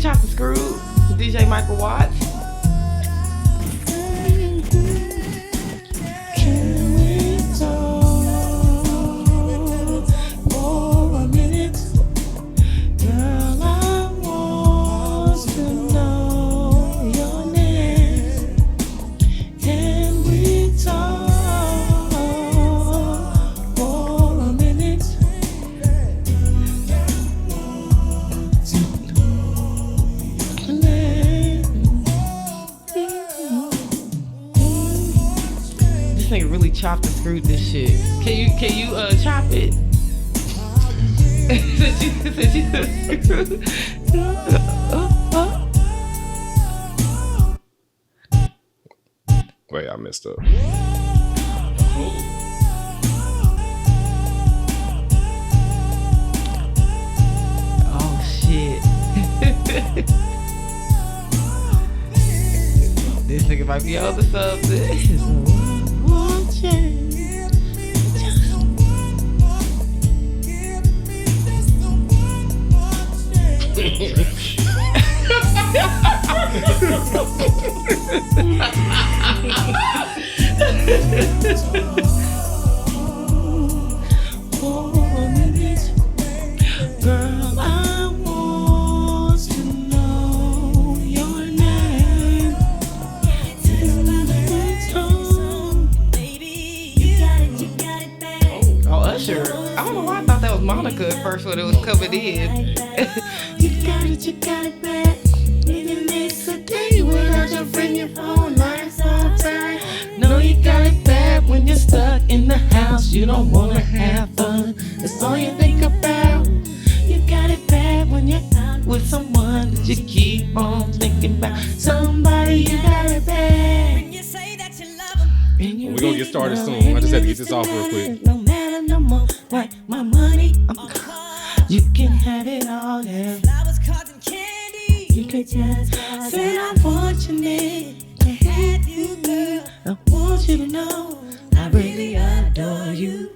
chop the screw, DJ Michael Watts. Can we talk for a minute? Girl, I want to know your name. Can we talk for a minute? This nigga really chopped and screwed this shit. Can you chop it? Wait, I messed up. Oh shit. This nigga might be on to something. Girl, I want to know your name. Oh, Usher. I don't know why I thought that was Monica at first when it was coming in. You got it back. Even miss a day without your friend, your phone lights all time. No, you got it bad when you're stuck in the house. You don't wanna have fun. That's all you think about. You got it bad when you're out with someone that you keep on thinking about. Somebody you got it bad. When you say that you love them. We're gonna get started soon. I just had to get this off real quick. No matter no more. Like my money, you can have it all. Yeah. Flowers, cards, and candy. You can just say I'm fortunate to have you, girl. I want you to know I really adore you.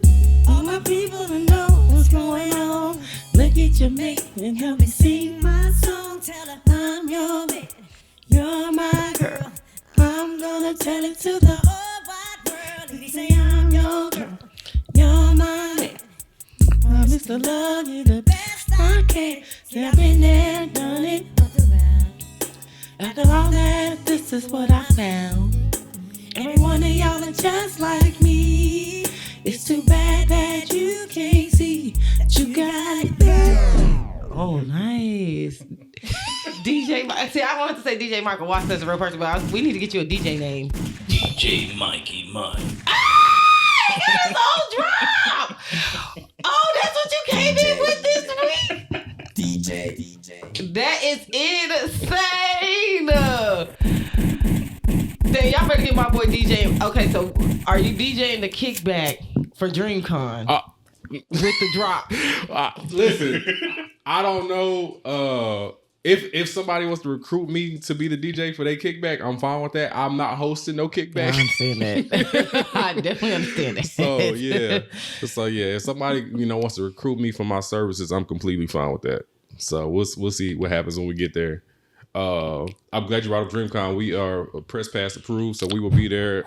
All my people to know what's going on. Look at your mate and help me sing my song. Tell her I'm your man, you're my girl. I'm gonna tell it to the whole wide world. If you say I'm your girl, you're my man. I miss to love you the best I can. See, I've been there, done it. After all that, this is what I found. Every one of y'all are just like me. It's too bad that you can't see that you got it bad. Oh, nice. DJ, see, I wanted to say DJ Michael Watts as a real person, but we need to get you a DJ name. DJ Mikey Mike. He got his own drop. Oh, that's what you came in with this week? DJ. That is insane. Damn, y'all better get my boy DJ. Okay, so are you DJing the kickback for DreamCon? With the drop. Listen, I don't know if somebody wants to recruit me to be the DJ for their kickback, I'm fine with that. I'm not hosting no kickback. I understand that. I definitely understand that. So yeah, if somebody wants to recruit me for my services, I'm completely fine with that. So we'll see what happens when we get there. I'm glad you brought up DreamCon. We are press pass approved, so we will be there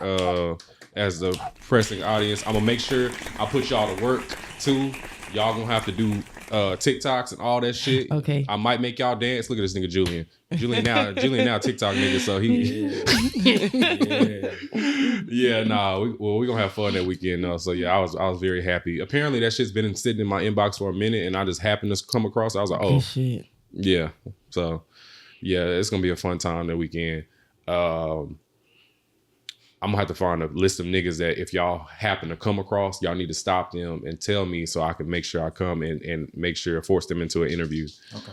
as the pressing audience. I'm gonna make sure I put y'all to work too. Y'all gonna have to do TikToks and all that shit. Okay. I might make y'all dance. Look at this nigga Julian. Julian now TikTok nigga. So he. We're gonna have fun that weekend. So yeah, I was very happy. Apparently that shit's been sitting in my inbox for a minute, and I just happened to come across it. I was like, oh shit. Yeah. So yeah, it's gonna be a fun time that weekend. I'm gonna have to find a list of niggas that if y'all happen to come across, y'all need to stop them and tell me so I can make sure I come and make sure force them into an interview. Okay.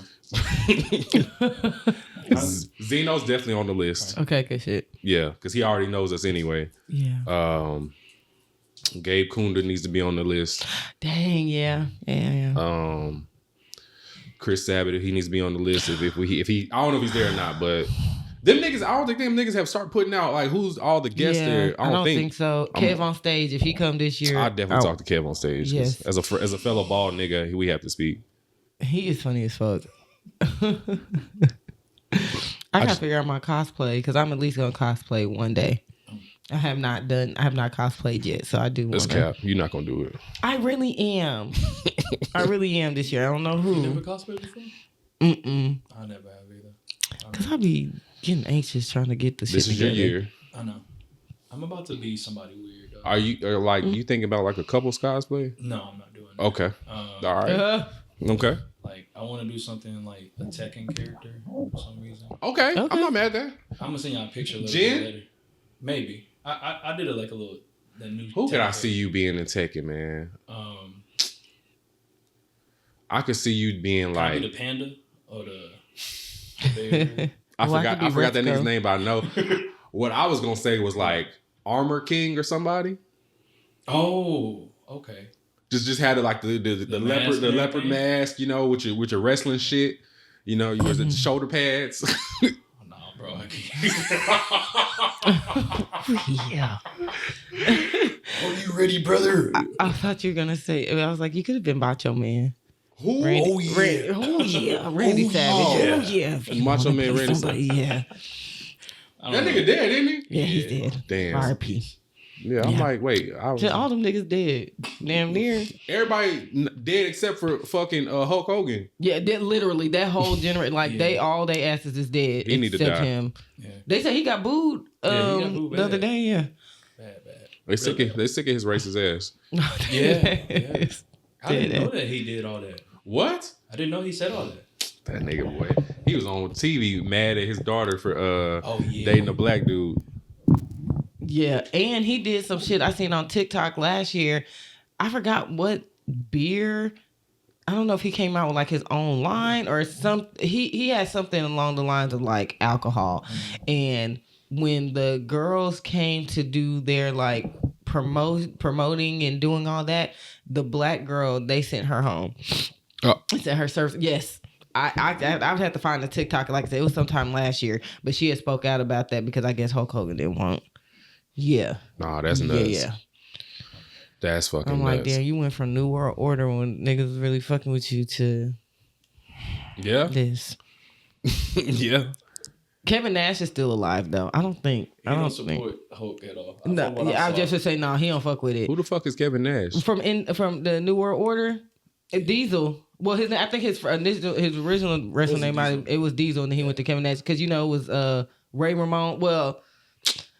Zeno's definitely on the list. Okay, good shit. Yeah, because he already knows us anyway. Yeah. Gabe Kunda needs to be on the list. Dang, yeah. Chris Sabat, he needs to be on the list. If he, I don't know if he's there or not, but them niggas, I don't think them niggas have started putting out like who's all the guests there. I don't think so. Kev on stage, if he come this year, I definitely talk to Kev on stage. Yes. As a fellow bald nigga, we have to speak. He is funny as fuck. I gotta figure out my cosplay because I'm at least gonna cosplay one day. I have not cosplayed yet, so I do. That's cap. You're not gonna do it. I really am. I really am this year. I don't know who. You never cosplayed before? Mm-mm. I never have either. Cause I be getting anxious trying to get the shit This is your together. year. I know. I'm about to be somebody weird. Are you you thinking about like a couples cosplay? No, I'm not doing that. Okay. All right. Okay. Like, I want to do something like a Tekken character for some reason. Okay. I'm not mad at that. I'm gonna send y'all a picture a little Jin? bit later. Maybe. I did it like a little. The new. Who could I Tekken see you being in Tekken, man? I could see you being like probably the panda or the bear. I forgot that Retzko. nigga's name, but I know what I was gonna say was like Armor King or somebody. Oh, okay. Just had it like the leopard mask, you know, with your wrestling shit. You know, you was at the shoulder pads. Nah, bro. I can't. Yeah. Are you ready, brother? I thought you were gonna say. I was like, you could have been Macho Man. Who? Randy, Oh, yeah. Randy Savage. yeah. If you Macho wanna Man play Randy somebody, yeah. That nigga dead, isn't he? Yeah, he's dead. Damn. R.I.P. Yeah, I'm like, wait. All them niggas dead. Damn near. Everybody dead except for fucking Hulk Hogan. Yeah, literally that whole generation. Like they asses is dead. He need to except die. him. Yeah. They say he got booed. Yeah, he got booed the other bad. day. Yeah. Bad. They sick of his racist ass. Yeah. It's I didn't dead. know that he did all that. What? I didn't know he said all that. That nigga boy. He was on TV mad at his daughter for yeah. dating a black dude. Yeah, and he did some shit I seen on TikTok last year. I forgot what beer. I don't know if he came out with like his own line or some. He had something along the lines of like alcohol, and when the girls came to do their like promoting and doing all that, the black girl, they sent her home. Oh. Sent her service. Yes. I would have to find the TikTok. Like I said, it was sometime last year, but she had spoke out about that because I guess Hulk Hogan didn't want. Yeah. Nah, that's nuts. Yeah. That's fucking I'm nuts. like, damn, you went from New World Order when niggas was really fucking with you to this. Yeah. Kevin Nash is still alive though. I don't think. He don't support Hulk at all. No, I was just to say no. He don't fuck with it. Who the fuck is Kevin Nash? From the New World Order, Diesel. Well, I think his original wrestling name it was Diesel, and then he went to Kevin Nash because it was Ray Ramon. Well,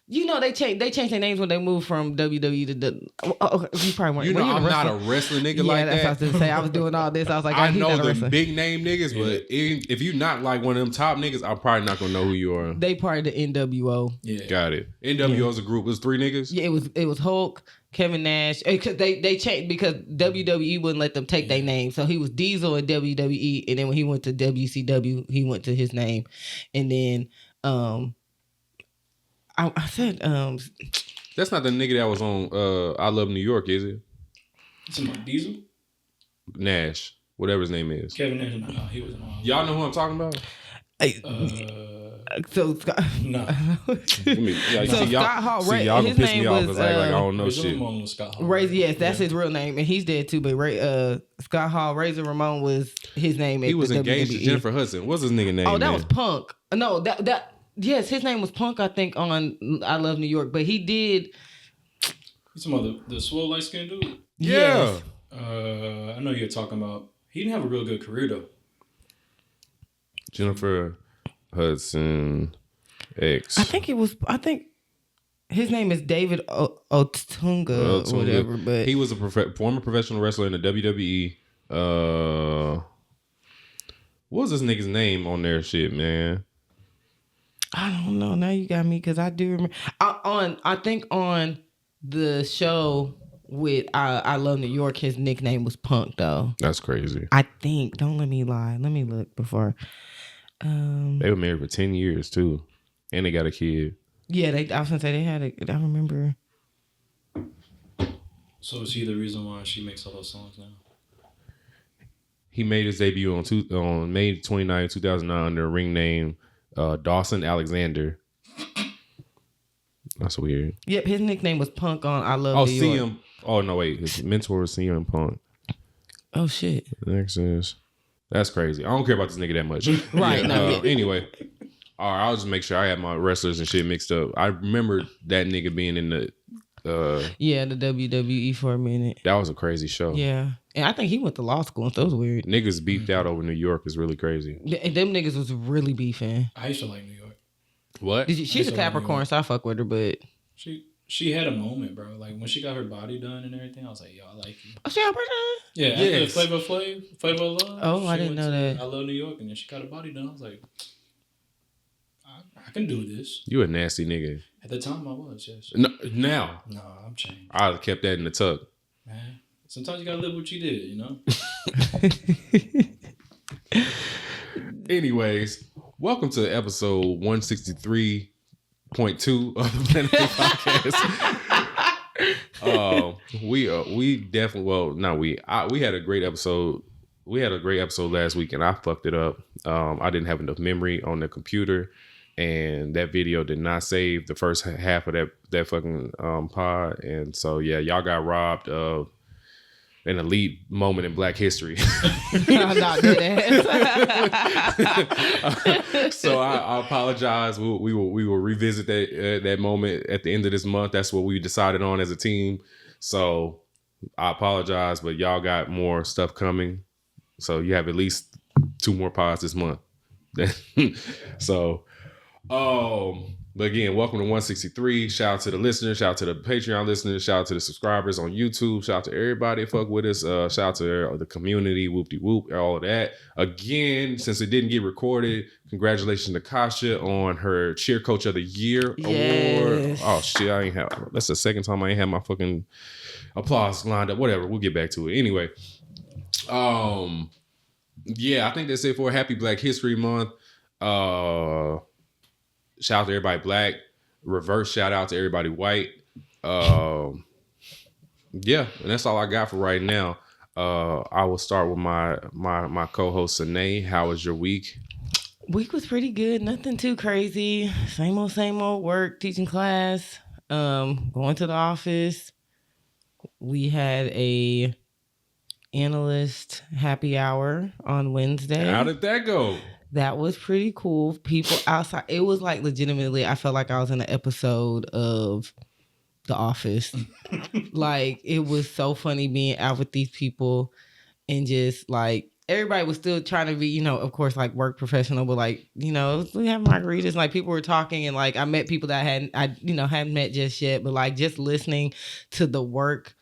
they changed their names when they moved from WWE to the. You probably weren't. I'm not a wrestling nigga like that's that. what I was gonna say. I was doing all this. I was like, I he's know not a the wrestler. big name niggas, but if you're not like one of them top niggas, I'm probably not gonna know who you are. They part of the NWO. Yeah. Got it. NWO is a group. It was 3 niggas. Yeah, it was Hulk, Kevin Nash. Because they changed because WWE wouldn't let them take their name. So he was Diesel in WWE, and then when he went to WCW, he went to his name, and then I said That's not the nigga that was on I Love New York, is it? Somebody Diesel? Nash, whatever his name is. Kevin Nash? No, he wasn't on. Y'all know who I'm talking about? so Scott. No. Scott Hall, y'all his gonna piss name me off was, because I don't know Razor shit. Ramon was Scott Hall. Ray, yes, that's his real name, and he's dead too. But Scott Hall, Razor Ramon was his name. He was engaged to WWE. Jennifer Hudson. What's his nigga name? Oh, that man? was Punk. No, that yes, his name was Punk. I think on I Love New York, but he did. You talking about the swole light skinned dude? Yeah. Yes. I know you're talking about. He didn't have a real good career though. Jennifer Hudson X. I think his name is David Otunga or whatever. But he was a former professional wrestler in the WWE. What was this nigga's name on their shit, man? I don't know. Now you got me because I do remember. I think on the show with I Love New York, his nickname was Punk though. That's crazy. I think. Don't let me lie. Let me look before. They were married for 10 years too, and they got a kid. Yeah, I was gonna say they had a. I remember. So is he the reason why she makes all those songs now? He made his debut on May 29, 2009 under a ring name Dawson Alexander. That's weird. Yep, his nickname was Punk on I Love New York. CM. Oh no, wait. His mentor is CM Punk. Oh shit. Next is. That's crazy. I don't care about this nigga that much. Right. Yeah, No. anyway, All right, I'll just make sure I have my wrestlers and shit mixed up. I remember that nigga being in the. The WWE for a minute. That was a crazy show. Yeah, and I think he went to law school, and so it was weird. Niggas beefed out over New York is really crazy. And them niggas was really beefing. I used to like New York. What? She's a Capricorn, so I fuck with her, but she had a moment, bro. Like when she got her body done and everything, I was like, yo, I like you. Oh, she got person? Yeah, yes. Flavor of Love. Oh, I didn't know that. I love New York, and then she got her body done. I was like, I can do this. You a nasty nigga. At the time, I was, yes. No, now. No, I'm changed. I'd have kept that in the tuck. Man, sometimes you gotta live what you did, you know? Anyways, welcome to episode 163.2 of the Planet Podcast. We definitely, well, not we had a great episode. We had a great episode last week, and I fucked it up. I didn't have enough memory on the computer, and that video did not save the first half of that fucking pod. And so yeah, y'all got robbed of an elite moment in Black history. I'm not good at. So I apologize. We will revisit that moment at the end of this month. That's what we decided on as a team. So I apologize, but y'all got more stuff coming. So you have at least 2 more pods this month. So, but again, welcome to 163. Shout out to the listeners. Shout out to the Patreon listeners. Shout out to the subscribers on YouTube. Shout out to everybody that fuck with us. Shout out to the community. Whoop-de-whoop. All of that. Again, since it didn't get recorded, congratulations to Kasha on her Cheer Coach of the Year award. Oh shit, that's the second time I ain't had my fucking applause lined up. Whatever. We'll get back to it. Anyway. Yeah, I think that's it for Happy Black History Month. Shout out to everybody Black. Reverse shout out to everybody white. Yeah, and that's all I got for right now. I will start with my co-host Sine. How was your week? Week was pretty good. Nothing too crazy. Same old work, teaching class, going to the office. We had a analyst happy hour on Wednesday. How did that go? That was pretty cool. People outside. It was like legitimately, I felt like I was in an episode of The Office. Like, it was so funny being out with these people and just like, everybody was still trying to be, you know, of course, like work professional, but like, you know, we have margaritas and like people were talking and like I met people that hadn't met just yet, but like just listening to the work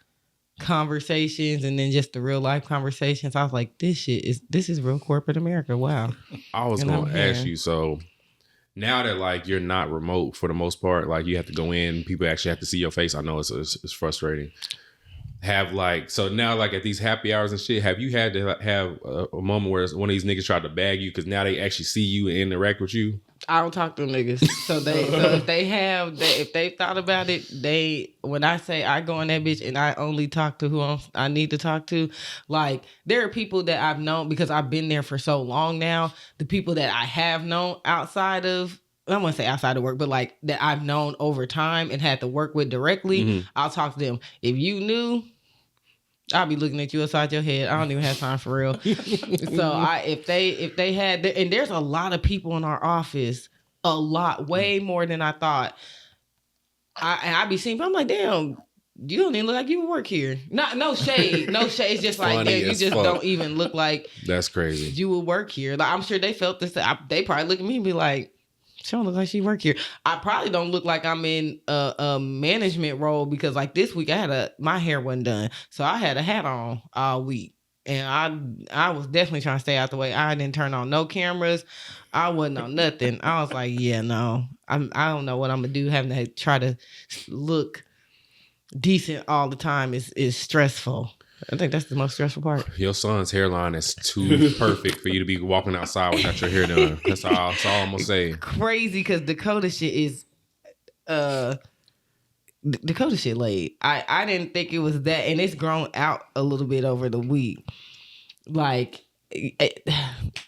conversations and then just the real life conversations, I was like, this is real corporate America. Wow. I was going to ask you, so now that like you're not remote for the most part, like you have to go in, people actually have to see your face. I know it's frustrating. Have like, so now like at these happy hours and shit, have you had to have a moment where one of these niggas tried to bag you because now they actually see you and interact with you? I don't talk to them niggas. So if they thought about it, when I say I go in that bitch and I only talk to who I need to talk to, like there are people that I've known because I've been there for so long now. The people that I have known outside of, I don't want to say outside of work, but like that I've known over time and had to work with directly, I'll talk to them. If you knew, I'll be looking at you upside your head. I don't even have time for real. So if they had, and there's a lot of people in our office, a lot, way more than I thought. I be seeing, I'm like, damn, you don't even look like you work here. No shade, no shade. It's just like, yeah, you just don't even look like that's crazy. You would work here. Like, I'm sure they felt this. They probably look at me and be like, she don't look like she work here. I probably don't look like I'm in a management role because like this week my hair wasn't done. So I had a hat on all week. And I was definitely trying to stay out the way. I didn't turn on no cameras. I wasn't on nothing. I was like, yeah, no. I don't know what I'm going to do. Having to try to look decent all the time is stressful. I think that's the most stressful part. Your son's hairline is too perfect for you to be walking outside without your hair done. That's all I'm gonna say. Crazy because Dakota shit is Dakota shit laid. I didn't think it was that, and it's grown out a little bit over the week. Like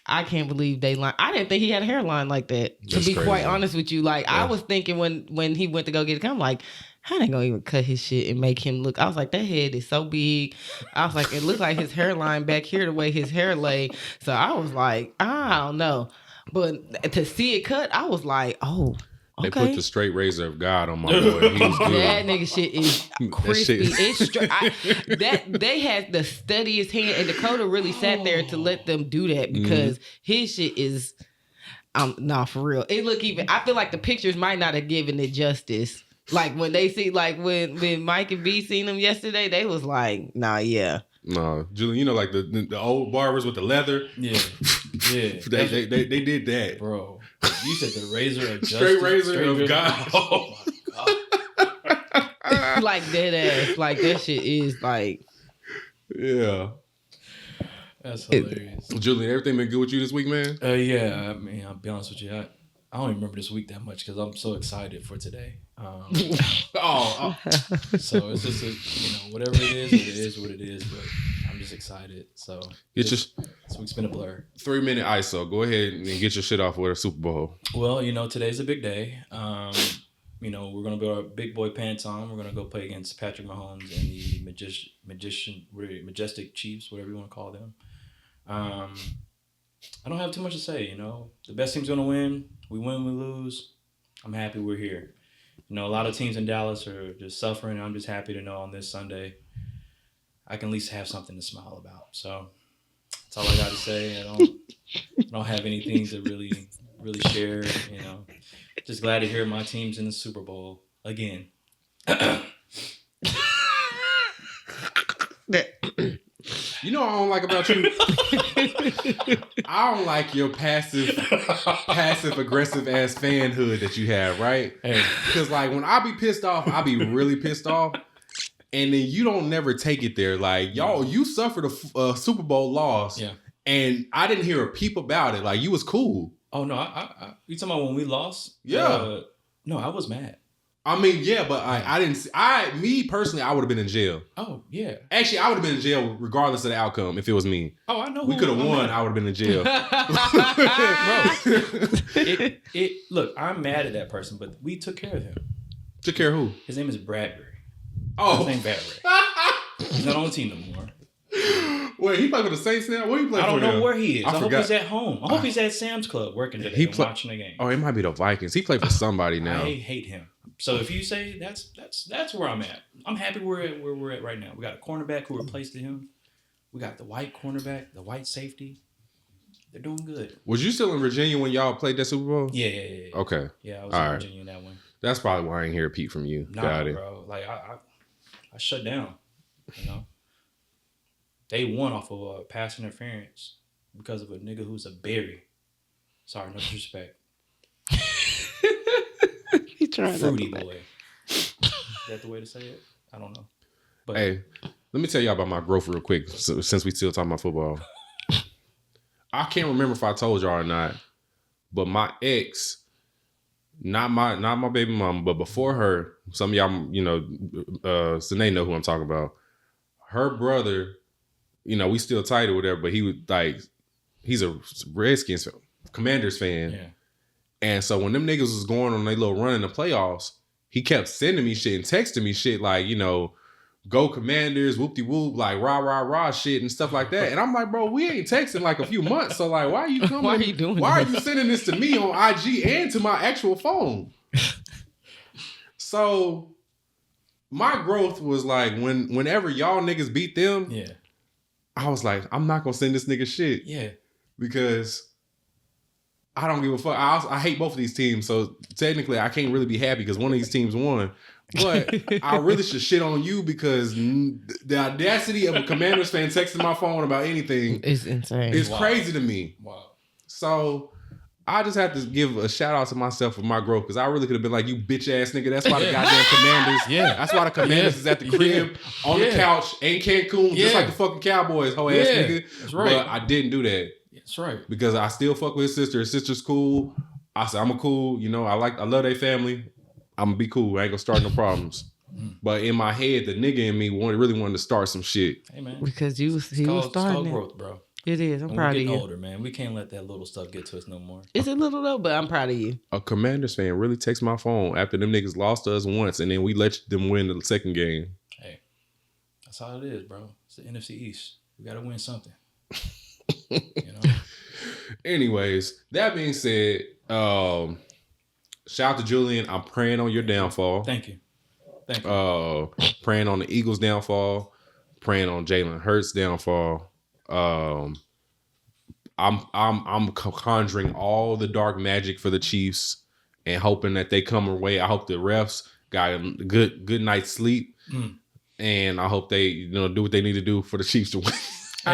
I can't believe they line. I didn't think he had a hairline like that. That's to be crazy. Quite honest with you, like I was thinking when he went to go get it, I'm like, how they gonna even cut his shit and make him look? I was like, that head is so big. I was like, it looks like his hairline back here the way his hair lay. So I was like, I don't know. But to see it cut, I was like, oh, They okay. put the straight razor of God on my boy. He was good. That nigga shit is crispy. shit- It's that they had the steadiest hand, and Dakota really sat there to let them do that because his shit is, nah, for real. It look even. I feel like the pictures might not have given it justice. Like when they see, like when Mike and B seen them yesterday, they was like, nah, yeah. No, Julian, you know, like the old barbers with the leather. Yeah. They did that, Bro. You said the razor of justice. Straight razor of God. Oh my God. Like dead ass. Like that shit is like. Yeah. That's hilarious. Julian, everything been good with you this week, man? Yeah, I mean, I'll be honest with you. I don't even remember this week that much because I'm so excited for today. Oh. So it's just whatever it is what it is. But I'm just excited. So This week's been a blur. 3-minute ISO. Go ahead and get your shit off with a Super Bowl. Well, today's a big day. We're gonna put our big boy pants on. We're gonna go play against Patrick Mahomes and the majestic Chiefs, whatever you want to call them. I don't have too much to say. The best team's gonna win. We win, we lose. I'm happy we're here. A lot of teams in Dallas are just suffering. I'm just happy to know on this Sunday I can at least have something to smile about. So that's all I got to say. I don't have anything to really share. Just glad to hear my team's in the Super Bowl again. You know what I don't like about you? I don't like your passive aggressive ass fanhood that you have, right? Because like when I be pissed off, I be really pissed off. And then you don't never take it there. Like, y'all, you suffered a Super Bowl loss. Yeah. And I didn't hear a peep about it. Like, you was cool. Oh, no. You talking about when we lost? Yeah. No, I was mad. I mean, yeah, but me personally, I would have been in jail. Oh, yeah. Actually, I would have been in jail regardless of the outcome if it was me. Oh, I know. We could have won. I would have been in jail. Bro, look, I'm mad at that person, but we took care of him. Took care of who? His name is Bradbury. Oh. His name Bradbury. He's not on the team no more. Wait, he played for the Saints now? Where he played for? I don't know where he is. I hope forgot. he's at home. I hope he's at Sam's Club working today watching the game. Oh, it might be the Vikings. He played for somebody now. I hate him. So if you say that's where I'm at. I'm happy where we're at right now. We got a cornerback who replaced him. We got the white cornerback, the white safety. They're doing good. Was you still in Virginia when y'all played that Super Bowl? Yeah. Okay. Yeah, I was in Virginia in that one. That's probably why I ain't hear a peep from you. Nah, Got it. Bro. Like I shut down. They won off of pass interference because of a nigga who's a berry. Sorry, no disrespect. He trying Fruity boy. Is that the way to say it? I don't know. But hey, let me tell y'all about my growth real quick since we still talking about football. I can't remember if I told y'all or not, but my ex, not my baby mama, but before her, some of y'all, so they know who I'm talking about. Her brother, we still tight or whatever, but he was like, he's a Redskins Commanders fan. yeah. And so when them niggas was going on their little run in the playoffs, he kept sending me shit and texting me shit like, go Commanders, whoop-de-whoop, like rah, rah, rah shit and stuff like that. And I'm like, bro, we ain't texting like a few months. So like, why are you coming? Why are you doing Why this? are you sending this to me on IG and to my actual phone? So my growth was like whenever y'all niggas beat them, Yeah. I was like, I'm not gonna send this nigga shit. Yeah. Because I don't give a fuck. I hate both of these teams, so technically I can't really be happy because one of these teams won. But I really should shit on you because the audacity of a Commanders fan texting my phone about anything It's insane. is crazy to me. Wow. So I just have to give a shout out to myself for my growth because I really could have been like, you bitch ass nigga. That's why the goddamn Commanders. Yeah. That's why the Commanders is at the crib on the couch in Cancun, just like the fucking Cowboys, hoe ass nigga. That's right. But I didn't do that. That's right. Because I still fuck with his sister. His sister's cool. I said, I'm a cool, I love their family. I'm gonna be cool. I ain't gonna start no problems. But in my head, the nigga in me really wanted to start some shit. Hey man. Because he was It's called starting it. growth, bro. It is. I'm And proud we're of getting you. older, man. We can't let that little stuff get to us no more. It's a little though, but I'm proud of you. A Commanders fan really takes my phone after them niggas lost to us once, and then we let them win the second game. Hey, that's how it is, bro. It's the NFC East. We got to win something. Anyways, that being said, shout out to Julian. I'm praying on your downfall. Thank you. Praying on the Eagles' downfall. Praying on Jalen Hurts' downfall. I'm conjuring all the dark magic for the Chiefs and hoping that they come away. I hope the refs got a good night's sleep, and I hope they do what they need to do for the Chiefs to win. We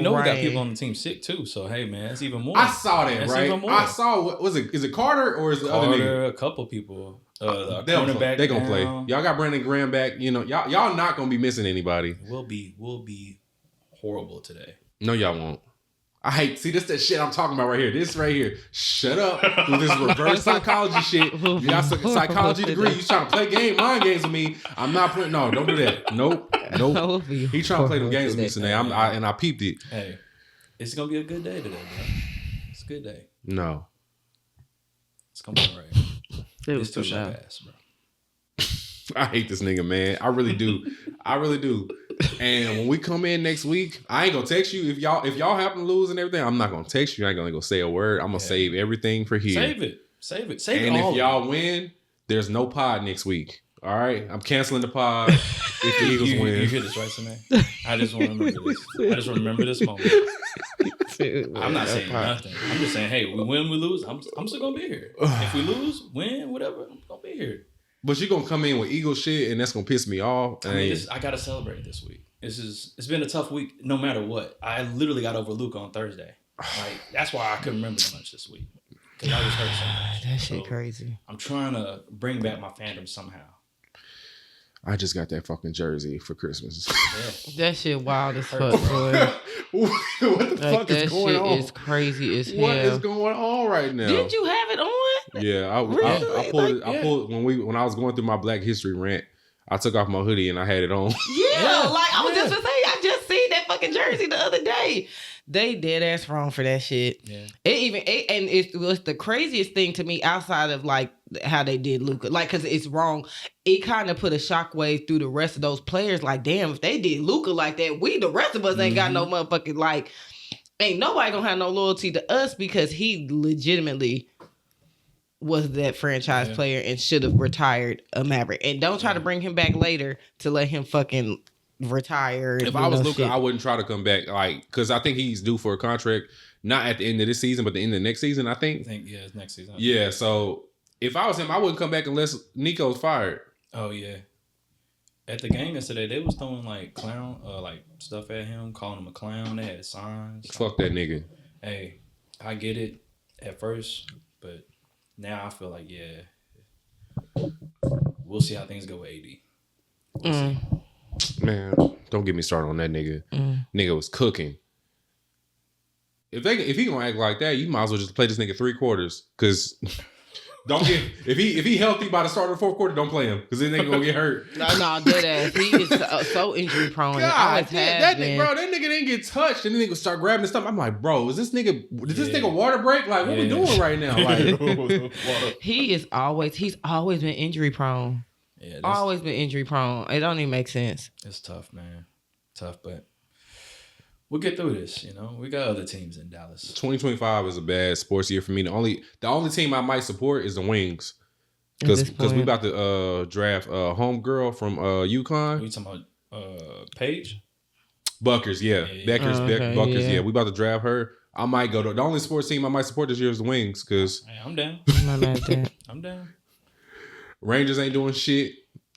got people on the team sick too. So hey, man, that's even more. I saw that, that's right? Even more. I saw what was it? Is it Carter or is the other nigga? A couple people. They gonna play. Y'all got Brandon Graham back. Y'all not gonna be missing anybody. We'll be horrible today. No, y'all won't. I hate. See, this that shit I'm talking about right here. This right here. Shut up. This reverse psychology shit. You got a psychology degree. You trying to play mind games with me. I'm not playing. No, don't do that. Nope. He trying to play them games with me today. I peeped it. Hey, it's gonna be a good day today, bro. It's a good day. No. It's gonna be all right. It's too short ass, bro. I hate this nigga, man. I really do. And when we come in next week, I ain't gonna text you. If y'all happen to lose and everything, I'm not gonna text you. I ain't gonna go say a word. I'm gonna save everything for here. Save it. And if y'all win, there's no pod next week. All right, I'm canceling the pod if the Eagles win. You hear this, right, Samay? I just want to remember this. I just want to remember this moment. I'm not saying nothing. I'm just saying, hey, we win, we lose. I'm still gonna be here. If we lose, win, whatever, I'm gonna be here. But you're gonna come in with Eagle shit, and that's gonna piss me off. I gotta celebrate this week. It's been a tough week, no matter what. I literally got over Luke on Thursday. Like that's why I couldn't remember much this week because I was hurt so much. That shit crazy. I'm trying to bring back my fandom somehow. I just got that fucking jersey for Christmas. Yeah. That shit wild as fuck, boy. What the fuck is going on? That shit is crazy as hell. What is going on right now? Did you have it on? Yeah, I pulled when I was going through my Black History rant. I took off my hoodie and I had it on. Yeah, like I was just gonna say, I just seen that fucking jersey the other day. They dead ass wrong for that shit. Yeah. It was the craziest thing to me outside of like how they did Luka. Like, cause it's wrong. It kind of put a shockwave through the rest of those players. Like, damn, if they did Luka like that, the rest of us ain't got no motherfucking like. Ain't nobody gonna have no loyalty to us because he legitimately was that franchise player and should have retired a Maverick. And don't try to bring him back later to let him fucking retire. If I was Luka, I wouldn't try to come back, like, because I think he's due for a contract, not at the end of this season, but the end of next season, I think. It's next season. Yeah, so if I was him, I wouldn't come back unless Nico's fired. Oh, yeah. At the game yesterday, they was throwing, like, clown, like, stuff at him, calling him a clown. They had signs. Fuck that nigga. Hey, I get it at first, but now I feel like, we'll see how things go with AD. Man, don't get me started on that nigga. Nigga was cooking. If he gonna act like that, you might as well just play this nigga 3 quarters. Cause if he healthy by the start of the 4th quarter, don't play him. Cause then they gonna get hurt. No, dead ass. He is so injury prone. God, that nigga didn't get touched, and then nigga start grabbing his stuff. I'm like, bro, did this nigga water break? Like, what we doing right now? Like, he's always been injury prone. Yeah, always been injury prone. It don't even make sense. It's tough, man. Tough, but we'll get through this. We got other teams in Dallas. 2025 is a bad sports year for me. The only team I might support is the Wings, because we about to draft homegirl from UConn. You talking about Paige? Buckers, yeah. Buckers, yeah. We about to draft her. I might go to the only sports team I might support this year is the Wings, because I'm down. I'm down. Rangers ain't doing shit.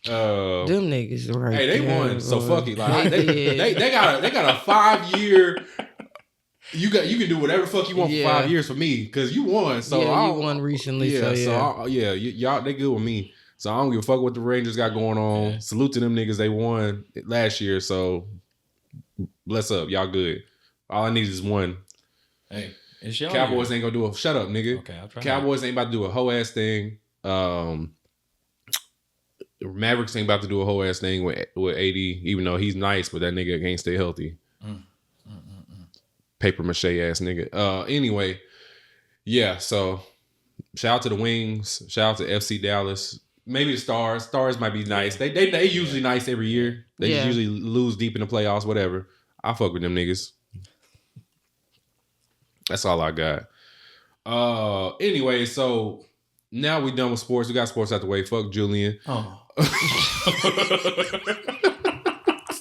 Them niggas right. Hey, they won, so fuck it. Like they got a 5-year. You can do whatever the fuck you want for 5 years for me, because you won. So you won recently. Y'all they good with me. So I don't give a fuck what the Rangers got going on. Yeah. Salute to them niggas. They won last year, so bless up. Y'all good. All I need is one. Hey, it's y'all. Cowboys ain't gonna do a shut up, nigga. Okay, I'll try. Cowboys ain't about to do a whole ass thing. Mavericks ain't about to do a whole ass thing with AD, even though he's nice, but that nigga can't stay healthy. Paper mache ass nigga. Anyway, yeah. So shout out to the Wings. Shout out to FC Dallas. Maybe the Stars. Stars might be nice. They usually nice every year. They just usually lose deep in the playoffs. Whatever. I fuck with them niggas. That's all I got. Anyway, so now we done with sports. We got sports out the way. Fuck Julian. Oh.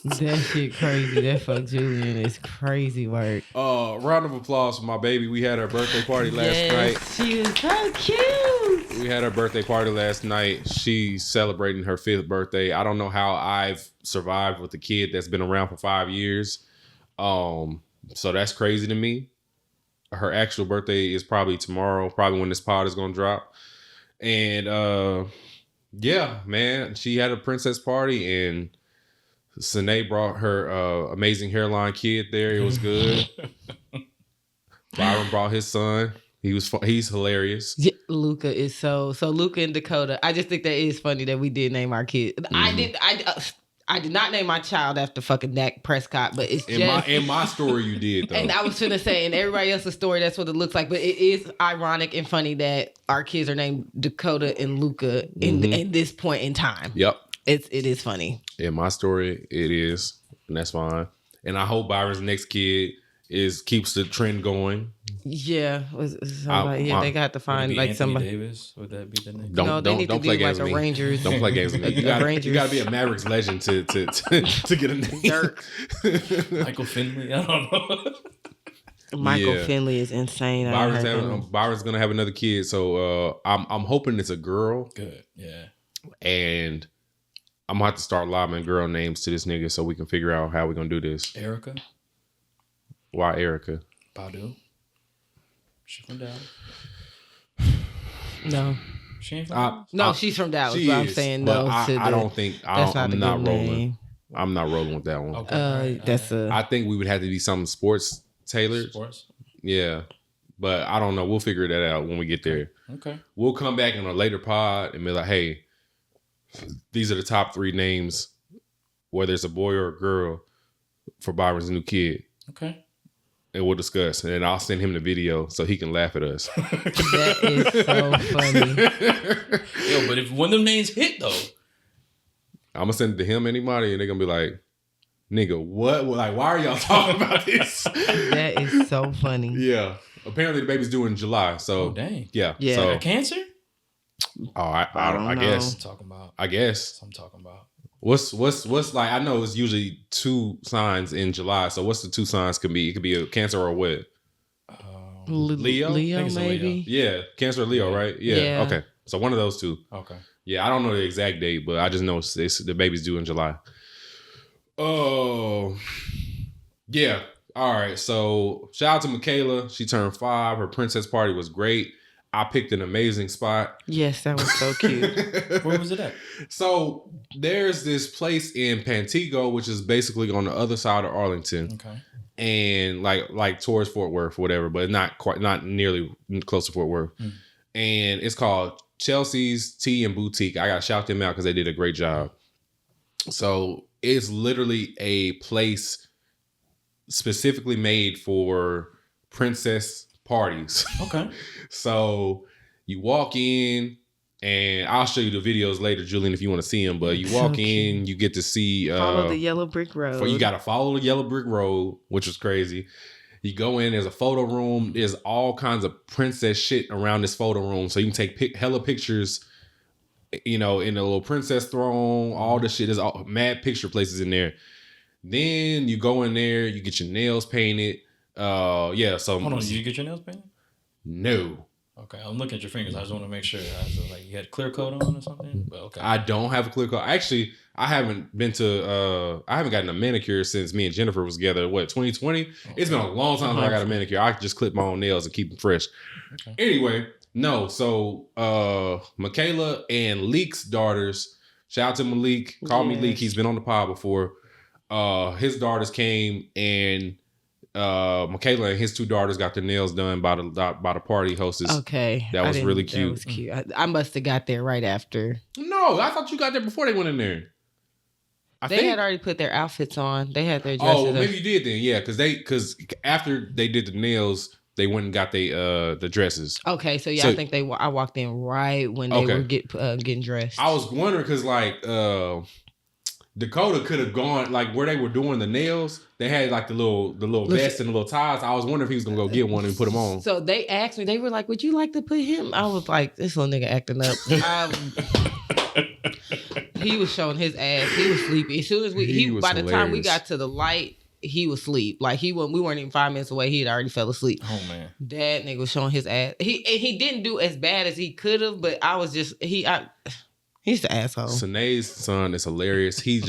That shit crazy. That fuck Julian is crazy work. Round of applause for my baby. We had our birthday party last night. She was so cute. We had her birthday party last night. She's celebrating her 5th birthday. I don't know how I've survived with a kid that's been around for 5 years. So that's crazy to me. Her actual birthday is probably tomorrow, probably when this pod is gonna drop. And yeah, man, she had a princess party and Sine brought her amazing hairline kid there. It was good. Byron brought his son. He's hilarious. Yeah, Luca is so Luca and Dakota. I just think that is funny that we did name our kid. I did not name my child after fucking Dak Prescott, but it's in my story you did though. And I was gonna say in everybody else's story that's what it looks like, but it is ironic and funny that our kids are named Dakota and Luca in this point in time. Yep. It is funny. In my story, it is, and that's fine. And I hope Byron's next kid keeps the trend going. Yeah, they got to find like Anthony somebody. Davis, would that be the name? Don't play games with me. Rangers. Don't play games with me. You got to be a Mavericks legend to get a name. Dirk. Michael Finley. I don't know. Michael Finley is insane. Byron's gonna have another kid, so I'm hoping it's a girl. Good, yeah. And I'm gonna have to start lobbing girl names to this nigga so we can figure out how we're gonna do this. Erica. Why Erica? Badu. She from Dallas. No. She ain't from Dallas? No, she's from Dallas. But I'm saying no. I don't think I'm not rolling. Name. I'm not rolling with that one. Okay. I think we would have to be something sports tailored. Sports. Yeah, but I don't know. We'll figure that out when we get there. Okay. We'll come back in a later pod and be like, hey, these are the top 3 names, whether it's a boy or a girl, for Byron's new kid. Okay. And we'll discuss. And then I'll send him the video so he can laugh at us. That is so funny. Yo, but if one of them names hit, though. I'm going to send it to him, anybody, and they're going to be like, nigga, what? Like, why are y'all talking about this? That is so funny. Yeah. Apparently the baby's due in July. So, dang. Yeah. Yeah. So, Cancer? Oh, I guess. I'm talking about. I guess. That's what I'm talking about. What's like? I know it's usually 2 signs in July. So what's the 2 signs could be? It could be a Cancer or a what? Leo. Leo, maybe. Yeah, Cancer or Leo, right? Yeah. Okay. So one of those 2. Okay. Yeah, I don't know the exact date, but I just know the baby's due in July. Oh, yeah. All right. So shout out to Michaela. She turned 5. Her princess party was great. I picked an amazing spot. Yes, that was so cute. Where was it at? So there's this place in Pantego, which is basically on the other side of Arlington. Okay. And like towards Fort Worth, whatever, but not nearly close to Fort Worth. And it's called Chelsea's Tea and Boutique. I gotta shout them out because they did a great job. So it's literally a place specifically made for princess parties. Okay. So you walk in, and I'll show you the videos later, Julian, if you want to see them. But you walk in, you get to see follow the yellow brick road. You got to follow the yellow brick road, which was crazy. You go in, there's a photo room. There's all kinds of princess shit around this photo room, so you can take hella pictures. You know, in the little princess throne, all the shit. There's all mad picture places in there. Then you go in there, you get your nails painted. Yeah. So hold on, did you get your nails painted? No. Okay, I'm looking at your fingers. I just want to make sure. I was like, you had clear coat on or something. But okay. I don't have a clear coat. Actually, I haven't gotten a manicure since me and Jennifer was together. What, 2020? Okay. It's been a long time since I got a manicure. I just clip my own nails and keep them fresh. Okay. Anyway, no. So Michaela and Leek's daughters. Shout out to Malik. Call me Leek. He's been on the pod before. His daughters came and Michaela and his 2 daughters got their nails done by the party hostess. Okay, that was really cute. That was cute. I must have got there right after. No, I thought you got there before they went in there. They had already put their outfits on. They had their dresses. Oh, well, maybe you did then. Yeah, because after they did the nails, they went and got the dresses. Okay, so I think I walked in right when they were getting dressed. I was wondering because Dakota could have gone like where they were doing the nails. They had like the little vest and the little ties. I was wondering if he was gonna go get one and put them on. So they asked me, they were like, "Would you like to put him?" I was like, "This little nigga acting up." He was showing his ass. He was sleepy. As soon as by the time we got to the light, he was asleep. Like we weren't even 5 minutes away. He had already fell asleep. Oh man, that nigga was showing his ass. He didn't do as bad as he could have, but I was just he's the asshole. Sanae's son is hilarious. He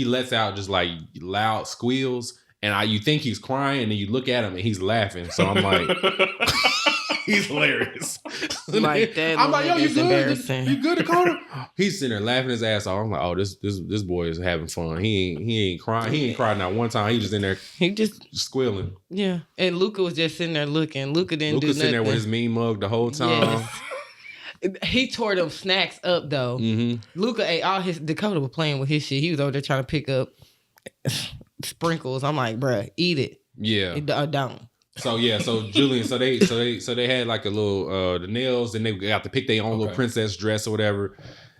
lets out just like loud squeals, and you think he's crying, and then you look at him and he's laughing. So I'm like, he's hilarious. Like that. I'm like, yo, you good? Embarrassing. You good, Dakota? He's sitting there laughing his ass off. I'm like, oh, this boy is having fun. He ain't crying. He ain't crying not one time. He just in there. He just squealing. Yeah, and Luca was just sitting there looking. Luca didn't do nothing. Sitting there with his mean mug the whole time. Yes. He tore them snacks up though. Mm-hmm. Luca ate all his. Dakota was playing with his shit. He was over there trying to pick up sprinkles. I'm like, bruh, eat it. Yeah, don't. So Julian, so they had like a little the nails, then they got to pick their own little princess dress or whatever.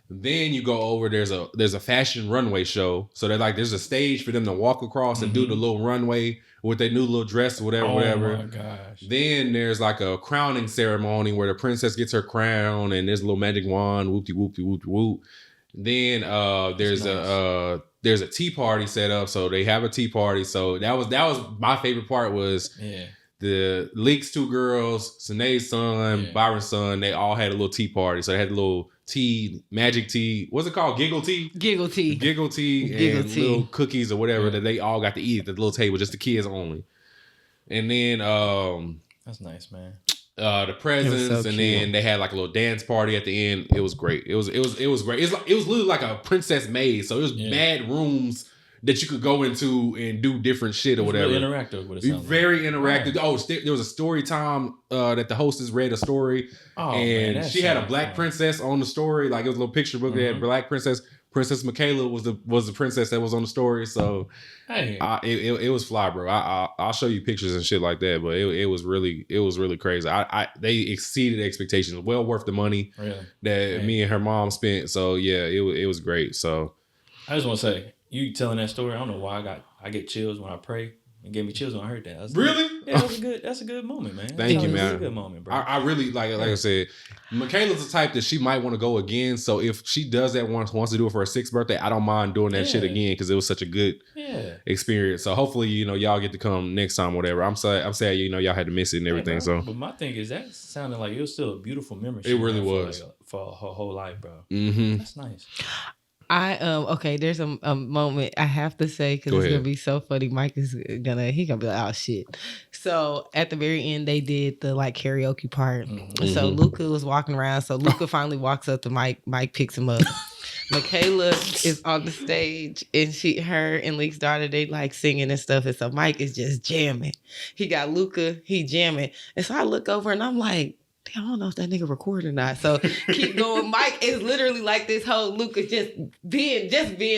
Then you go over, there's a fashion runway show. So they're like, there's a stage for them to walk across and do the little runway with their new little dress or whatever, whatever. Oh my gosh. Then there's like a crowning ceremony where the princess gets her crown and there's a little magic wand, whoopty whoopty whoopty whoop. Then there's a tea party set up, so they have a tea party. So that was my favorite part was the Leaks 2 girls, Sanae's son, Byron's son, they all had a little tea party. So they had a little tea, magic tea. What's it called? Giggle tea? Giggle tea. Giggle tea and little cookies or whatever that they all got to eat at the little table, just the kids only. And then that's nice, man. The presents, and then they had like a little dance party at the end. It was great. It was great. It was literally like a princess maze. So it was mad rooms that you could go into and do different shit or whatever. Really interactive with it. Very interactive. Right. Oh, there was a story time that the hostess read a story, and she had a black princess on the story. Like it was a little picture book that had black princess. Princess Michaela was the princess that was on the story. So it was fly, bro. I'll show you pictures and shit like that. But it was really crazy. They exceeded expectations. Well worth the money that me and her mom spent. So yeah, it was great. So I just want to say, you telling that story, I don't know why I get chills when I pray. It gave me chills when I heard that. Really? Yeah, that's a good moment, man. Thank you, man. That's a good moment, bro. I really like I said, Michaela's the type that she might want to go again. So if she does that wants to do it for her 6th birthday, I don't mind doing that shit again because it was such a good experience. So hopefully, y'all get to come next time, whatever. I'm sad, y'all had to miss it and everything. But my thing is that sounded like it was still a beautiful memory. It really was for her whole life, bro. Mm-hmm. That's nice. Okay, there's a moment I have to say because it's gonna be so funny. Mike is gonna be like, oh shit. So at the very end they did the like karaoke part. So Luca was walking around, so Luca finally walks up to Mike picks him up. Michaela is on the stage and her and Leek's daughter, they like singing and stuff, and so Mike is just jamming. He got Luca, he jamming, and so I look over and I'm like, I don't know if that nigga recorded or not. So keep going. Mike is literally like this whole Lucas just being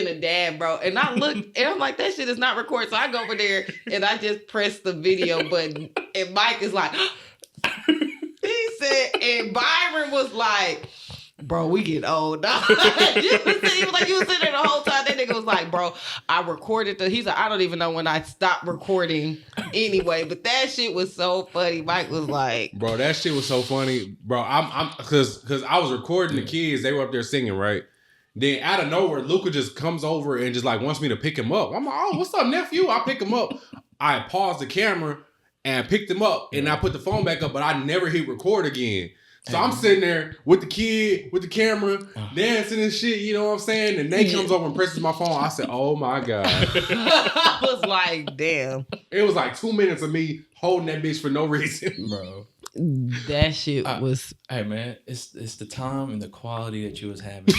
a dad, bro. And I look and I'm like, that shit is not recorded. So I go over there and I just press the video button. And Mike is like, he said, and Byron was like, bro, we get old, dog. He was like, you was sitting there the whole time. That nigga was like, bro, I recorded he's like, I don't even know when I stopped recording anyway. But that shit was so funny. Mike was like, bro, that shit was so funny, bro. I'm because I was recording the kids. They were up there singing, right? Then out of nowhere, Luca just comes over and just like wants me to pick him up. I'm like, oh, what's up, nephew? I pick him up. I paused the camera and picked him up, and I put the phone back up, but I never hit record again. So I'm sitting there with the kid, with the camera, dancing and shit, you know what I'm saying? And Nate comes over and presses my phone. I said, oh my God. I was like, damn. It was like 2 minutes of me holding that bitch for no reason. Bro. That shit was... Hey, man, it's the time and the quality that you was having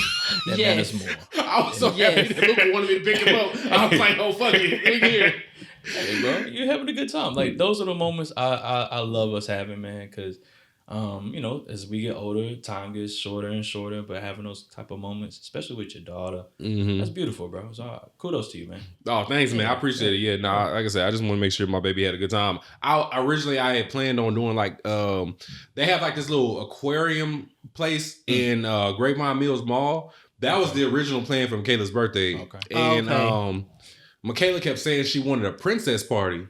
that matters more. I was so happy that Luca wanted me to pick him up. I was like, oh, fuck it. We're here. Hey, bro, you're having a good time. Like, those are the moments I love us having, man, because... as we get older, time gets shorter and shorter, but having those type of moments, especially with your daughter, that's beautiful, bro. So kudos to you, man. Oh, thanks, man. I appreciate it. Yeah, like I said, I just want to make sure my baby had a good time. Originally I had planned on doing like, they have like this little aquarium place in Grapevine Mills Mall, That was the original plan for Michaela's birthday. Okay. And Michaela kept saying she wanted a princess party.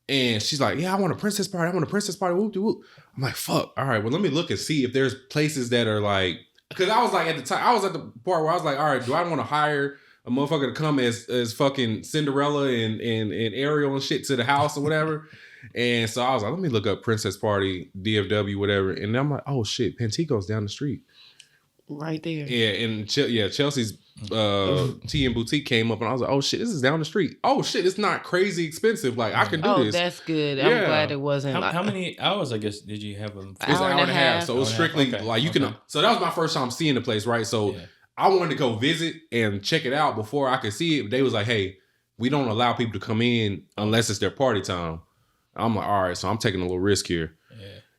And she's like, yeah, I want a princess party. I want a princess party. Whoop, whoop. I'm like, fuck. All right, well, let me look and see if there's places that are like, because I was like, at the time, I was at the part where I was like, all right, do I want to hire a motherfucker to come as fucking Cinderella and Ariel and shit to the house or whatever? And so I was like, let me look up princess party, DFW, whatever. And then I'm like, oh shit, Pantico's down the street. Right there. Yeah, and Chelsea's tea and boutique came up, and I was like, "Oh shit, this is down the street. Oh shit, it's not crazy expensive. Like I can do this." Oh, that's good. I'm glad it wasn't. How many hours, I guess, did you have them? It was an hour and a half. So it was strictly like you can. So that was my first time seeing the place, right? So I wanted to go visit and check it out before I could see it. But they was like, "Hey, we don't allow people to come in unless it's their party time." I'm like, "All right," so I'm taking a little risk here.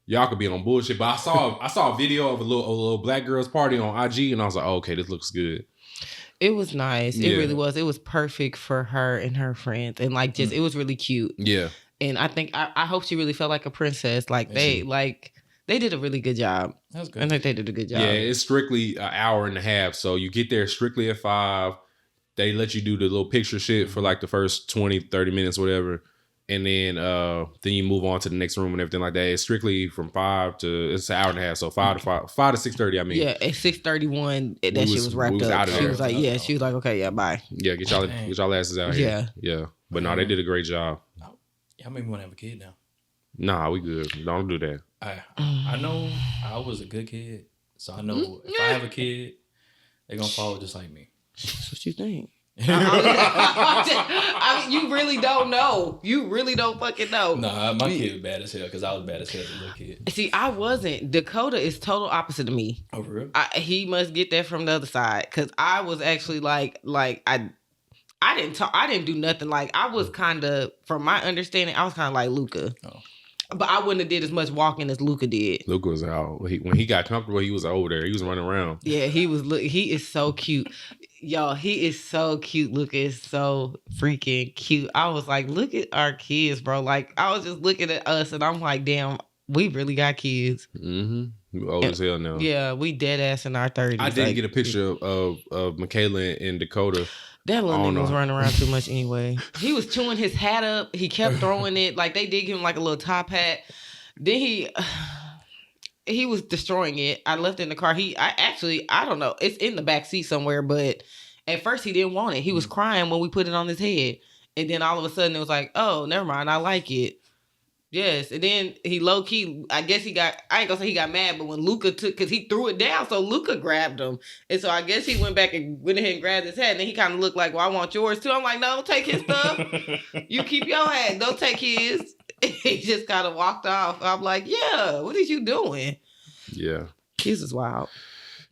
Y'all could be on bullshit, but I saw a video of a little black girl's party on IG, and I was like, oh, okay, this looks good. It was nice. It really was. It was perfect for her and her friends, and like just it was really cute. Yeah, and I think I hope she really felt like a princess. Like they did a really good job. That was good. I think they did a good job. Yeah, it's strictly an hour and a half, so you get there strictly at 5. They let you do the little picture shit for like the first 20, 30 minutes, whatever. And then you move on to the next room and everything like that. It's strictly from 5 to it's an hour and a half. So 5 to 6:30. I mean, yeah. At 6:31, that shit was wrapped up. She was like, yeah. She was like, okay, yeah, bye. Yeah, get y'all asses out here. Yeah. But no, they did a great job. Y'all made me want to have a kid now. Nah, we good. Don't do that. I know I was a good kid, so I know if I have a kid, they're gonna follow just like me. That's what you think. I mean, you really don't know. You really don't fucking know. Nah, my kid was bad as hell because I was bad as hell as a little kid. See, I wasn't. Dakota is total opposite of me. Oh, for real? He must get that from the other side because I was actually like I didn't talk. I didn't do nothing. Like I was kind of, from my understanding, I was kind of like Luca. Oh. But I wouldn't have did as much walking as Luca did. Luca was out. When he got comfortable, he was over there. He was running around. Yeah, he was. He is so cute. Y'all, he is so cute. Luca is so freaking cute. I was like, look at our kids, bro. Like, I was just looking at us, and I'm like, damn, we really got kids. Mm-hmm. We're old as hell now. Yeah, we dead ass in our 30s. I did get a picture of Michaela and Dakota. That little nigga was running around too much anyway. He was chewing his hat up. He kept throwing it. Like, they did give him like a little top hat. Then he was destroying it. I left it in the car. I don't know. It's in the back seat somewhere, but at first he didn't want it. He was crying when we put it on his head. And then all of a sudden it was like, oh, never mind. I like it. Yes. And then he low key, I guess I ain't gonna say he got mad, but when Luca cause he threw it down, so Luca grabbed him. And so I guess he went back and went ahead and grabbed his hat. And then he kind of looked like, well, I want yours too. I'm like, no, don't take his stuff. You keep your hat. Don't take his. He just kind of walked off. I'm like, yeah, what are you doing? Yeah. This is wild.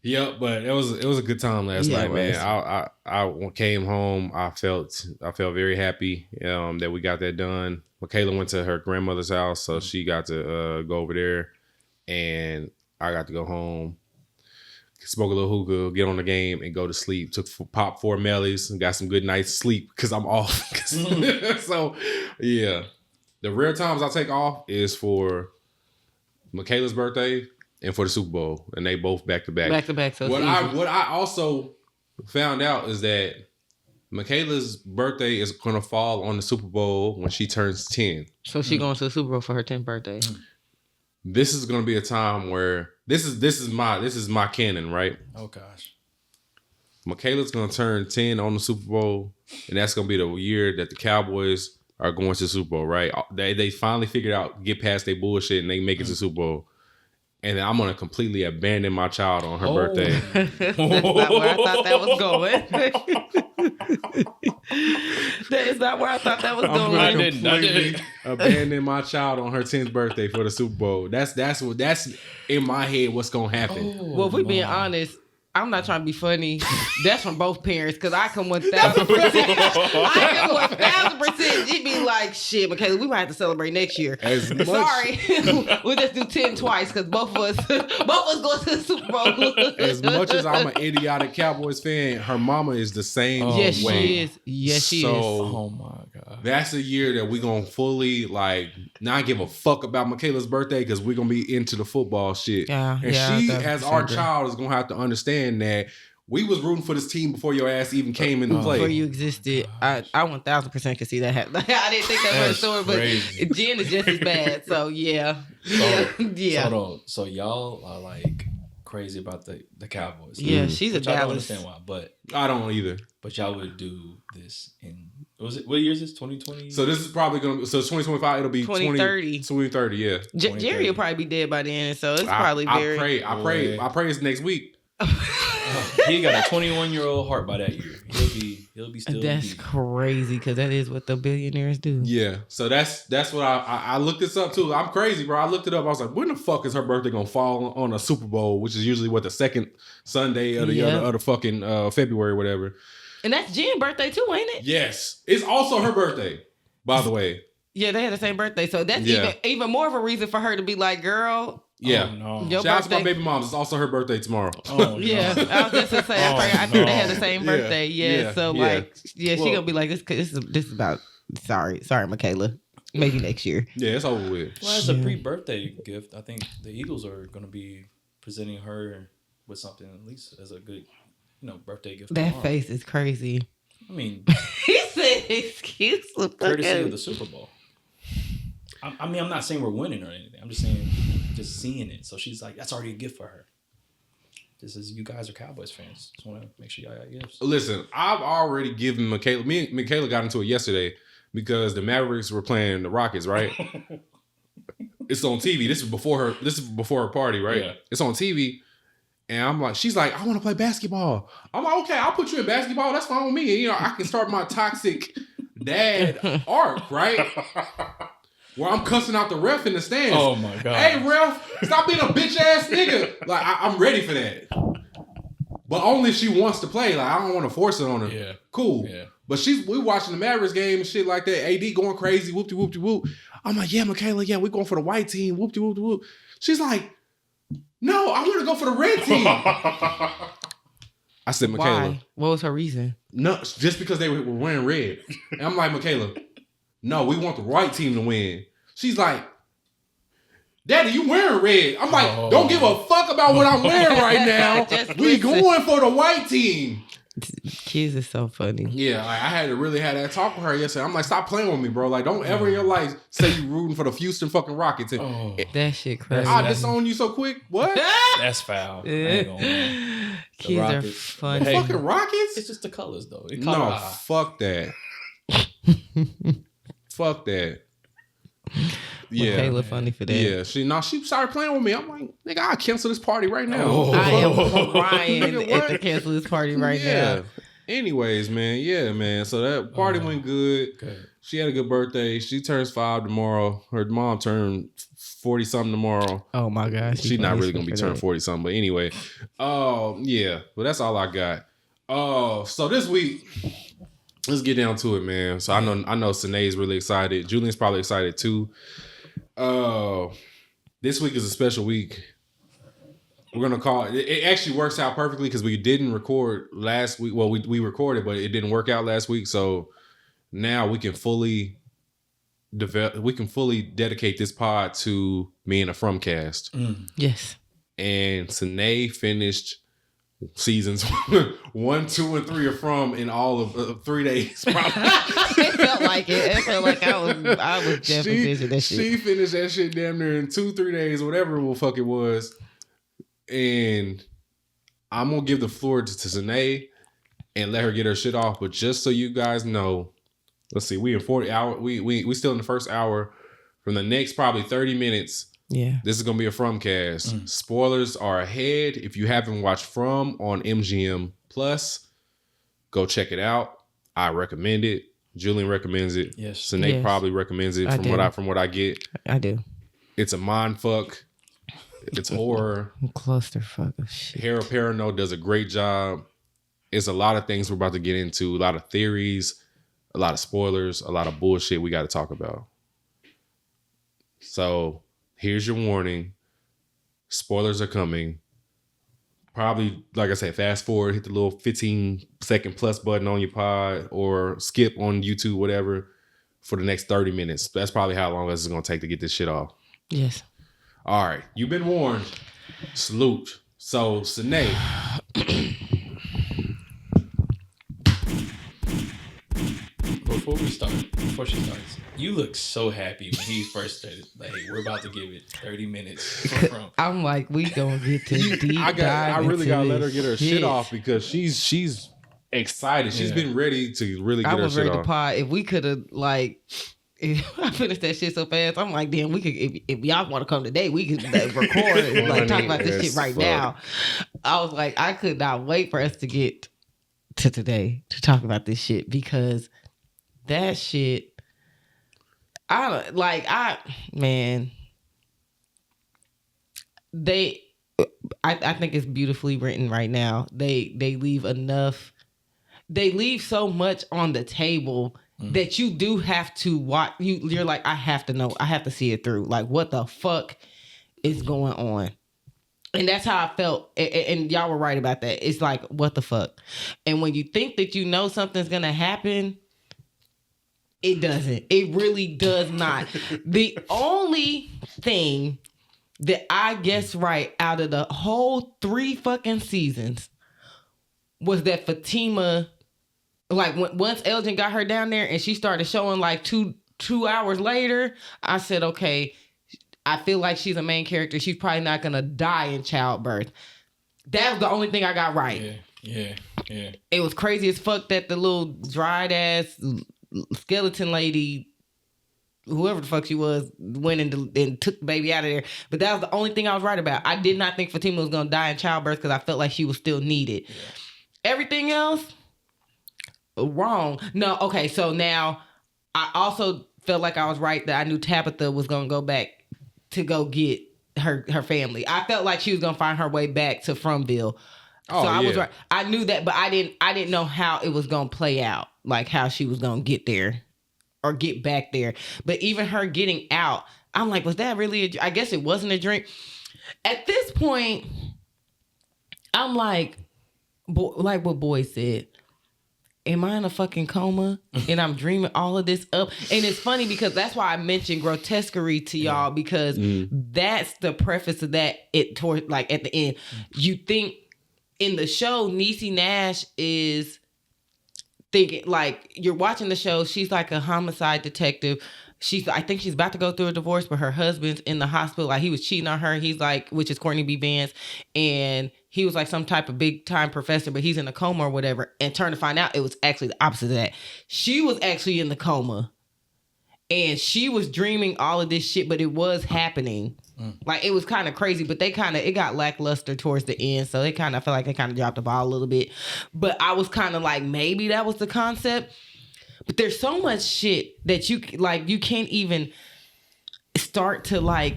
Yep, but it was a good time last night, man. I came home. I felt very happy that we got that done. Michaela went to her grandmother's house, so she got to go over there, and I got to go home, smoke a little hookah, get on the game, and go to sleep. Pop 4 mellies and got some good night's sleep because I'm off. So, yeah. The rare times I take off is for Michaela's birthday and for the Super Bowl, and they both back to back. Back to back. So what I also found out is that Michaela's birthday is going to fall on the Super Bowl when she turns 10. So she going to the Super Bowl for her 10th birthday. This is going to be a time where this is my canon, right? Oh gosh. Michaela's going to turn 10 on the Super Bowl, and that's going to be the year that the Cowboys are going to the Super Bowl, right? They finally figured out, get past their bullshit, and they make it to the Super Bowl. And then I'm going to completely abandon my child on her birthday. That's not where I thought that was going. That is not where I thought that was going. I didn't abandon my child on her 10th birthday for the Super Bowl. That's in my head what's going to happen. Well, if we being honest, I'm not trying to be funny. That's from both parents because I come 1,000%. I come 1,000%. You'd be like, shit, Michaela, we might have to celebrate next year. Sorry, we'll just do 10 twice because both of us go to the Super Bowl. As much as I'm an idiotic Cowboys fan, her mama is the same way. She is. Yes, she is. Oh my god, that's a year that we're gonna fully not give a fuck about Michaela's birthday because we're gonna be into the football shit. Yeah, and she, as our child, is gonna have to understand that we was rooting for this team before your ass even came into play. Before you existed, I 1000% could see that happen. I didn't think that was story, but Jen is just as bad. So yeah, yeah. So y'all are like crazy about the Cowboys. Yeah, she's a Which I don't Dallas. understand why, but I don't either. But y'all would do this in what year is this? 2020. So this is probably gonna. So 2025. It'll be 2030. 2030. Yeah. Jerry will probably be dead by then, so it's probably very. I pray it's next week. He got a 21-year-old heart by that year. He'll be still. That's crazy because that is what the billionaires do. Yeah. So that's what I looked this up too. I'm crazy, bro. I looked it up. I was like, when the fuck is her birthday gonna fall on a Super Bowl, which is usually the second Sunday of the fucking February or whatever. And that's Jen's birthday too, ain't it? Yes. It's also her birthday, by the way. Yeah, they had the same birthday, so that's even more of a reason for her to be like, girl. Yeah. Oh, no. Shout out to my baby moms. It's also her birthday tomorrow. Oh, yeah. No. I was just gonna say, I think they had the same birthday. Yeah. So she gonna be like, this is about. Sorry, Michaela. Maybe next year. Yeah, it's over with. Well, as a pre-birthday gift, I think the Eagles are gonna be presenting her with something at least as a good, birthday gift. That face is crazy. I mean, he said, "Excuse me." Courtesy of the Super Bowl. I mean, I'm not saying we're winning or anything. I'm just saying, just seeing it. So she's like, that's already a gift for her. This is, you guys are Cowboys fans. Just want to make sure y'all got gifts. Listen, I've already given Michaela. Me and Michaela got into it yesterday because the Mavericks were playing the Rockets, right? It's on TV. This is before her party, right? Yeah. It's on TV. And I'm like, she's like, I want to play basketball. I'm like, okay, I'll put you in basketball. That's fine with me. And, I can start my toxic dad arc, right? Where I'm cussing out the ref in the stands. Oh my God. Hey ref, stop being a bitch ass nigga. Like I'm ready for that. But only if she wants to play. Like I don't want to force it on her. Yeah. Cool. Yeah. But we watching the Mavericks game and shit like that. AD going crazy, whoop de whoop de whoop. I'm like, yeah, Michaela, yeah, we going for the white team, whoop de whoop de whoop. She's like, no, I want to go for the red team. I said, Michaela. Why? What was her reason? No, just because they were wearing red. And I'm like, Michaela, no, we want the white team to win. She's like, Daddy, you wearing red. I'm like, don't give a fuck about what I'm wearing right now. We going for the white team. Kids is so funny. Yeah, I had to really have that talk with her yesterday. I'm like, stop playing with me, bro. Like, don't ever in your life say you rooting for the Houston fucking Rockets. And that shit crazy. I disown you so quick. What? That's foul. Kids are funny. The fucking Rockets? It's just the colors, though. No, fuck that. Fuck that. Yeah, Michaela funny for that. Yeah, she started playing with me. I'm like, nigga, I'll cancel this party right now. I am crying at the cancel this party right now. Anyways, man, yeah, man. So that party went good. She had a good birthday. She turns 5 tomorrow. Her mom turned 40 something tomorrow. Oh my gosh, she's not really gonna be turned 40 something, but anyway, yeah. But that's all I got. So this week. Let's get down to it, man. So I know Sinead's really excited. Julian's probably excited too. This week is a special week. We're gonna call it. It actually works out perfectly because we didn't record last week. Well, we recorded, but it didn't work out last week. So now we can fully develop. We can fully dedicate this pod to me and a FromCast. Yes. And Sinead finished seasons 1, 2, and 3 are From in all of 3 days. Probably. It felt like it. It felt like I was definitely busy that shit. She finished that shit damn near in 2-3 days, whatever the fuck it was. And I'm gonna give the floor to Sinead and let her get her shit off. But just so you guys know, let's see, we in 40 hour. We still in the first hour. From the next probably 30 minutes. Yeah, this is gonna be a FromCast. Spoilers are ahead. If you haven't watched From on MGM Plus, go check it out. I recommend it. Julian recommends it. Yes, Sinead probably recommends it from what I get. I do. It's a mind fuck. It's horror. Clusterfuck of shit. Hera Perrineau does a great job. It's a lot of things we're about to get into. A lot of theories, a lot of spoilers, a lot of bullshit we got to talk about. So. Here's your warning. Spoilers are coming. Probably, like I said, fast forward, hit the little 15-second plus button on your pod or skip on YouTube, whatever, for the next 30 minutes. That's probably how long this is going to take to get this shit off. Yes. All right. You've been warned. Salute. So, Sinead, before she starts, you look so happy when he first started. Like, we're about to give it 30 minutes. I'm like, we gonna get to deep dive. I really gotta let her into get her this shit off because she's excited. She's been ready to really get I her was shit ready to off. pod. If we could have like, if I finished that shit so fast, I'm like, damn, we could. If y'all want to come today, we could record and like talk about this shit right now. I was like, I could not wait for us to get to today to talk about this shit because that shit. Man. I think it's beautifully written right now. They leave enough. They leave so much on the table that you do have to watch. You're like, I have to know. I have to see it through. Like, what the fuck is going on? And that's how I felt. And y'all were right about that. It's like, what the fuck? And when you think that you know something's gonna happen, it doesn't. It really does not. The only thing that I guessed right out of the whole 3 fucking seasons was that Fatima, like once Elgin got her down there and she started showing like two hours later, I said, okay, I feel like she's a main character. She's probably not gonna die in childbirth. That was the only thing I got right. Yeah. It was crazy as fuck that the little dried ass skeleton lady, whoever the fuck she was, went and took the baby out of there. But that was the only thing I was right about. I did not think Fatima was going to die in childbirth because I felt like she was still needed. Yeah. Everything else, wrong. No, okay, so now I also felt like I was right that I knew Tabitha was going to go back to go get her family. I felt like she was going to find her way back to Fromville. I was right. I knew that, but I didn't know how it was going to play out, like how she was going to get there. Or get back there. But even her getting out, I'm like, was that really I guess it wasn't a drink. At this point, I'm like what Boy said, am I in a fucking coma? And I'm dreaming all of this up. And it's funny because that's why I mentioned grotesquerie to y'all, because that's the preface of that toward like at the end. You think in the show, Niecy Nash is thinking, like, you're watching the show, she's like a homicide detective. I think she's about to go through a divorce, but her husband's in the hospital. Like, he was cheating on her. He's like, which is Courtney B. Vance. And he was like some type of big time professor, but he's in a coma or whatever. And turn to find out, it was actually the opposite of that. She was actually in the coma. And she was dreaming all of this shit, but it was happening. Like, it was kind of crazy, but it got lackluster towards the end. So they kind of felt like they kind of dropped the ball a little bit. But I was kind of like, maybe that was the concept. But there's so much shit that you can't even start to like,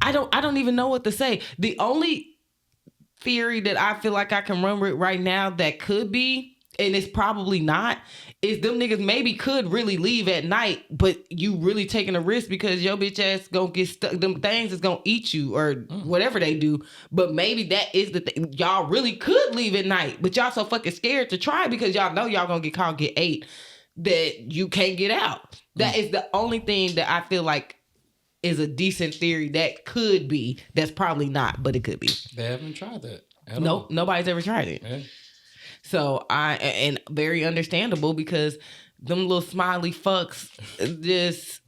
I don't even know what to say. The only theory that I feel like I can run with right now that could be, and it's probably not, is them niggas maybe could really leave at night, but you really taking a risk because your bitch ass gonna get stuck. Them things is gonna eat you or whatever they do. But maybe that is the thing. Y'all really could leave at night, but y'all so fucking scared to try because y'all know y'all gonna get caught, get ate, that you can't get out. That is the only thing that I feel like is a decent theory that could be. That's probably not, but it could be. They haven't tried that. Nope, nobody's ever tried it. Yeah. So and very understandable because them little smiley fucks just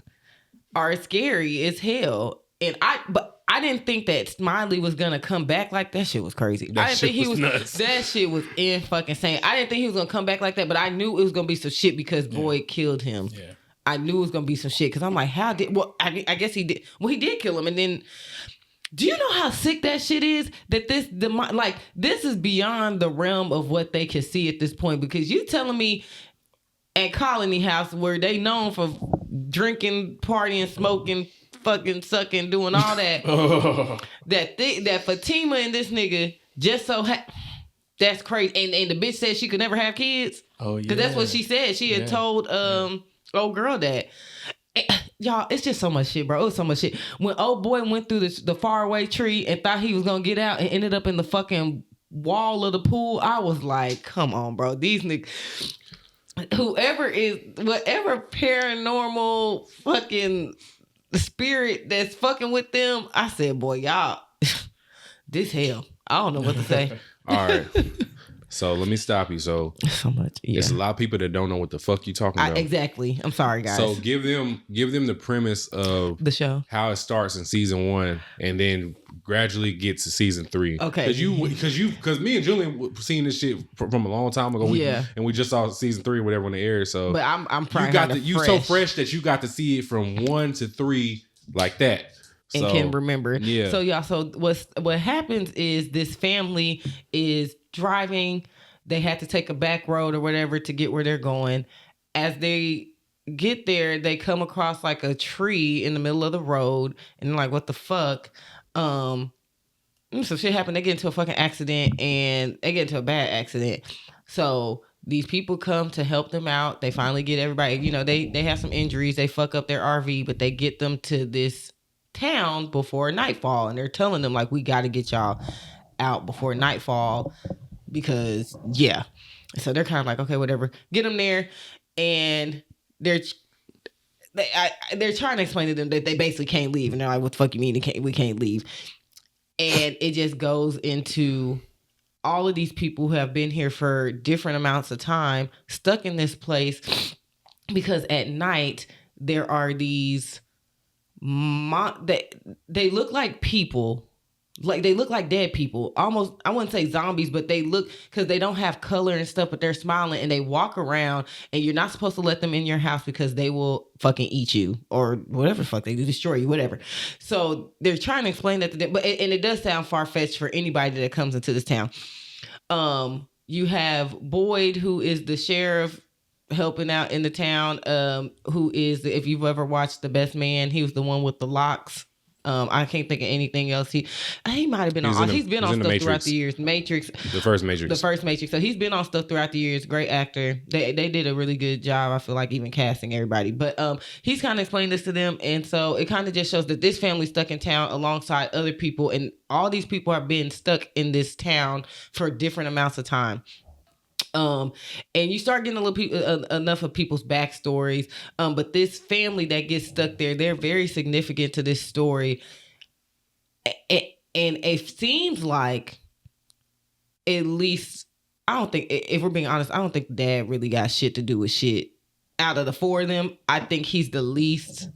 are scary as hell. And I didn't think that Smiley was gonna come back like that. Shit was crazy. I didn't think he was nuts. That shit was in fucking insane. I didn't think he was gonna come back like that, but I knew it was gonna be some shit because Boy killed him. Yeah. I knew it was gonna be some shit because I'm like, I guess he did. Well, he did kill him, and then. Do you know how sick that shit is? That this is beyond the realm of what they can see at this point. Because you telling me at Colony House, where they known for drinking, partying, smoking, fucking sucking, doing all that, that Fatima and this nigga just so that's crazy. And the bitch said she could never have kids. Oh yeah, because that's what she said. She had told old girl that. Y'all, it's just so much shit, bro. It was so much shit. When old boy went through the faraway tree and thought he was gonna get out and ended up in the fucking wall of the pool, I was like, come on, bro. These niggas, whatever paranormal fucking spirit that's fucking with them, I said, boy, y'all, this hell. I don't know what to say. All right. So let me stop you. So So much. Yeah. it's a lot of people that don't know what the fuck you talking about. Exactly. I'm sorry, guys. So give them the premise of the show. how it starts in season 1 and then gradually get to season 3. Okay. Because me and Julian were seeing this shit from a long time ago. And we just saw season 3 or whatever when it aired. So but I'm you so fresh that you got to see it from 1 to 3 like that. And can remember. Yeah. So y'all, what happens is this family is driving. They had to take a back road or whatever to get where they're going. As they get there, they come across like a tree in the middle of the road, and they're like, "What the fuck?" So shit happened. They get into a fucking accident, and they get into a bad accident. So these people come to help them out. They finally get everybody. You know, they have some injuries. They fuck up their RV, but they get them to this town before nightfall, and they're telling them like, we got to get y'all out before nightfall because so they're kind of like, okay, whatever, get them there. And they're trying to explain to them that they basically can't leave, and they're like, what the fuck you mean we can't leave? And it just goes into all of these people who have been here for different amounts of time stuck in this place because at night there are these they look like people, like they look like dead people, almost. I wouldn't say zombies, but they look, because they don't have color and stuff, but they're smiling and they walk around, and you're not supposed to let them in your house because they will fucking eat you or whatever the fuck they do, destroy you, whatever. So they're trying to explain that to them, but and it does sound far-fetched for anybody that comes into this town. You have Boyd, who is the sheriff helping out in the town, who is, if you've ever watched The Best Man, he was the one with the locks. I can't think of anything else. He might have been he's been on stuff throughout the years. Matrix. The first Matrix. So he's been on stuff throughout the years. Great actor. They did a really good job, I feel like, even casting everybody. But he's kind of explained this to them, and so it kind of just shows that this family's stuck in town alongside other people, and all these people have been stuck in this town for different amounts of time. And you start getting enough of people's backstories. But this family that gets stuck there, they're very significant to this story. And it seems like, at least, I don't think, if we're being honest, I don't think dad really got shit to do with shit. Out of the four of them, I think he's the least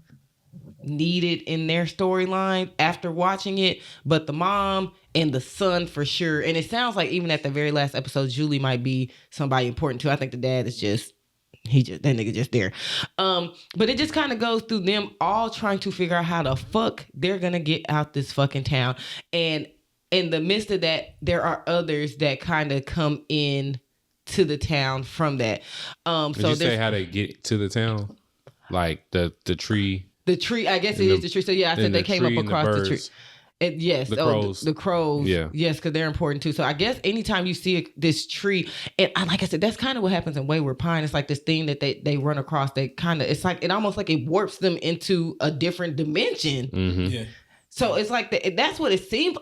needed in their storyline after watching it. But the mom and the son for sure. And it sounds like even at the very last episode, Julie might be somebody important too. I think the dad is that nigga just there. But it just kind of goes through them all trying to figure out how the fuck they're gonna get out this fucking town. And in the midst of that, there are others that kind of come in to the town from that. Did you say how they get to the town? Like the tree. The tree, I guess it is the tree. So yeah, I said they came up across the tree. Yes, the crows. The crows. Yeah. Yes, because they're important too. So I guess anytime you see this tree, and like I said, that's kind of what happens in Wayward Pine. It's like this thing that they run across. They kind of, it's like, it almost like it warps them into a different dimension. Mm-hmm. Yeah. So it's like that's what it seems.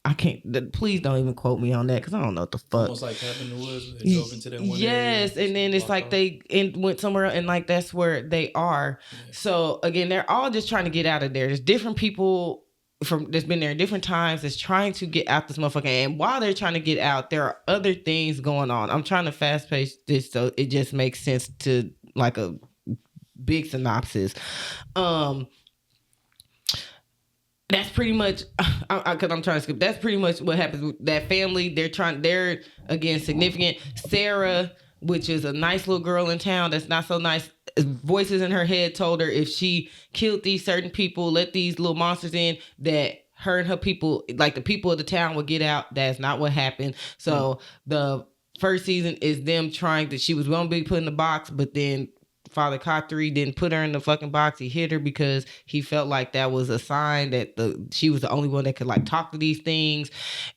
I can't. Please don't even quote me on that because I don't know what the fuck. Almost like Cabin in the Woods. They drove into that one yes, area, and then it's like they went somewhere and like that's where they are. Yeah. So again, they're all just trying to get out of there. There's different people that's been there at different times that's trying to get out this motherfucker. And while they're trying to get out, there are other things going on. I'm trying to fast pace this so it just makes sense to like a big synopsis. That's pretty much, because I'm trying to skip. That's pretty much what happens with that family. They're again significant. Sarah, which is a nice little girl in town that's not so nice, voices in her head told her if she killed these certain people, let these little monsters in, that her and her people, like the people of the town, would get out. That's not what happened. So the first season is them trying to, she was going to be put in the box, but then Father Kotri didn't put her in the fucking box. He hit her because he felt like that was a sign that she was the only one that could like talk to these things.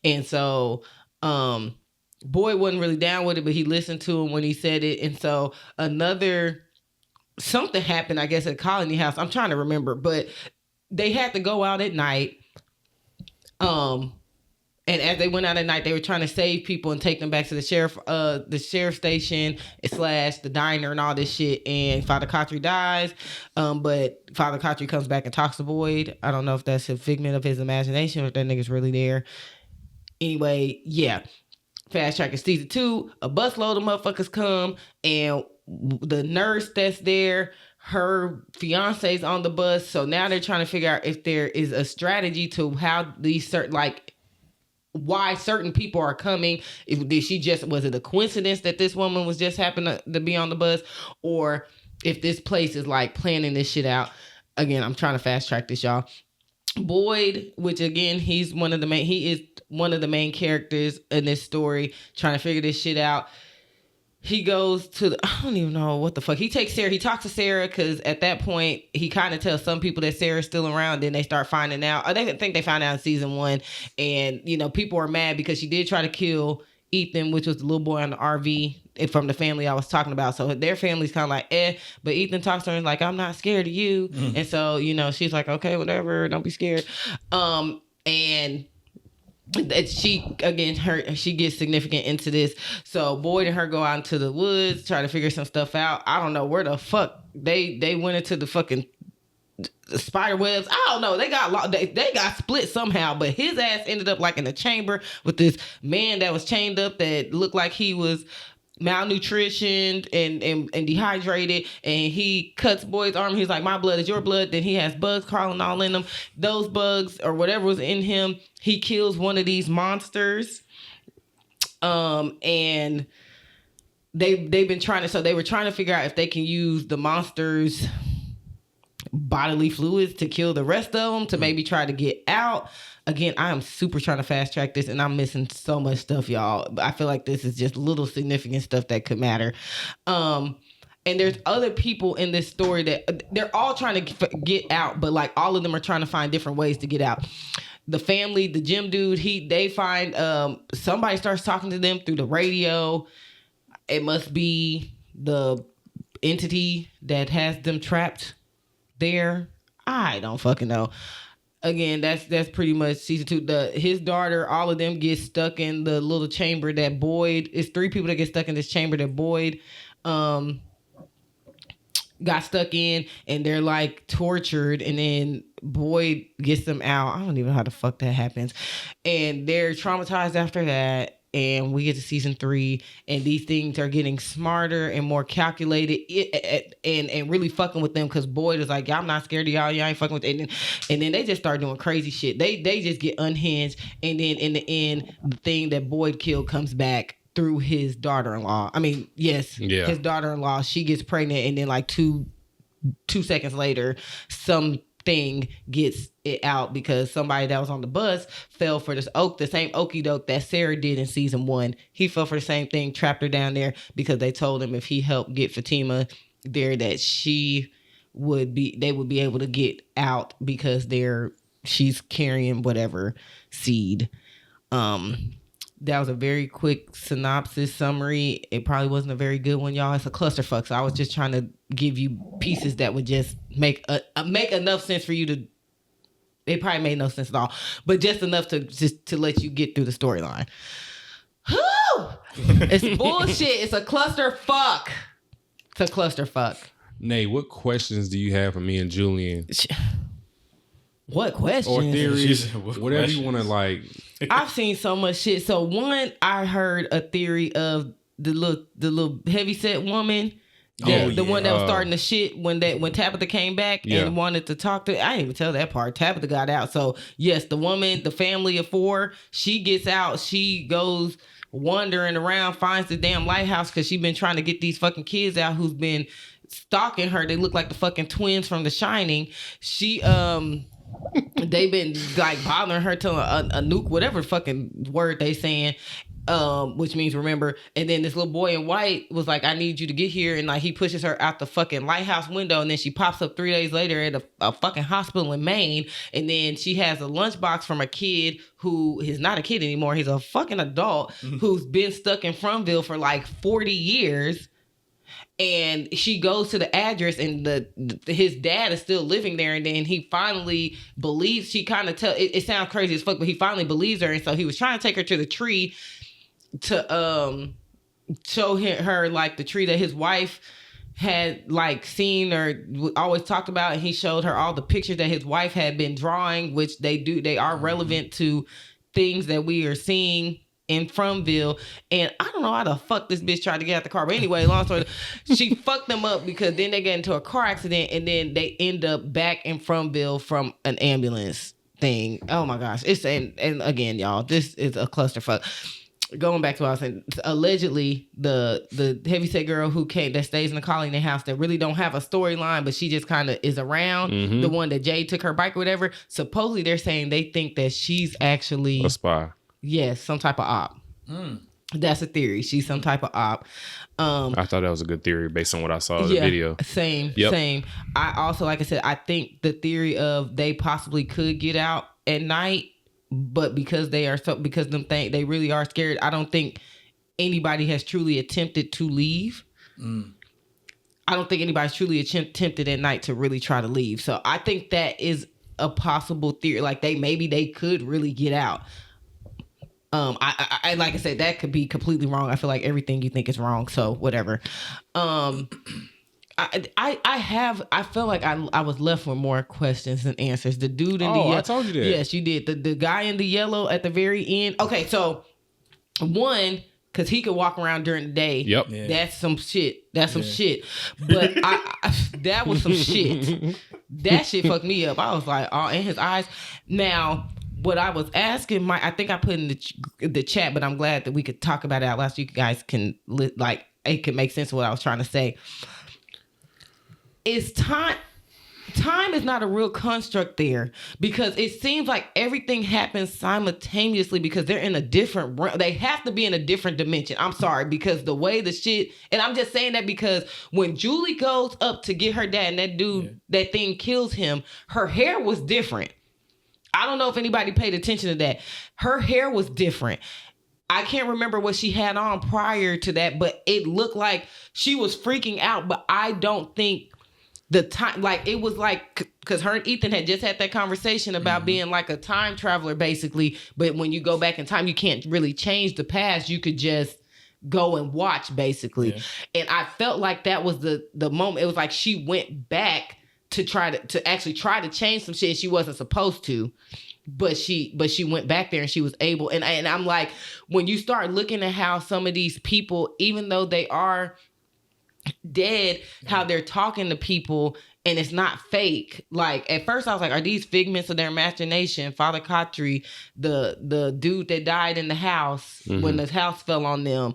And so Boyd wasn't really down with it, but he listened to him when he said it. And so something happened, I guess, at Colony House. I'm trying to remember, but they had to go out at night. And as they went out at night, they were trying to save people and take them back to the sheriff station / the diner and all this shit. And Father Kotri dies. But Father Kotri comes back and talks to Boyd. I don't know if that's a figment of his imagination or if that nigga's really there. Anyway, yeah. fast track in season 2, a busload of motherfuckers come, and the nurse that's there, her fiance's on the bus. So now they're trying to figure out if there is a strategy to how these certain, like, why certain people are coming. Was it a coincidence that this woman was just happened to be on the bus, or if this place is like planning this shit out. Again, I'm trying to fast track this, y'all. Boyd, which again, he is one of the main characters in this story, trying to figure this shit out. He goes to I don't even know what the fuck. He takes Sarah. He talks to Sarah because at that point he kind of tells some people that Sarah's still around. Then they start finding out. They think they found out in season 1, and people are mad because she did try to kill Ethan, which was the little boy on the RV from the family I was talking about. So their family's kind of like, but Ethan talks to her and like, I'm not scared of you. And so she's like, okay, whatever, don't be scared. And she gets significant into this. So Boyd and her go out into the woods trying to figure some stuff out. I don't know where the fuck they went into the fucking spider webs. I don't know. They got split somehow, but his ass ended up like in a chamber with this man that was chained up that looked like he was malnutritioned and dehydrated, and he cuts Boyd's arm. He's like, my blood is your blood. Then he has bugs crawling all in him. Those bugs or whatever was in him, he kills one of these monsters. And they've been trying to, so they were trying to figure out if they can use the monsters' bodily fluids to kill the rest of them, to maybe try to get out. Again, I am super trying to fast track this, and I'm missing so much stuff, y'all. But I feel like this is just little significant stuff that could matter. And there's other people in this story that they're all trying to get out, but like all of them are trying to find different ways to get out. The family, the gym dude, they find somebody starts talking to them through the radio. It must be the entity that has them trapped there. I don't fucking know. Again, that's pretty much season 2. His daughter, all of them get stuck in the little chamber that Boyd. It's 3 people that get stuck in this chamber that Boyd got stuck in, and they're like tortured, and then Boyd gets them out. I don't even know how the fuck that happens, and they're traumatized after that. And we get to season 3, and these things are getting smarter and more calculated, and really fucking with them, because Boyd is like, y'all, I'm not scared of y'all. Y'all ain't fucking with it. And then they just start doing crazy shit. They just get unhinged. And then in the end, the thing that Boyd killed comes back through his daughter-in-law. I mean, yes, his daughter-in-law. She gets pregnant, and then like two seconds later, something gets it out because somebody that was on the bus fell for this the same okie doke that Sarah did in season 1. He fell for the same thing, trapped her down there because they told him if he helped get Fatima there, that they would be able to get out because she's carrying whatever seed. That was a very quick synopsis summary. It probably wasn't a very good one, y'all. It's a clusterfuck. So I was just trying to give you pieces that would just make enough sense for you to. It probably made no sense at all, but just enough to let you get through the storyline. It's bullshit. It's a clusterfuck. It's a clusterfuck. Nay, what questions do you have for me and Julian? What questions? Or theories, whatever you want to like. I've seen so much shit. So one, I heard a theory of the little heavyset woman. The one that was starting the shit when Tabitha came back and wanted to talk to. I didn't even tell that part. Tabitha got out. So yes, the woman, the family of 4, she gets out. She goes wandering around, finds the damn lighthouse because she's been trying to get these fucking kids out who's been stalking her. They look like the fucking twins from The Shining. She they've been like bothering her till a nuke, whatever fucking word they saying, which means remember. And then this little boy in white was like, I need you to get here. And like he pushes her out the fucking lighthouse window. And then she pops up 3 days later at a fucking hospital in Maine. And then she has a lunchbox from a kid who is not a kid anymore. He's a fucking adult who's been stuck in Fromville for like 40 years. And she goes to the address, and his dad is still living there. And then he finally believes, she kind of it sounds crazy as fuck, but he finally believes her. And so he was trying to take her to the tree to show her like the tree that his wife had like seen or always talked about. And he showed her all the pictures that his wife had been drawing, which they are relevant to things that we are seeing in Fromville, and I don't know how the fuck this bitch tried to get out the car. But anyway, long story, she fucked them up because then they get into a car accident, and then they end up back in Fromville from an ambulance thing. Oh my gosh, it's and again, y'all, this is a clusterfuck. Going back to what I was saying, allegedly the heavyset girl who came that stays in the colony house that really don't have a storyline, but she just kind of is around, the one that Jay took her bike or whatever. Supposedly they're saying they think that she's actually a spy. Yes, some type of op. That's a theory. She's some type of op. I thought that was a good theory based on what I saw in the video. Same. I also, like I said, I think the theory of they possibly could get out at night, but because they really are scared. I don't think anybody has truly attempted to leave. I don't think anybody's truly attempted at night to really try to leave. So I think that is a possible theory. Like they could really get out. I like I said, that could be completely wrong. I feel like everything you think is wrong. So whatever. I feel like I was left with more questions than answers. The dude in the yellow. I told you that. Yes, you did. The guy in the yellow at the very end. Okay, so one, because he could walk around during the day. Yep. Yeah. That's some shit. But that was some shit. That shit fucked me up. I was like, oh, in his eyes. Now, what I was asking, I think I put in the chat, but I'm glad that we could talk about it out loud so you guys can, it can make sense of what I was trying to say. Is time is not a real construct there, because it seems like everything happens simultaneously because they're in a different realm. They have to be in a different dimension. I'm sorry, because the way the shit, and I'm just saying that because when Julie goes up to get her dad and that dude, that thing kills him, her hair was different. I don't know if anybody paid attention to that. Her hair was different. I can't remember what she had on prior to that, but it looked like she was freaking out. But I don't think the time, like it was like, because her and Ethan had just had that conversation about being like a time traveler, basically. But when you go back in time, you can't really change the past. You could just go and watch, basically. Yeah. And I felt like that was the moment. It was like she went back to actually try to change some shit she wasn't supposed to, but she went back there and she was able. And I'm like, when you start looking at how some of these people, even though they are dead, how they're talking to people and it's not fake. Like at first I was like, are these figments of their imagination? Father Khatri, the dude that died in the house when the house fell on them,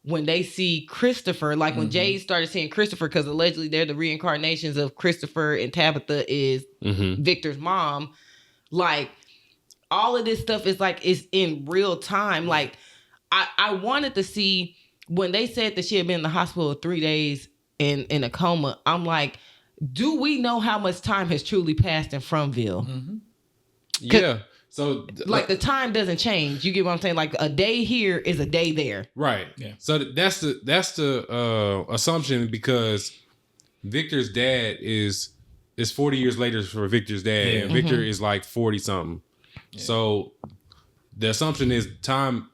when they see Christopher, like when Jay started seeing Christopher, because allegedly they're the reincarnations of Christopher, and Tabitha is Victor's mom. Like all of this stuff is like, it's in real time. Like I wanted to see when they said that she had been in the hospital 3 days in a coma. I'm like, do we know how much time has truly passed in Fromville? Yeah. So like the time doesn't change. You get what I'm saying? Like a day here is a day there. Right. Yeah. So that's the assumption, because Victor's dad is 40 years later for Victor's dad, and Victor is like 40 something. Yeah. So the assumption is time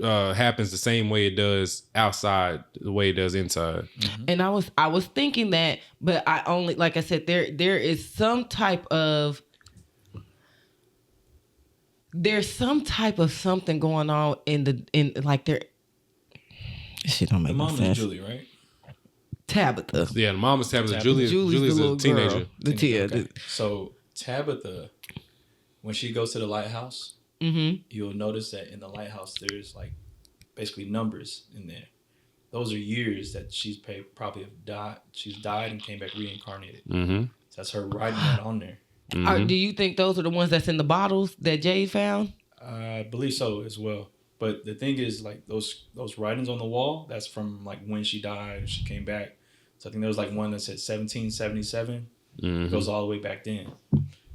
happens the same way it does outside the way it does inside. And I was thinking that, but I only, like I said, there is some type of something going on in like there. Shit don't make no sense. The mom is Julie, right? Tabitha. Yeah, the mom is Tabitha. Julie's a teenager. Okay. So Tabitha, when she goes to the lighthouse, you'll notice that in the lighthouse there's like basically numbers in there. Those are years that she's probably have died. She's died and came back reincarnated. So that's her writing that on there. Do you think those are the ones that's in the bottles that Jay found? I believe so as well. But the thing is, like those writings on the wall, that's from like when she died and she came back. So I think there was like one that said 1777. It goes all the way back then.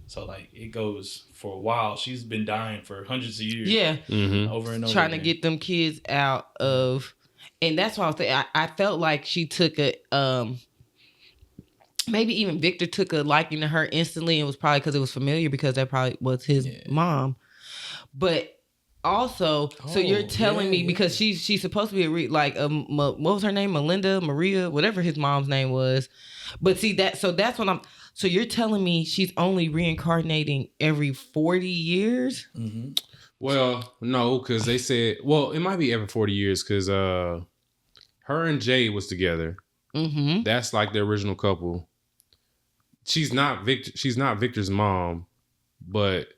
So like it goes for a while. She's been dying for hundreds of years. Yeah. Over and over. Trying to get them kids out of, and that's why I was saying I felt like she took a maybe even Victor took a liking to her instantly, and it was probably because it was familiar, because that probably was his mom. But also, so you're telling me, because she's supposed to be what was her name? Melinda, Maria, whatever his mom's name was. But see that's what so you're telling me she's only reincarnating every 40 years? Well, no, because they said, well, it might be every 40 years because her and Jay was together. Mm-hmm. That's like the original couple. She's not Victor's mom, but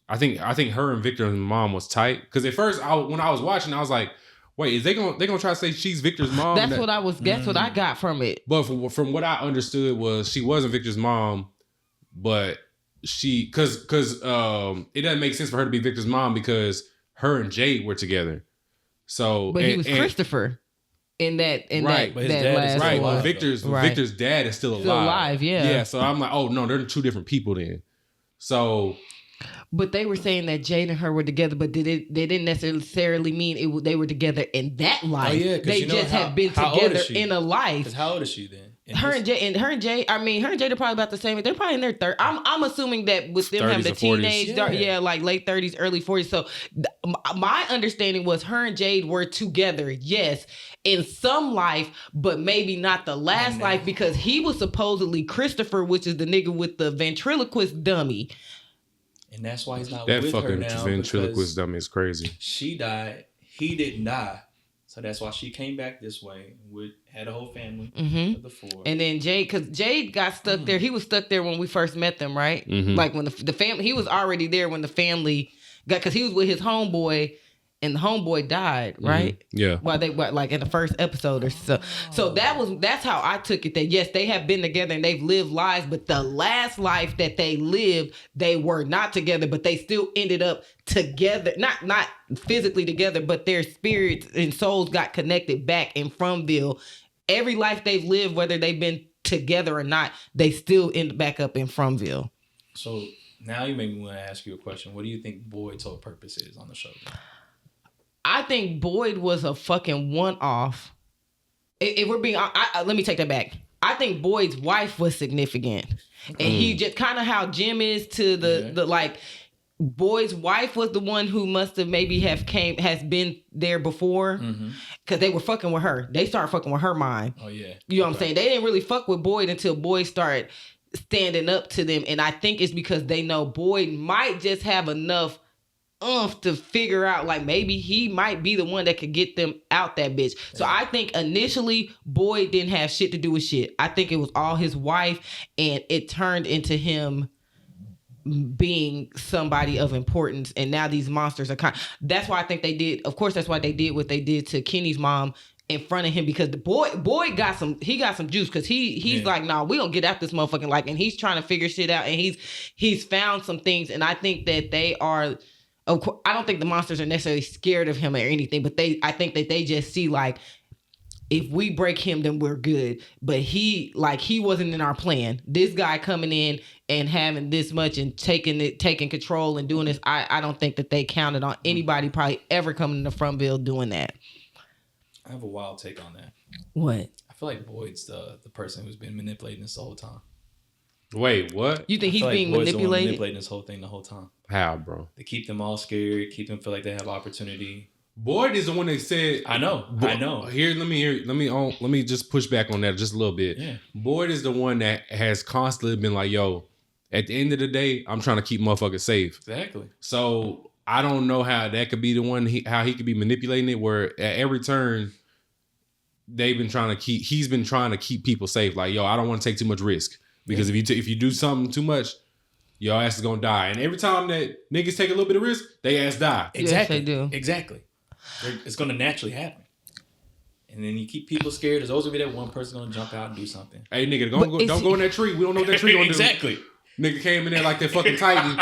I think her and Victor's mom was tight. Because at first, when I was watching, I was like, wait, is they gonna try to say she's Victor's mom? That's what I got from it. But from what I understood was she wasn't Victor's mom, but because it doesn't make sense for her to be Victor's mom because her and Jade were together. So, but he was Christopher in that right. But his that dad is last Right, one. but Victor's dad is still alive. Still alive, yeah. Yeah, so I'm like, oh no, they're two different people then. So, but they were saying that Jade and her were together, but they didn't necessarily mean they were together in that life. Oh, yeah, they just have been how old together is she? in a life. Because how old is she then? Her and Jade are probably about the same. They're probably in their 30s. I'm assuming that with them having the 30s or 40s. teenage, like late 30s, early 40s. So my understanding was her and Jade were together, yes, in some life, but maybe not the last life because he was supposedly Christopher, which is the nigga with the ventriloquist dummy. And that's why he's not that with her fucking now. ventriloquist dummy is crazy. She died. He didn't die. So that's why she came back this way. Had a whole family of the four. And then Jade, because Jade got stuck there. He was stuck there when we first met them, right? Mm-hmm. Like when the family, he was already there when the family got, because he was with his homeboy and the homeboy died, right? Yeah. Well, they were like in the first episode or so. So that's how I took it. That yes, they have been together and they've lived lives, but the last life that they lived, they were not together, but they still ended up together. Not physically together, but their spirits and souls got connected back in Fromville. Every life they've lived, whether they've been together or not, they still end back up in Fromville. So now you make me want to ask you a question. What do you think Boyd's whole purpose is on the show? I think Boyd was a fucking one-off. If we're being, let me take that back. I think Boyd's wife was significant, and he just kind of how Jim is to the like. Boyd's wife was the one who must have maybe has been there before, because they were fucking with her. They started fucking with her mind. Oh yeah, you know what I'm saying? They didn't really fuck with Boyd until Boyd started standing up to them, and I think it's because they know Boyd might just have enough to figure out like maybe he might be the one that could get them out that bitch. So I think initially Boyd didn't have shit to do with shit. I think it was all his wife, and it turned into him being somebody of importance, and now these monsters are that's why I think they did, of course that's why they did what they did to Kenny's mom in front of him, because the boy got some juice, because he's like, nah, we gonna get out this motherfucking, like, and he's trying to figure shit out, and he's found some things, and I think that they are, of course, I don't think the monsters are necessarily scared of him or anything, but I think that they just see like, if we break him, then we're good. But he wasn't in our plan. This guy coming in and having this much and taking control and doing this, I don't think that they counted on anybody probably ever coming to Fromville doing that. I have a wild take on that. What? I feel like Boyd's the person who's been manipulating this the whole time. Wait, what? You think he's being Boyd's manipulated? manipulating this whole thing the whole time. How, bro? They keep them all scared, keep them feel like they have opportunity. Boyd is the one that said, I know. Let me just push back on that just a little bit. Yeah. Boyd is the one that has constantly been like, yo, at the end of the day, I'm trying to keep motherfuckers safe. Exactly. So I don't know how that could be the one, how he could be manipulating it, where at every turn he's been trying to keep people safe. Like, yo, I don't want to take too much risk, because if you do something too much, your ass is gonna die. And every time that niggas take a little bit of risk, they ass die. Exactly. Yes, they do. Exactly. It's going to naturally happen. And then you keep people scared. There's always going to be that one person going to jump out and do something. Hey, nigga, don't go in that tree. We don't know what that tree going to do. Exactly. Nigga came in there like that fucking Titan.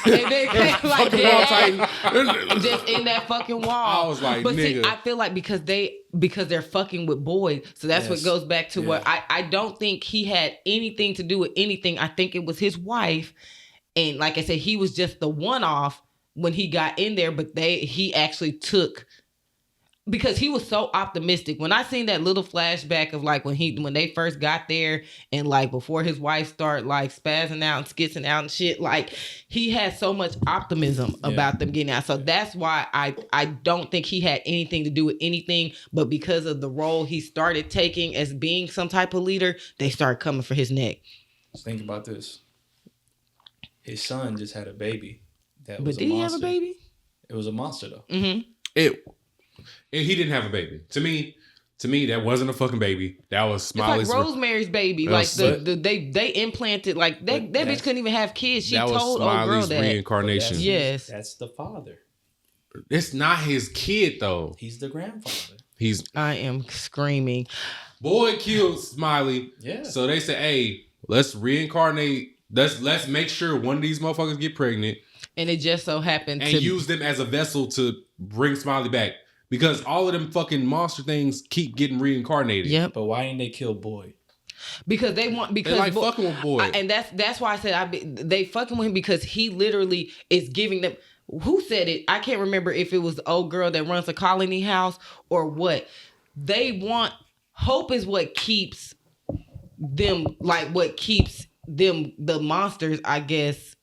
They came like that. Just in that fucking wall. I was like, but nigga. See, I feel like because they're fucking with Boyd. So that's what goes back to what I don't think he had anything to do with anything. I think it was his wife. And like I said, he was just the one-off when he got in there, but he actually took, because he was so optimistic. When I seen that little flashback of like when they first got there, and like before his wife started like spazzing out and skitzing out and shit, like he had so much optimism about them getting out. So that's why I don't think he had anything to do with anything, but because of the role he started taking as being some type of leader, they started coming for his neck. Just think about this. His son just had a baby. But did he have a baby? It was a monster though. Mm-hmm. He didn't have a baby. To me, that wasn't a fucking baby. That was Smiley's. It's like Rosemary's Baby. Like they implanted like that bitch couldn't even have kids. She told old girl that. Reincarnation. Yes, that's the father. It's not his kid though. He's the grandfather. I am screaming. Boyd killed Smiley. Yeah. So they said, hey, let's reincarnate. Let's make sure one of these motherfuckers get pregnant. And it just so happened to use them as a vessel to bring Smiley back. Because all of them fucking monster things keep getting reincarnated. Yep. But why didn't they kill Boyd? Because they like fucking with Boyd. And that's why I said they fucking with him because he literally is giving them. Who said it? I can't remember if it was the old girl that runs the colony house or what. They want hope is what keeps them the monsters, I guess,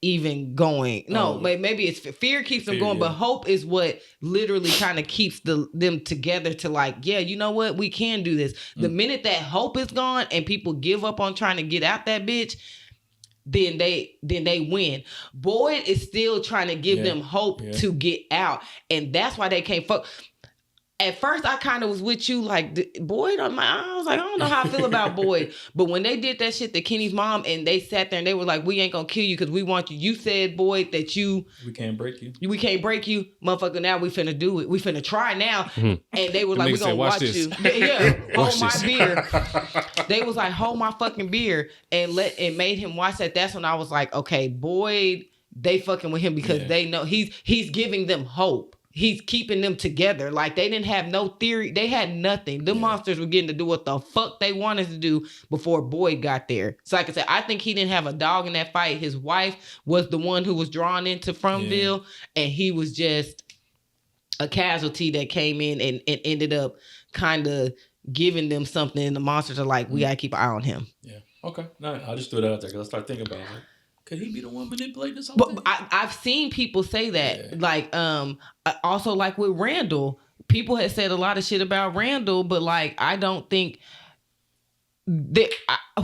even going. No, maybe it's fear keeps them going, but hope is what literally kind of keeps them together to like, yeah, you know what? We can do this. The minute that hope is gone and people give up on trying to get out that bitch, then they win. Boyd is still trying to give them hope to get out. And that's why they can't fuck. At first, I kind of was with you, like, Boyd, I was like, I don't know how I feel about Boyd. But when they did that shit to Kenny's mom and they sat there and they were like, we ain't gonna kill you because we want you. You said, Boyd, that we can't break you. We can't break you. Motherfucker, now we finna do it. We finna try now. Mm-hmm. And they were like, we gonna watch you. Yeah, hold my beer. They was like, hold my fucking beer and made him watch that. That's when I was like, okay, Boyd, they fucking with him because they know he's giving them hope. He's keeping them together. Like, they didn't have no theory. They had nothing. The monsters were getting to do what the fuck they wanted to do before Boyd got there. So, like I said, I think he didn't have a dog in that fight. His wife was the one who was drawn into Fromville, and he was just a casualty that came in and ended up kind of giving them something. And the monsters are like, we got to keep an eye on him. Yeah. Okay. No, I just threw it out there because I started thinking about it. Could he be the one manipulating this whole thing? I've seen people say that. Like, also like with Randall, people had said a lot of shit about Randall, but like, I don't think that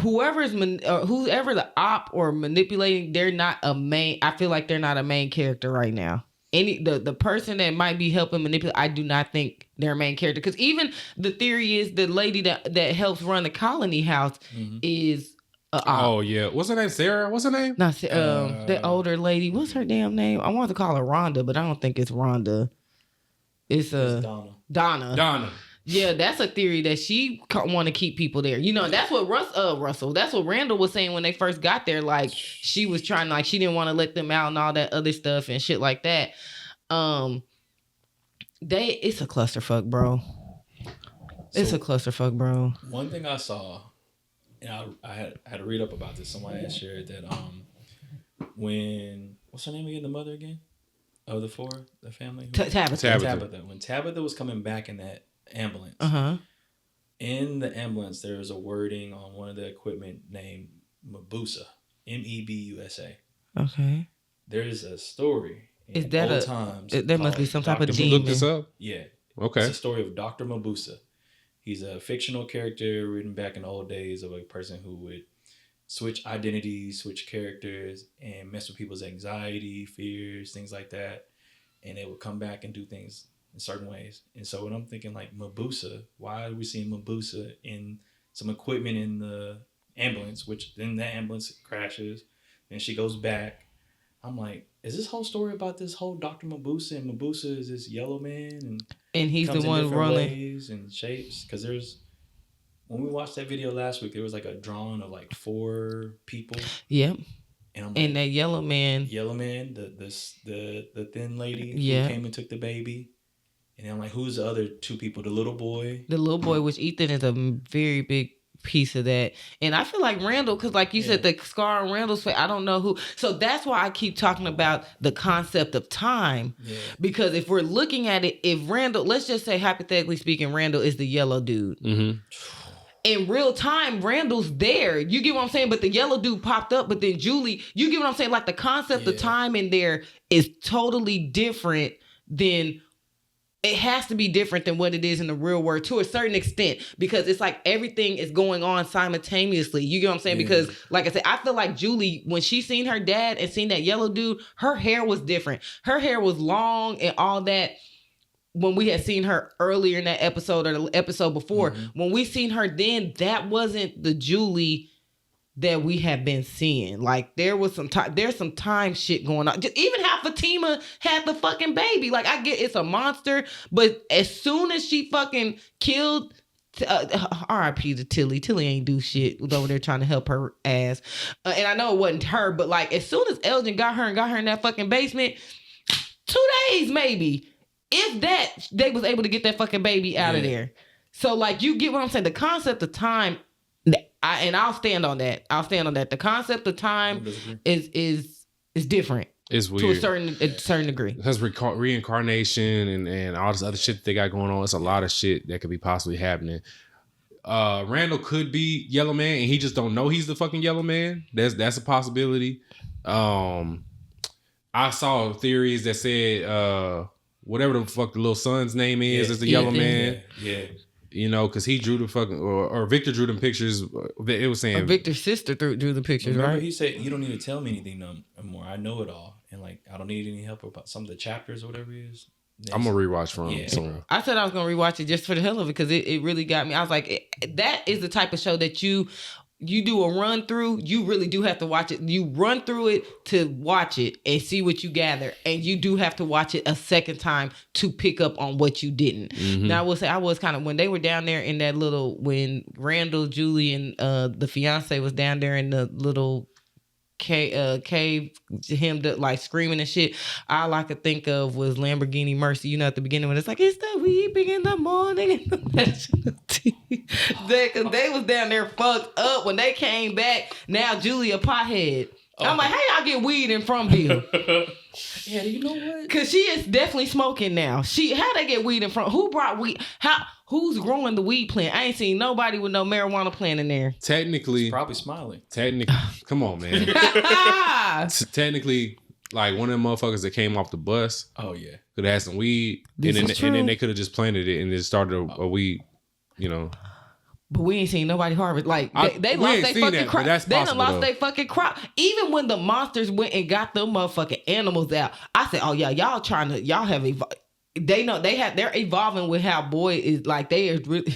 whoever the op or manipulating, they're not a main. I feel like they're not a main character right now. The person that might be helping manipulate, I do not think they're a main character. Because even the theory is the lady that helps run the colony house is. Oh yeah, what's her name? Sarah? What's her name? No, the older lady. What's her damn name? I wanted to call her Rhonda, but I don't think it's Rhonda. It's Donna. Yeah, that's a theory that she want to keep people there. You know, that's what Russell. That's what Randall was saying when they first got there. Like, she was trying, like, she didn't want to let them out and all that other stuff and shit like that. It's a clusterfuck, bro. It's a clusterfuck, bro. One thing I saw. And I had to read up about this. Somebody had shared that when what's her name again? The mother again of the four, the family. Tabitha. When Tabitha was coming back in that ambulance, in the ambulance there was a wording on one of the equipment named Mebusa, Mebusa. Okay. There's a story. Is that times? There must be some type of demon. Look this up. Yeah. Okay. It's a story of Dr. Mebusa. He's a fictional character written back in the old days of a person who would switch identities, switch characters, and mess with people's anxiety, fears, things like that. And they would come back and do things in certain ways. And so when I'm thinking like Mebusa, why are we seeing Mebusa in some equipment in the ambulance, which then the ambulance crashes, and she goes back. I'm like, is this whole story about this whole Dr. Mebusa, and Mebusa is this yellow man and he's the one running ways and shapes? Because when we watched that video last week, there was like a drawing of like 4 people. Yep. And I'm like, and that yellow man, the thin lady who came and took the baby. And then I'm like, who's the other 2 people? The little boy, which Ethan is a very big piece of that. And I feel like Randall, because like you said, the scar on Randall's face, I don't know who. So that's why I keep talking about the concept of time. Yeah. Because if we're looking at it, if Randall, let's just say hypothetically speaking, Randall is the yellow dude. Mm-hmm. In real time, Randall's there. You get what I'm saying? But the yellow dude popped up, but then Julie, you get what I'm saying? Like the concept of time in there is totally different than... it has to be different than what it is in the real world to a certain extent, because it's like everything is going on simultaneously. You get what I'm saying? Because like I said, I feel like Julie, when she seen her dad and seen that yellow dude, her hair was different. Her hair was long and all that. When we had seen her earlier in that episode or the episode before, when we seen her then, that wasn't the Julie that we have been seeing. Like there was there's some time shit going on. Just even how Fatima had the fucking baby. Like I get it's a monster, but as soon as she fucking killed R.I.P. to Tilly. Tilly ain't do shit. Was over there trying to help her ass. And I know it wasn't her, but like as soon as Elgin got her in that fucking basement, 2 days maybe. If that, they was able to get that fucking baby out of there. So like you get what I'm saying? The concept of time, I'll stand on that. The concept of time is different. It's weird. To a certain degree. Because reincarnation and all this other shit that they got going on, it's a lot of shit that could be possibly happening. Randall could be Yellow Man and he just don't know he's the fucking Yellow Man. That's a possibility. I saw theories that said whatever the fuck the little son's name is the Yellow Man. Yeah. You know, because he drew the fucking, or Victor drew them pictures. It was saying Victor's sister drew the pictures, Remember, right? he said, you don't need to tell me anything no more. I know it all. And like, I don't need any help about some of the chapters or whatever it is. I'm going to rewatch from somewhere. I said I was going to rewatch it just for the hell of it because it really got me. I was like, that is the type of show that you do a run through. You really do have to watch it. You run through it to watch it and see what you gather. And you do have to watch it a second time to pick up on what you didn't. Now, I will say I was kind of, when they were down there in that when Randall, Julie, and the fiance was down there in the little cave, him like screaming and shit, all I could think of was Lamborghini Mercy. You know, at the beginning when it's like, it's the weeping in the morning. They was down there fucked up. When they came back, now Julie a pothead. I'm like, how y'all get weed in Fromville? Yeah, you know what? Because she is definitely smoking now. How they get weed in front? Who brought weed? Who's growing the weed plant? I ain't seen nobody with no marijuana plant in there. Technically, he's probably smiling. Come on, man. Technically, like one of them motherfuckers that came off the bus. Oh yeah, could have had some weed, and then they could have just planted it and just started a weed. You know. But we ain't seen nobody harvest. Like they lost their fucking crop. They done lost their fucking crop. Even when the monsters went and got them motherfucking animals out, I said, "Oh yeah, y'all have evolved." They know they're evolving with how boy is like they are really.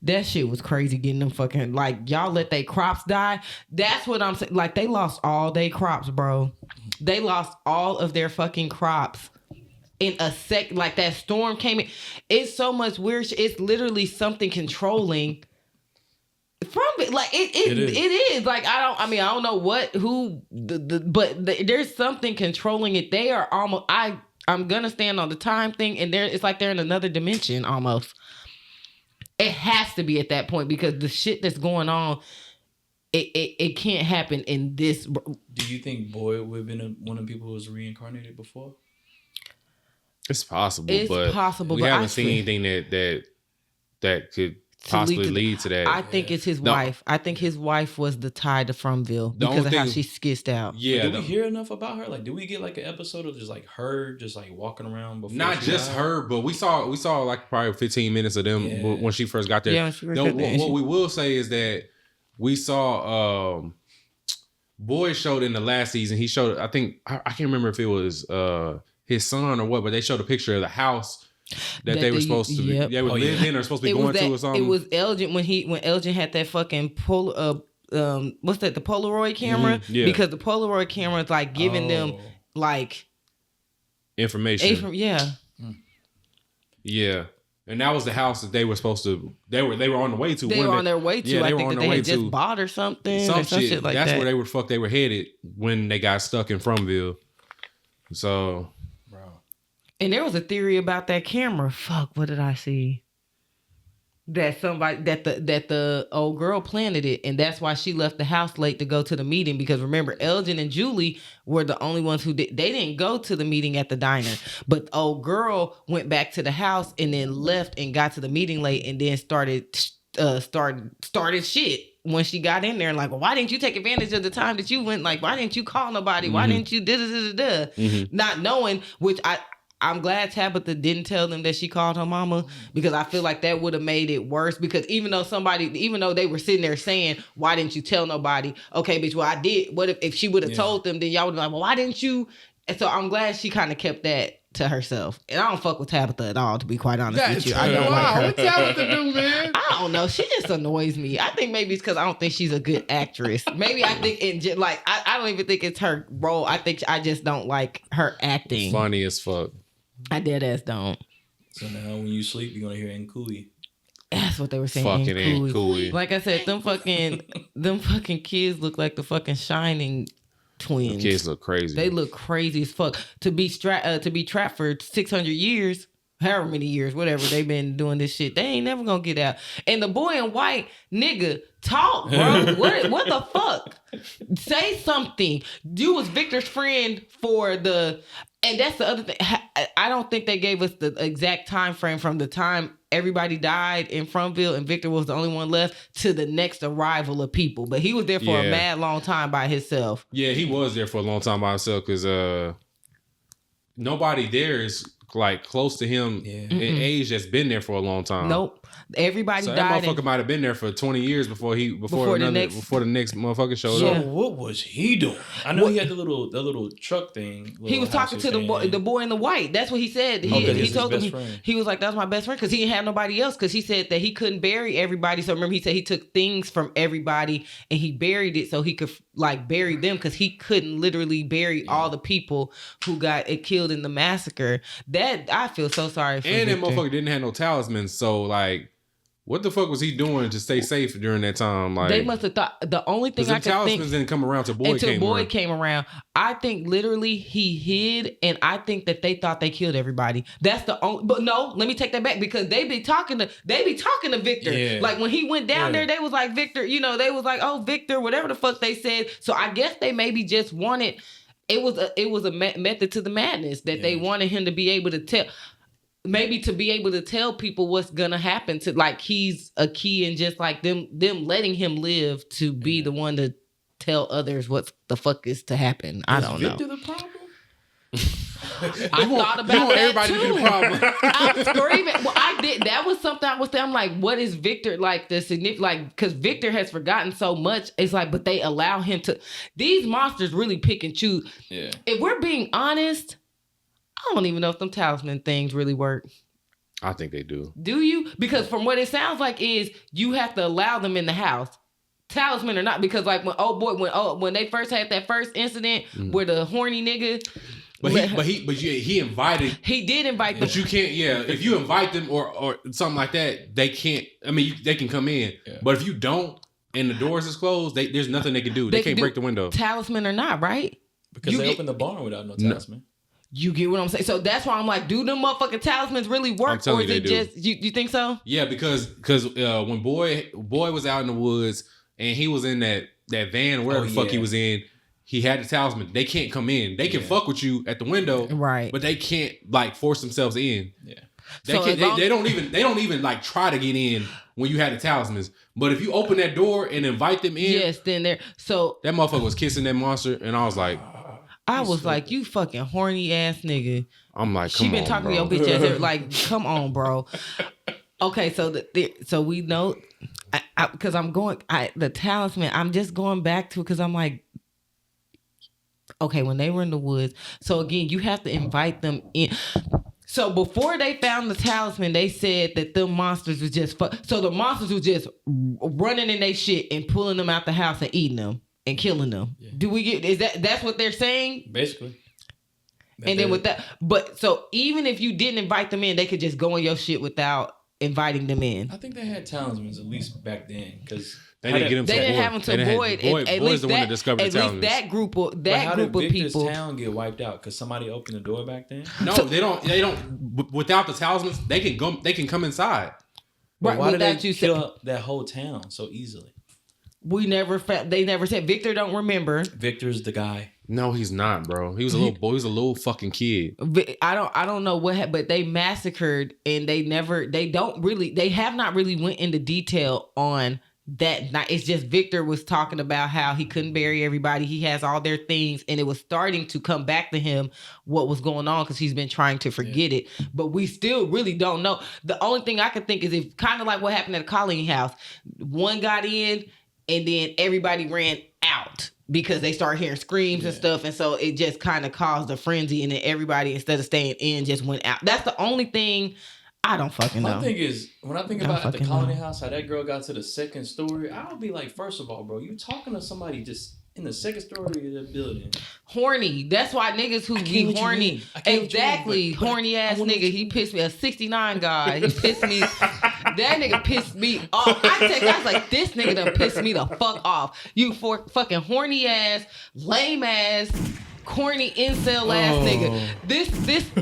That shit was crazy getting them fucking like y'all let their crops die. That's what I'm saying. Like they lost all their crops, bro. They lost all of their fucking crops. In a sec, like that storm came in. It's so much weird shit. It's literally something controlling from it. Like it is. Like I don't know but there's something controlling it. They are almost. I'm gonna stand on the time thing, and it's like they're in another dimension almost. It has to be at that point because the shit that's going on, it can't happen in this. Do you think Boyd would have been one of the people who was reincarnated before? It's possible, but we haven't seen anything that could possibly lead to that. I think it's his wife. I think his wife was the tie to Fromville because of how she skissed out. Yeah. Did we hear enough about her? Like, did we get like an episode of just like her just like walking around before? Not just her, but we saw like probably 15 minutes of them when she first got there. Yeah, when she first got there. What we will say is that we saw Boyd showed in the last season. He showed, I think, I can't remember if it was his son or what, but they showed a picture of the house that they were supposed to be. They were living in or supposed to be going to or something. It was Elgin when Elgin had that fucking what's that? The Polaroid camera. Yeah. Because the Polaroid camera is like giving them like information. Yeah. Yeah. And that was the house that they were supposed to. They were on the way to. They were on their way to. Yeah, I think that they had just bought or something. Some shit like that. That's where they were. They were headed when they got stuck in Fromville. So. And there was a theory about that camera. Fuck, what did I see? That the old girl planted it, and that's why she left the house late to go to the meeting. Because remember, Elgin and Julie were the only ones who they didn't go to the meeting at the diner. But the old girl went back to the house and then left and got to the meeting late, and then started shit. When she got in there, like, well, why didn't you take advantage of the time that you went? Like, why didn't you call nobody? Why didn't you da-da-da-da-da? Not knowing, which I'm glad Tabitha didn't tell them that she called her mama, because I feel like that would have made it worse. Because even though they were sitting there saying, why didn't you tell nobody? Okay, bitch, well, I did. What if she would have told them, then y'all would have been like, well, why didn't you? And so I'm glad she kind of kept that to herself. And I don't fuck with Tabitha at all, to be quite honest with you. I don't like her. What Tabitha do, man? I don't know. She just annoys me. I think maybe it's because I don't think she's a good actress. Maybe I think I don't even think it's her role. I think I just don't like her acting. Funny as fuck. I dead ass don't. So now when you sleep, you're gonna hear Nkui. That's what they were saying. Fucking Nkui. Like I said, them fucking kids look like the fucking Shining twins. The kids look crazy. They look crazy as fuck. To be trapped for 600 years, however many years, whatever they've been doing this shit, they ain't never gonna get out. And the boy in white, nigga, talk, bro. what the fuck? Say something. You was Victor's friend for the. And that's the other thing. I don't think they gave us the exact time frame from the time everybody died in Fromville and Victor was the only one left to the next arrival of people. But he was there for a mad long time by himself. Yeah, he was there for a long time by himself because nobody there is like close to him in age that's been there for a long time. Nope. Everybody died. That motherfucker might have been there for 20 years before the next motherfucker showed So up. what was he doing? I know he had the little truck thing. He was talking to the boy in the white. That's what he said. He told him he was like, "That's my best friend," because he didn't have nobody else. Because he said that he couldn't bury everybody. So remember, he said he took things from everybody and he buried it so he could like bury them because he couldn't literally bury all the people who got killed in the massacre. That I feel so sorry for. And Victor. that motherfucker didn't have no talismans, so like. What the fuck was he doing to stay safe during that time? Like they must have thought the only thing I could talismans didn't come around until Boy came around. I think literally he hid, and I think that they thought they killed everybody. That's the only. But no, let me take that back because they be talking to Victor. Yeah. Like when he went down there, they was like Victor. You know, they was like, oh Victor, whatever the fuck they said. So I guess they maybe just wanted. It was a method to the madness that they wanted him to be able to tell. Maybe to be able to tell people what's gonna happen to like he's a key and just like them letting him live to be the one to tell others what the fuck is to happen. I don't know. Victor the problem? I thought about that everybody too. to be the problem. I'm screaming. Well, I did. That was something I was saying. I'm like, what is Victor like? The significant, like, because Victor has forgotten so much. It's like, but they allow him to. These monsters really pick and choose. Yeah. If we're being honest. I don't even know if them talisman things really work. I think they do. Do you? Because from what it sounds like is you have to allow them in the house. Talisman or not, because like when they first had that first incident where the horny nigga he invited. He did invite them. But you can't. Yeah, if you invite them or something like that, they can't. I mean, they can come in. Yeah. But if you don't and the doors is closed, there's nothing they can do. They can't break the window. Talisman or not, right? Because they opened the barn without no talisman. You get what I'm saying? So that's why I'm like, do them motherfucking talismans really work, or is it just you think so? Yeah, because when boy was out in the woods and he was in that van, wherever the fuck he was in, he had the talisman. They can't come in. They can fuck with you at the window, right? But they can't like force themselves in. Yeah, they don't even like try to get in when you had the talismans. But if you open that door and invite them in, yes, then they're so that motherfucker was kissing that monster, and I was like. Like, you fucking horny ass nigga. I'm like, come she been on, talking bro. to your bitch ass. Like, come on, bro. Okay, so so we know, because the talisman. I'm just going back to it because I'm like, okay, when they were in the woods. So again, you have to invite them in. So before they found the talisman, they said that the monsters was just so the monsters was just running in their shit and pulling them out the house and eating them. And killing them. Yeah. Do we get that's what they're saying? Basically. And then with that, but so even if you didn't invite them in, they could just go on your shit without inviting them in. I think they had talismans at least back then because they didn't get them. They didn't have them to Boyd. Boyd's the one that discovered the talismans. That group of how did Victor's people. town get wiped out because somebody opened the door back then? No, they don't. Without the talismans, they can go. They can come inside. But why did they kill that whole town so easily? They never said. Victor don't remember. Victor's the guy. No, he's not, bro. He was a little boy. He was a little fucking kid. I don't know what happened, but they massacred and they have not really went into detail on that night. It's just Victor was talking about how he couldn't bury everybody. He has all their things, and it was starting to come back to him what was going on because he's been trying to forget it. But we still really don't know. The only thing I could think is if kind of like what happened at the Colleen house. One got in, and then everybody ran out because they started hearing screams and stuff, and so it just kind of caused a frenzy, and then everybody, instead of staying in, just went out. That's the only thing. I don't fucking know. My thing is, when I think about at the Colony House, how that girl got to the second story, I would be like, first of all, bro, you talking to somebody just in the second story of the building. Horny. That's why niggas who be horny. Exactly. Horny ass nigga. He pissed me. A 69 guy. He pissed me. That nigga pissed me off. I was like, this nigga done pissed me the fuck off. You fucking horny ass, lame ass, corny incel ass nigga. This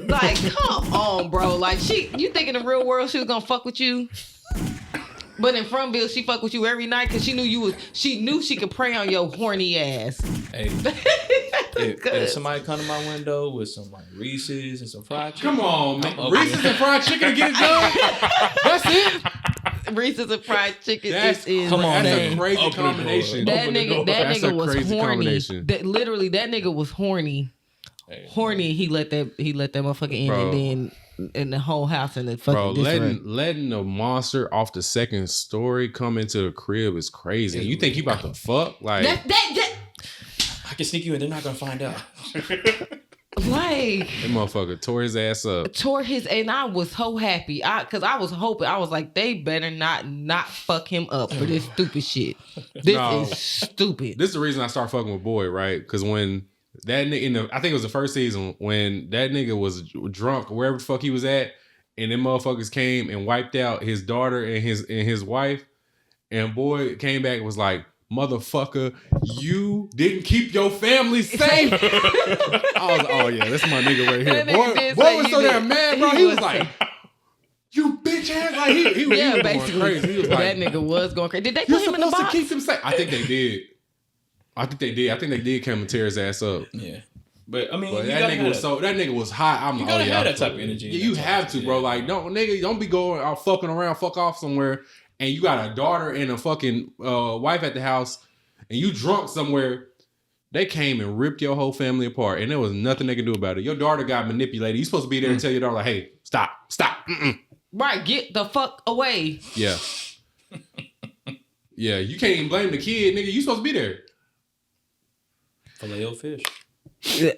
like, come on, bro. Like, you think in the real world she was gonna fuck with you? But in Frontville, she fuck with you every night because she knew she could prey on your horny ass. Hey, if somebody come to my window with some like Reese's and some fried chicken. Come on, man. Reese's and fried chicken to get it done. That's it. Reese's and fried chicken. That's a crazy combination. That nigga was horny. Literally, that nigga was horny. Horny. He let that motherfucker in, and then in the whole house and the fucking letting the monster off the second story come into the crib is crazy. You think he about to fuck? Like I can sneak you in. They're not gonna find out. Like that motherfucker tore his ass up. And I was so happy. Because I was hoping. I was like, they better not fuck him up for this stupid shit. This is stupid. This is the reason I started fucking with Boyd, right? Because when that nigga, I think it was the first season, when that nigga was drunk, wherever the fuck he was at, and them motherfuckers came and wiped out his daughter and his wife, and Boyd came back and was like, motherfucker, you didn't keep your family safe. I was like, oh yeah, that's my nigga right here. Boy was so damn mad, bro. He was like, you bitch ass. Like he was basically going crazy. He was like, that nigga was going crazy. Did they you're put him in the supposed box? to keep him safe. I think they did. I think they did come and tear his ass up. Yeah. But I mean, that nigga was hot. I'm like, oh yeah, have that type of energy. Yeah, you have to, bro. Like, don't be going out fucking around, fuck off somewhere, and you got a daughter and a fucking wife at the house, and you drunk somewhere. They came and ripped your whole family apart, and there was nothing they could do about it. Your daughter got manipulated. You supposed to be there and tell your daughter, like, hey, stop. Mm-mm. Right, get the fuck away. Yeah. Yeah, you can't even blame the kid, nigga. You supposed to be there. Filet-O-Fish.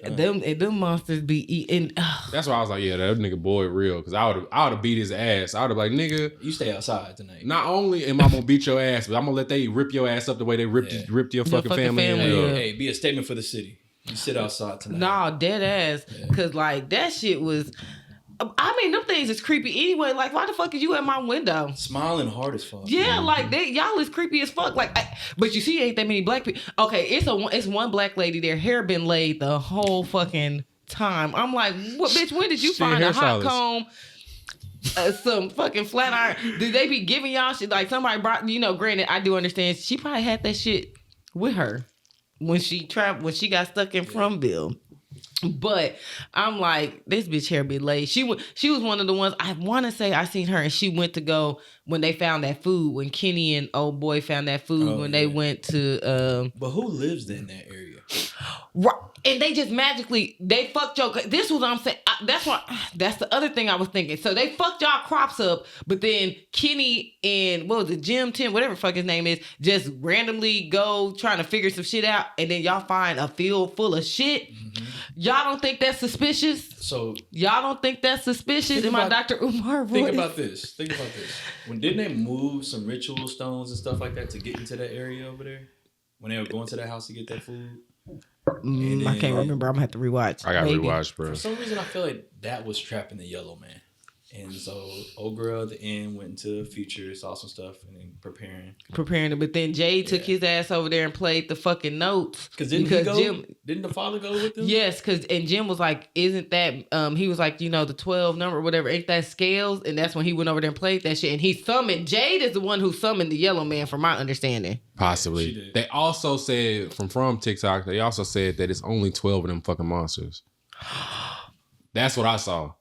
Them monsters be eating. That's why I was like, yeah, that nigga Boyd real. Because I would have beat his ass. I would have like, nigga, you stay outside tonight. Not only am I gonna beat your ass, but I'm gonna let they rip your ass up the way they ripped your fucking family. Hey, be a statement for the city. You sit outside tonight. Nah, dead ass. Cause like that shit was. I mean, them things is creepy anyway. Like, why the fuck is you at my window? Smiling hard as fuck. Yeah, like y'all is creepy as fuck. Like, but you see, ain't that many black people. Okay, it's one black lady. Their hair been laid the whole fucking time. I'm like, what, bitch? When did you find a hot comb? Some fucking flat iron? Did they be giving y'all shit? Like somebody brought, granted, I do understand. She probably had that shit with her when she got stuck in Fromville. But I'm like, this bitch hair be laid. She was one of the ones, I want to say I seen her, and she went to go when they found that food, when Kenny and old boy found that food, they went to but who lives in that area? Right. And they just magically, they fucked y'all. This was what I'm saying. That's the other thing I was thinking. So they fucked y'all crops up, but then Kenny and, what was it, Tim, whatever the fuck his name is, just randomly go trying to figure some shit out, and then y'all find a field full of shit. Mm-hmm. Y'all don't think that's suspicious? So y'all don't think that's suspicious? In my Dr. Umar voice? Think about this. When didn't they move some ritual stones and stuff like that to get into that area over there? When they were going to that house to get that food? I can't remember. I'm gonna have to rewatch. I gotta rewatch, bro. For some reason, I feel like that was trapping the yellow man. And so old girl at the end went into the future, saw some stuff, and then preparing it. But then Jay took his ass over there and played the fucking notes. Didn't the father go with him? Yes, and Jim was like, isn't that, he was like, the 12 number or whatever, ain't that scales? And that's when he went over there and played that shit. And he summoned, Jade is the one who summoned the yellow man from my understanding. Possibly. They also said, from TikTok, they also said that it's only 12 of them fucking monsters. That's what I saw.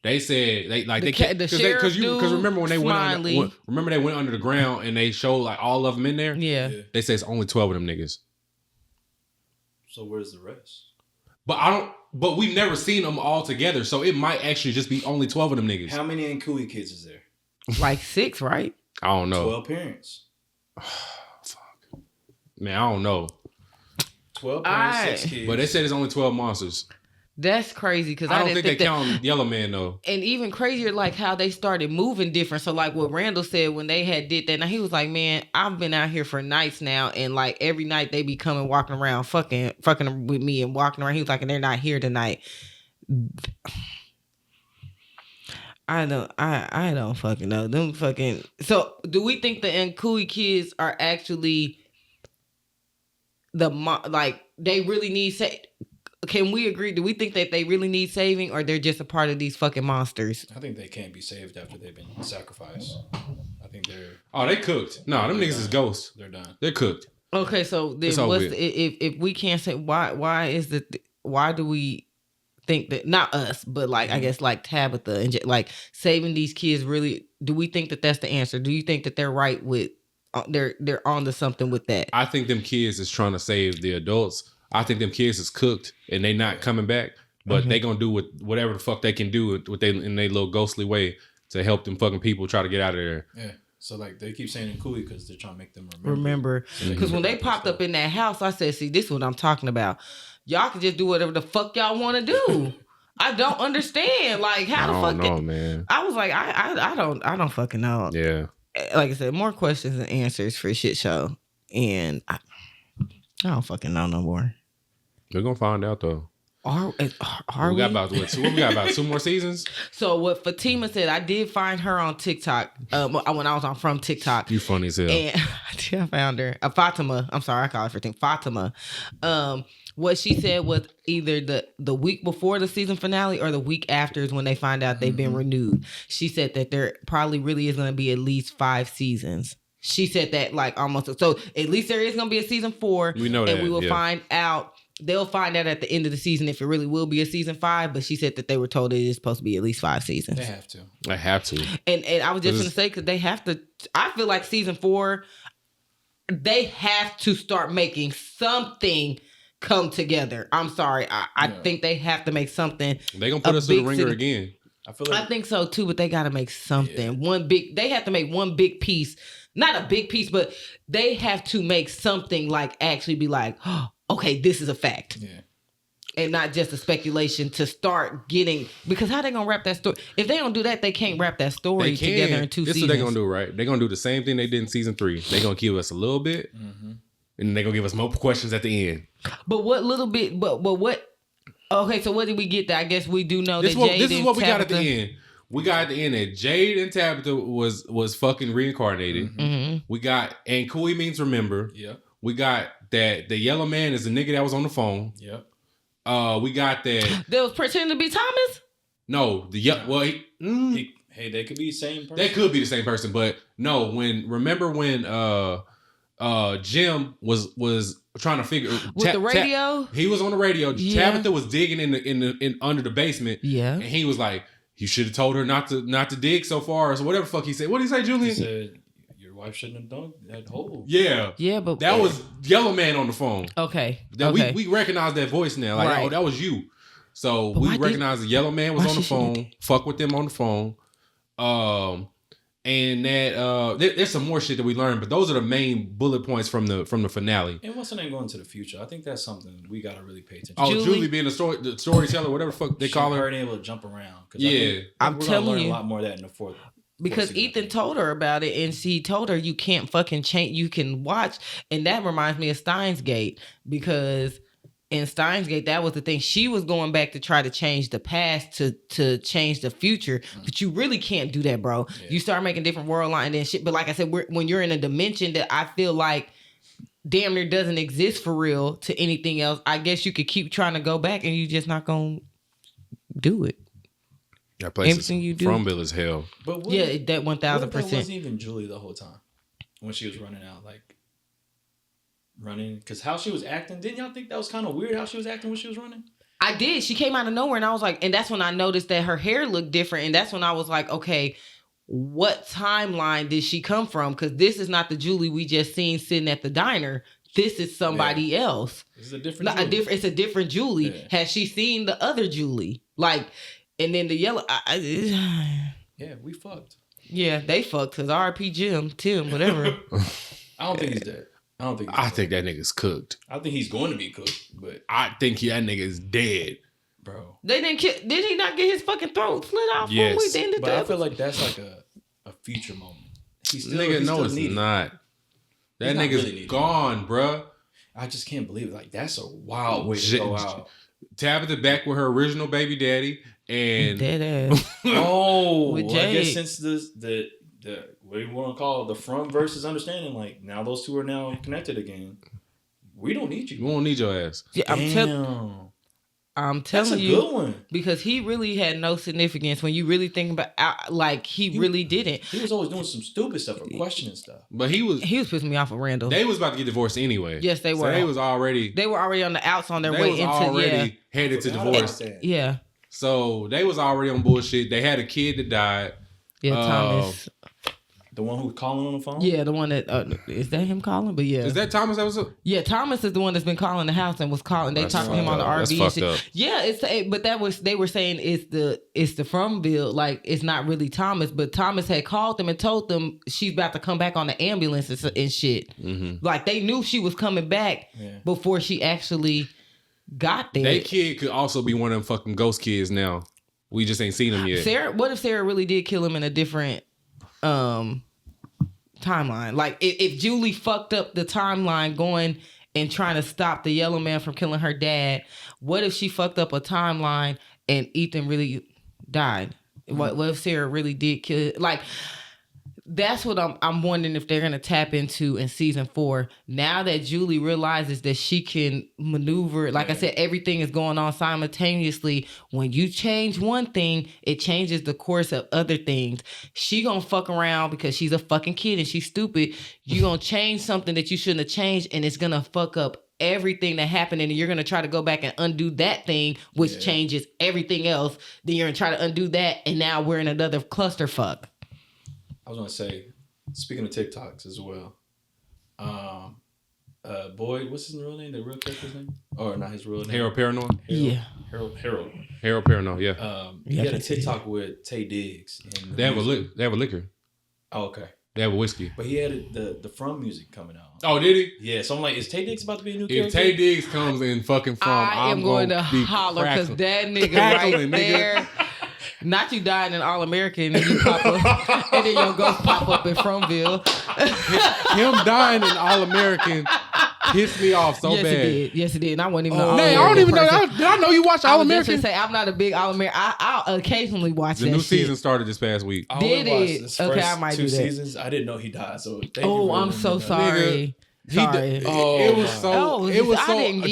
They said they The can't sheriff because remember when they Smiley. went under the ground and they showed like all of them in there. Yeah. They say it's only 12 of them niggas. So where's the rest? But we've never seen them all together, so it might actually just be only 12 of them niggas. How many Nkui kids is there? Like 6, right? I don't know. 12 parents. Fuck. Man, I don't know. 12 parents, 6 kids. But they said it's only 12 monsters. That's crazy because I don't think they count Yellow Man though. And even crazier, like how they started moving different. So like what Randall said when they had did that, now he was like, man, I've been out here for nights now, and like every night they be coming walking around, fucking with me and walking around. He was like, and they're not here tonight. I don't fucking know. Them fucking. So do we think the Nkui kids are actually like they really need Can we agree? Do we think that they really need saving, or they're just a part of these fucking monsters? I think they can't be saved after they've been sacrificed. I think they're. Oh, they cooked. No, them niggas is ghosts. They're done. They're cooked. Okay, so then if we can't say why do we think that, not us, but like I guess like Tabitha and like saving these kids, really? Do we think that that's the answer? Do you think that they're right with they're on to something with that? I think them kids is trying to save the adults. I think them kids is cooked and they not coming back, but they gonna do whatever the fuck they can do with they in their little ghostly way to help them fucking people try to get out of there. Yeah. So like they keep saying Nkui because they're trying to make them Remember. Because when they popped up in that house, I said, see, this is what I'm talking about. Y'all can just do whatever the fuck y'all want to do. I don't understand. Like how the fuck? I don't know, man. I was like, I don't fucking know. Yeah. Like I said, more questions than answers for shit show, and I don't fucking know no more. We're gonna find out though. Are we got about what we got about 2 more seasons? So what Fatima said, I did find her on TikTok when I was on From TikTok. You funny as hell. And I found her. Fatima. I'm sorry, I call her Fatima. Fatima. What she said was either the week before the season finale or the week after is when they find out they've been renewed. She said that there probably really is going to be at least 5 seasons. She said that like almost. So at least there is going to be a season 4. We know that. And we will find out. They'll find out at the end of the season if it really will be a season 5. But she said that they were told it is supposed to be at least 5 seasons. They have to. I have to. And I was just going to say, because they have to. I feel like season 4, they have to start making something come together. I'm sorry. I think they have to make something. They gonna put us through the ringer again. I think so too, but they gotta make something. They have to make one big piece. Not a big piece, but they have to make something like actually be like, oh, okay, this is a fact. Yeah. And not just a speculation to start getting, because how they gonna wrap that story? If they don't do that, they can't wrap that story together in 2 seasons. This is what they gonna do, right? They gonna do the same thing they did in season 3. They gonna give us a little bit, and they gonna give us more questions at the end. But what little bit? But what? Okay, so what did we get there? I guess we do know this that Jade this is what we got at the Tabitha, end. We got at the end that Jade and Tabitha was fucking reincarnated. We got, and Kui means remember. Yep. We got that the yellow man is the nigga that was on the phone. Yep. We got that they was pretending to be Thomas. No, hey, they could be the same person. They could be the same person, but no. Remember when Jim was trying to figure with the radio. He was on the radio. Yeah. Tabitha was digging in under the basement. Yeah, and he was like, "You should have told her not to dig so far," or so whatever the fuck he said. What did he say, Julian? He said, "Your wife shouldn't have done that hole." Yeah, yeah, but that was Yellow Man on the phone. Okay, we recognize that voice now. Like, right. Oh, that was you. So but we recognize the Yellow Man was on the phone. Fuck with them on the phone. And that there's some more shit that we learned, but those are the main bullet points from the finale. And what's the name going to the future? I think that's something we gotta really pay attention. Oh, Julie being the storyteller, whatever the fuck they call her. Her able to jump around. Yeah, I'm telling you, a lot more of that in the fourth. Because Ethan told her about it, and she told her you can't fucking change. You can watch, and that reminds me of Steins Gate, because in Steins Gate, that was the thing. She was going back to try to change the past to change the future, but you really can't do that, bro. Yeah. You start making different world lines and shit. But like I said, when you're in a dimension that I feel like damn near doesn't exist for real to anything else, I guess you could keep trying to go back, and you just not gonna do it. That place everything is Fromville as hell. But yeah, that 1,000%. That wasn't even Julie the whole time when she was running out, because how she was acting, didn't y'all think that was kind of weird how she was acting when she was running? I did. She came out of nowhere, and I was like, and that's when I noticed that her hair looked different, and that's when I was like, okay, what timeline did she come from? Because this is not the Julie we just seen sitting at the diner. This is somebody else. It's a different Julie. It's a different Julie. Yeah. Has she seen the other Julie? Like, and then the yellow. Yeah, we fucked. Yeah, they fucked because RP Tim, whatever. I don't think he's dead. I think that nigga's cooked. I think he's going to be cooked, but I think that nigga is dead, bro. They didn't kill. Did he not get his fucking throat slit off? Yes, but I feel like that's like a future moment. It's not. That nigga's really gone, bro. I just can't believe it. Like, that's a wild way to go out. Tabitha back with her original baby daddy and dead ass. I guess since the what do you want to call it, the from versus understanding, like now those two are now connected again. We don't need you. We won't need your ass. Yeah, I'm telling you, good one. Because he really had no significance when you really think about. Like he really didn't. He was always doing some stupid stuff or questioning stuff. But he was pissing me off with Randall. They was about to get divorced anyway. Yes, they were. So they was already on the outs on their way into headed to divorce. Yeah. So they was already on bullshit. They had a kid that died. Yeah, Thomas. The one who's calling on the phone? Yeah, the one that is that him calling? But yeah, is that Thomas? That was yeah. Thomas is the one that's been calling the house and was calling. They talked to him on the RV and shit. Up. Yeah, but they were saying it's the from bill. Like it's not really Thomas, but Thomas had called them and told them she's about to come back on the ambulance and shit. Mm-hmm. Like they knew she was coming back before she actually got there. That kid could also be one of them fucking ghost kids now. We just ain't seen him yet. Sarah, what if Sarah really did kill him in a different timeline? Like if Julie fucked up the timeline going and trying to stop the yellow man from killing her dad, what if she fucked up a timeline and Ethan really died? What if Sarah really did kill? Like that's what I'm wondering if they're gonna tap into in season 4. Now that Julie realizes that she can maneuver, like I said, everything is going on simultaneously. When you change one thing, it changes the course of other things. She gonna fuck around because she's a fucking kid and she's stupid. You gonna change something that you shouldn't have changed, and it's gonna fuck up everything that happened, and you're going to try to go back and undo that thing, which changes everything else. Then you're going to try to undo that, and now we're in another clusterfuck. I was going to say, speaking of TikToks as well, Boyd, what's his real name? The real character's name? Or not his real name? Harold Paranoid? Harold Paranoid, yeah. He had a TikTok with Tay Diggs. They have a liquor. Oh, okay. They have a whiskey. But he had the From music coming out. Oh, did he? Yeah, so I'm like, is Tay Diggs about to be a new character? If Tay Diggs comes in fucking From, I'm going to holler because that nigga right there. Not you dying in All American and you pop up, and then your ghost pop up in Fromville. Him dying in All American pissed me off so bad. Yes, it did. And I wasn't even. I don't even know. Did I know you watch All American? I was just say I'm not a big All American. I'll occasionally watch the new season started this past week. Did it? Okay, I might do that. 2 seasons. I didn't know he died. So I'm so sorry. Sorry. It was so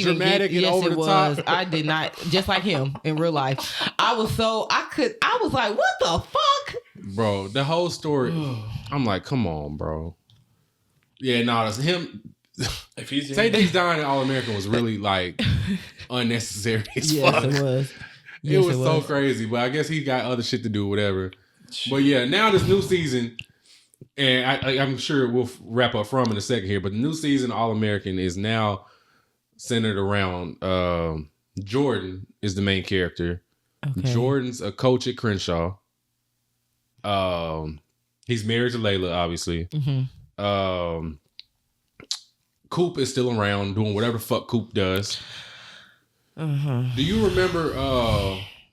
dramatic and over the top. I did not, just like him in real life. I was like, what the fuck? Bro, the whole story, I'm like, come on, bro. Yeah, no, that's him. If he's dying in All American was really like unnecessary as fuck. It was. It was so crazy, but I guess he got other shit to do, whatever. But yeah, now this new season, and I'm sure we'll wrap up From in a second here, but the new season All American is now centered around Jordan is the main character. Okay. Jordan's a coach at Crenshaw. He's married to Layla, obviously. Mm-hmm. Coop is still around doing whatever the fuck Coop does. Do you remember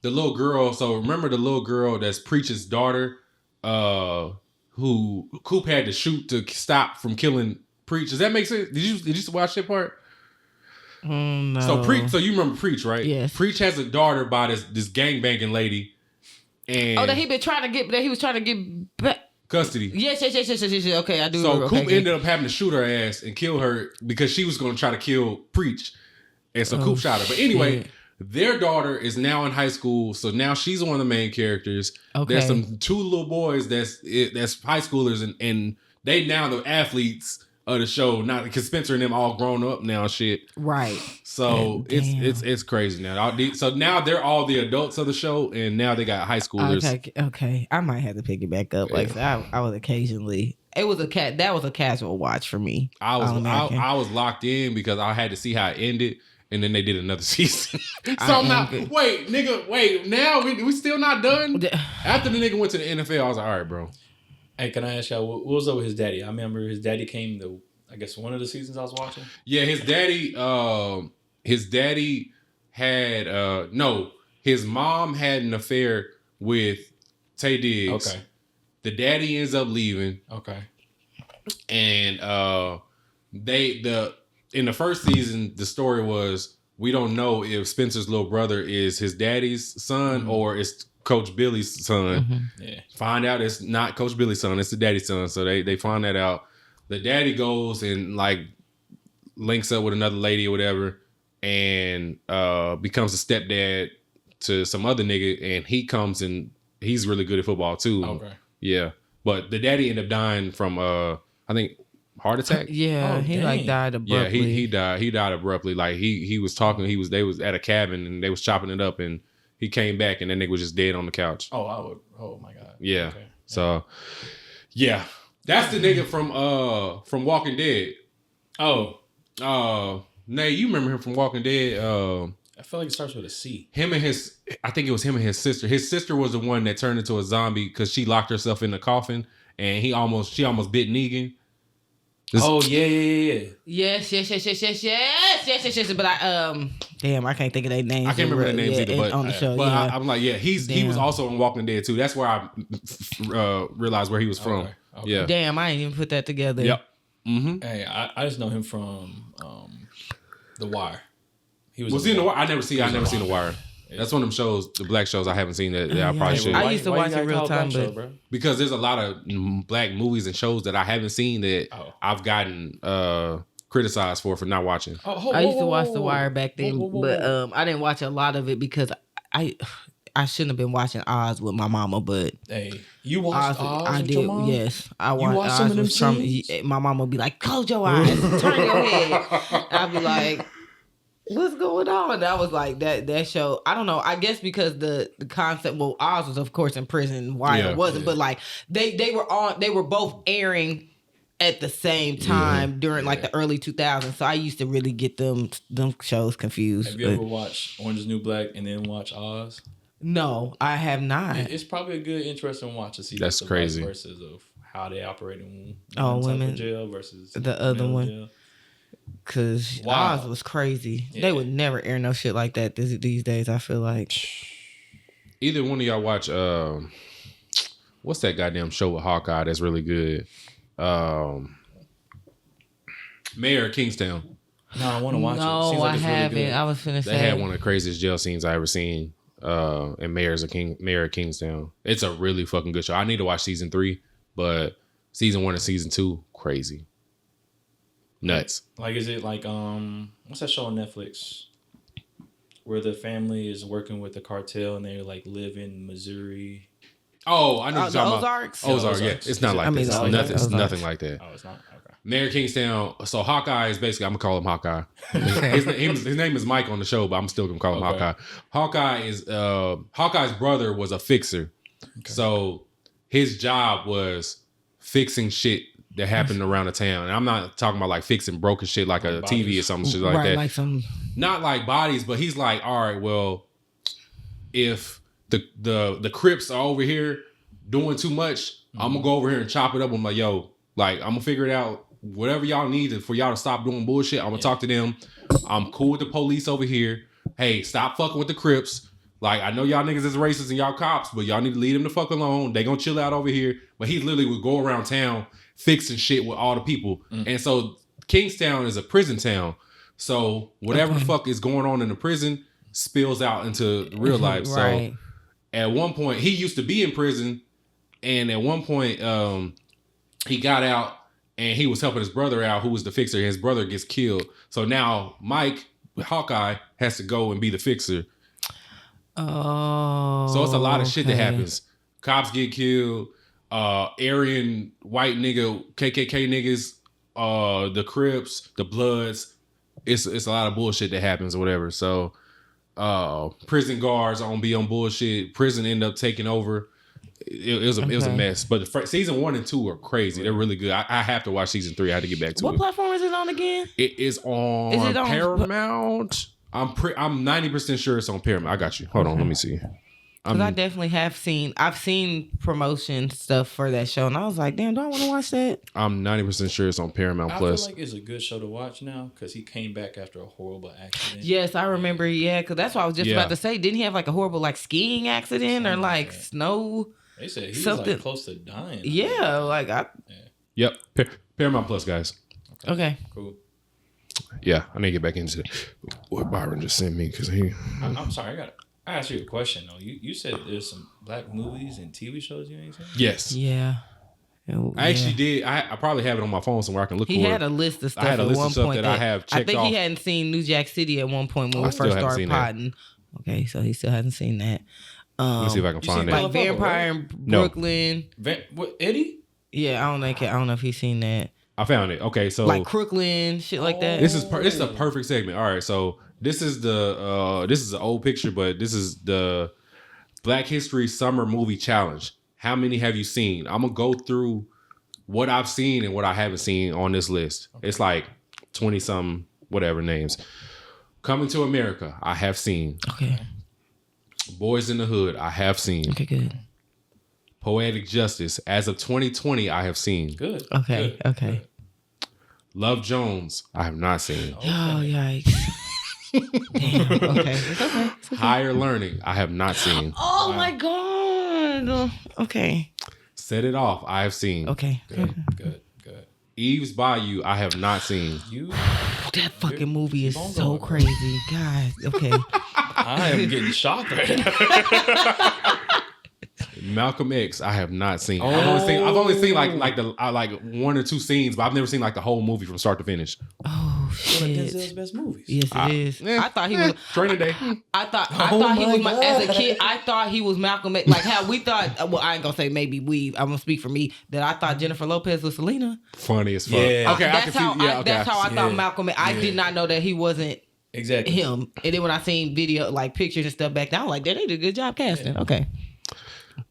the little girl? So remember the little girl that's Preach's daughter, who Coop had to shoot to stop from killing Preach. Does that make sense? Did you watch that part? No. So you remember Preach, right? Yes. Preach has a daughter by this gangbanging lady, and that he was trying to get back. Custody. Yes. Okay, I do. So Coop ended up having to shoot her ass and kill her because she was going to try to kill Preach, and so Coop shot her. But anyway, their daughter is now in high school, so now she's one of the main characters. Okay. There's 2 little boys that's high schoolers, and they now the athletes of the show. Not because Spencer and them all grown up now, shit. Right. So Damn. it's crazy now. So now they're all the adults of the show, and now they got high schoolers. Okay. I might have to pick it back up. Like I was occasionally. It was that was a casual watch for me. I was locked in because I had to see how it ended, and then they did another season. So I'm not. Wait, nigga. Now we still not done. After the nigga went to the NFL, I was like, all right, bro. Hey, can I ask y'all what was up with his daddy? I remember his daddy came to, I guess, one of the seasons I was watching. Yeah, his daddy had no. His mom had an affair with Tay Diggs. Okay. The daddy ends up leaving. Okay. And in the first season, the story was we don't know if Spencer's little brother is his daddy's son or it's Coach Billy's son. Mm-hmm. Yeah. Find out it's not Coach Billy's son, it's the daddy's son. So they find that out. The daddy goes and like links up with another lady or whatever and becomes a stepdad to some other nigga, and he comes and he's really good at football too. Okay. Yeah. But the daddy ended up dying from I think heart attack. Yeah, he like died abruptly. Yeah, he died. He died abruptly. Like he was talking. They was at a cabin and they was chopping it up, and he came back and that nigga was just dead on the couch. Oh my god. Yeah. Okay. So yeah, that's the nigga from Walking Dead. Nay, you remember him from Walking Dead? I feel like it starts with a C. I think it was him and his sister. His sister was the one that turned into a zombie because she locked herself in the coffin, and she almost bit Negan. Yeah. Yes. But I can't think of their names. I can't remember their names either. But on the show, but yeah. I'm like, yeah, he was also in Walking Dead too. That's where I realized where he was from. Okay. Yeah. Damn, I ain't even put that together. Yep. Mm-hmm. Hey, I just know him from The Wire. He was in The Wire. I never seen The Wire. That's one of them shows, the black shows I haven't seen that I probably should. I used to watch it real time, but because there's a lot of black movies and shows that I haven't seen that I've gotten criticized for not watching. I used to watch The Wire back then, but I didn't watch a lot of it because I shouldn't have been watching Oz with my mama, but hey, you watched Oz I with did. your mom? Yes, I watched. You watched some of them scenes? My mama would be like, "Close your eyes, turn your head." I'd be like, "What's going on?" I was like, "That show." I don't know. I guess because the concept. Well, Oz was of course in prison. Wire wasn't, but like they were both airing at the same time during like the early 2000s. So I used to really get them shows confused. Have you ever watched Orange is the New Black and then watch Oz? No, I have not. It's probably a good, interesting watch to see. That's the crazy. Versus of how they operate in women jail versus the other one. Jail. Cause Oz was crazy. Yeah. They would never air no shit like that these days. I feel like either one of y'all watch what's that goddamn show with Hawkeye that's really good? Mayor of Kingstown. No, I want to watch it. No, Like I haven't. Really I was finna say they had one of the craziest jail scenes I ever seen. And Mayor of Kingstown. It's a really fucking good show. I need to watch season 3, but season 1 and season 2, crazy. Nuts. Like, is it like what's that show on Netflix where the family is working with the cartel and they like live in Missouri? Oh, I know what you're talking Ozarks? about. Ozarks, yeah. It's not like this. It's nothing like that. Oh, it's not? Okay. Mayor Kingstown. So Hawkeye is basically, I'm going to call him Hawkeye. His name is Mike on the show, but I'm still going to call him Hawkeye. Hawkeye is, Hawkeye's brother was a fixer. Okay. So his job was fixing shit that happened around the town. And I'm not talking about like fixing broken shit like a bodies. TV or something shit like that. Like not like bodies, but he's like, all right, well, if the Crips are over here doing too much, I'm gonna go over here and chop it up. I'm like, yo, like I'm gonna figure it out. Whatever y'all need for y'all to stop doing bullshit, I'm gonna talk to them. I'm cool with the police over here. Hey, stop fucking with the Crips. Like, I know y'all niggas is racist and y'all cops, but y'all need to leave them the fuck alone. They gonna chill out over here. But he literally would go around town fixing shit with all the people. And so Kingstown is a prison town. So whatever the fuck is going on in the prison spills out into real life. Right. So at one point, he used to be in prison, and at one point, he got out and he was helping his brother out, who was the fixer. His brother gets killed. So now Mike, Hawkeye, has to go and be the fixer. Oh. So it's a lot of shit that happens. Cops get killed. Aryan white nigga, KKK niggas the Crips, the Bloods. It's a lot of bullshit that happens or whatever. So prison guards be on bullshit. Prison end up taking over. It was a mess. But season 1 and 2 are crazy. They're really good. I have to watch season 3. I had to get back to it. What platform is it on again? It is on Paramount. I'm 90% sure it's on Paramount. I got you. Hold on, let me see. Because I definitely have I've seen promotion stuff for that show, and I was like, damn, do I want to watch that? I'm 90% sure it's on Paramount Plus. I feel like it's a good show to watch now because he came back after a horrible accident. Yes, I remember. Yeah, because that's what I was just about to say. Didn't he have like a horrible like skiing accident or like snow? They said he was like close to dying. Yeah, like Yep, Paramount Plus, guys. Okay. Cool. Yeah, I need to get back into what Byron just sent me because I'm sorry, I asked you a question though. You said there's some black movies and TV shows you ain't seen? Yes. Yeah. I actually did. I probably have it on my phone somewhere I can look for it. He had a list of stuff I had a at list one of stuff point that I have checked I think off. he hadn't seen New Jack City at one point when we first started potting. Okay, so he still hasn't seen that. Let me see if I can find that. Like Vampire in Brooklyn. What, Eddie? Yeah, I don't know if he's seen that. I found it. Okay, so like Crooklyn, shit like that. This is a perfect segment. All right, so this is an old picture, but this is the Black History Summer Movie Challenge. How many have you seen? I'm gonna go through what I've seen and what I haven't seen on this list. Okay. It's like 20 some whatever names. Coming to America, I have seen. Okay. Boys in the Hood, I have seen. Okay, good. Poetic Justice, as of 2020, I have seen. Good. Okay, good. Okay. Love Jones, I have not seen. Okay. Oh, yikes. Damn, okay. It's okay. Higher Learning, I have not seen. Oh, my God. Okay. Set It Off, I have seen. Okay. Good. Eve's Bayou, I have not seen. That fucking movie is so crazy. God, okay. I am getting shocked right now. Malcolm X, I have not seen. I've only seen like 1 or 2 scenes, but I've never seen like the whole movie from start to finish. Oh shit! Denzel's best movies. Yes, it is. I thought he was Training Day. I thought he was as a kid. I thought he was Malcolm X. Like how we thought. Well, I ain't gonna say maybe we. I'm gonna speak for me that I thought Jennifer Lopez was Selena. Funny as fuck. Yeah. Okay, that's how I thought Malcolm X. I did not know that he wasn't. Exactly him. And then when I seen video like pictures and stuff back then, I was like, they did a good job casting. Okay.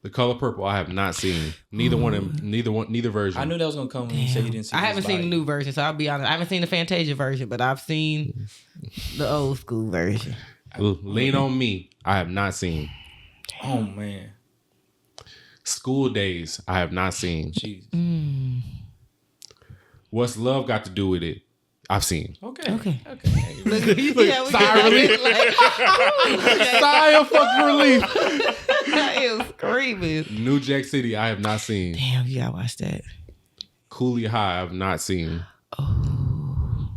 The Color Purple, I have not seen. Neither version. I knew that was gonna come when you said you didn't see. I haven't seen the new version, so I'll be honest. I haven't seen the Fantasia version, but I've seen the old school version. Lean on Me, I have not seen. Oh man. School Days, I have not seen. Jesus. What's Love Got to Do with It? I've seen. Okay. Look, Sigh of fucking relief. I was screaming. New Jack City, I have not seen. Damn, you gotta watch that. Coolie High, I have not seen. Oh.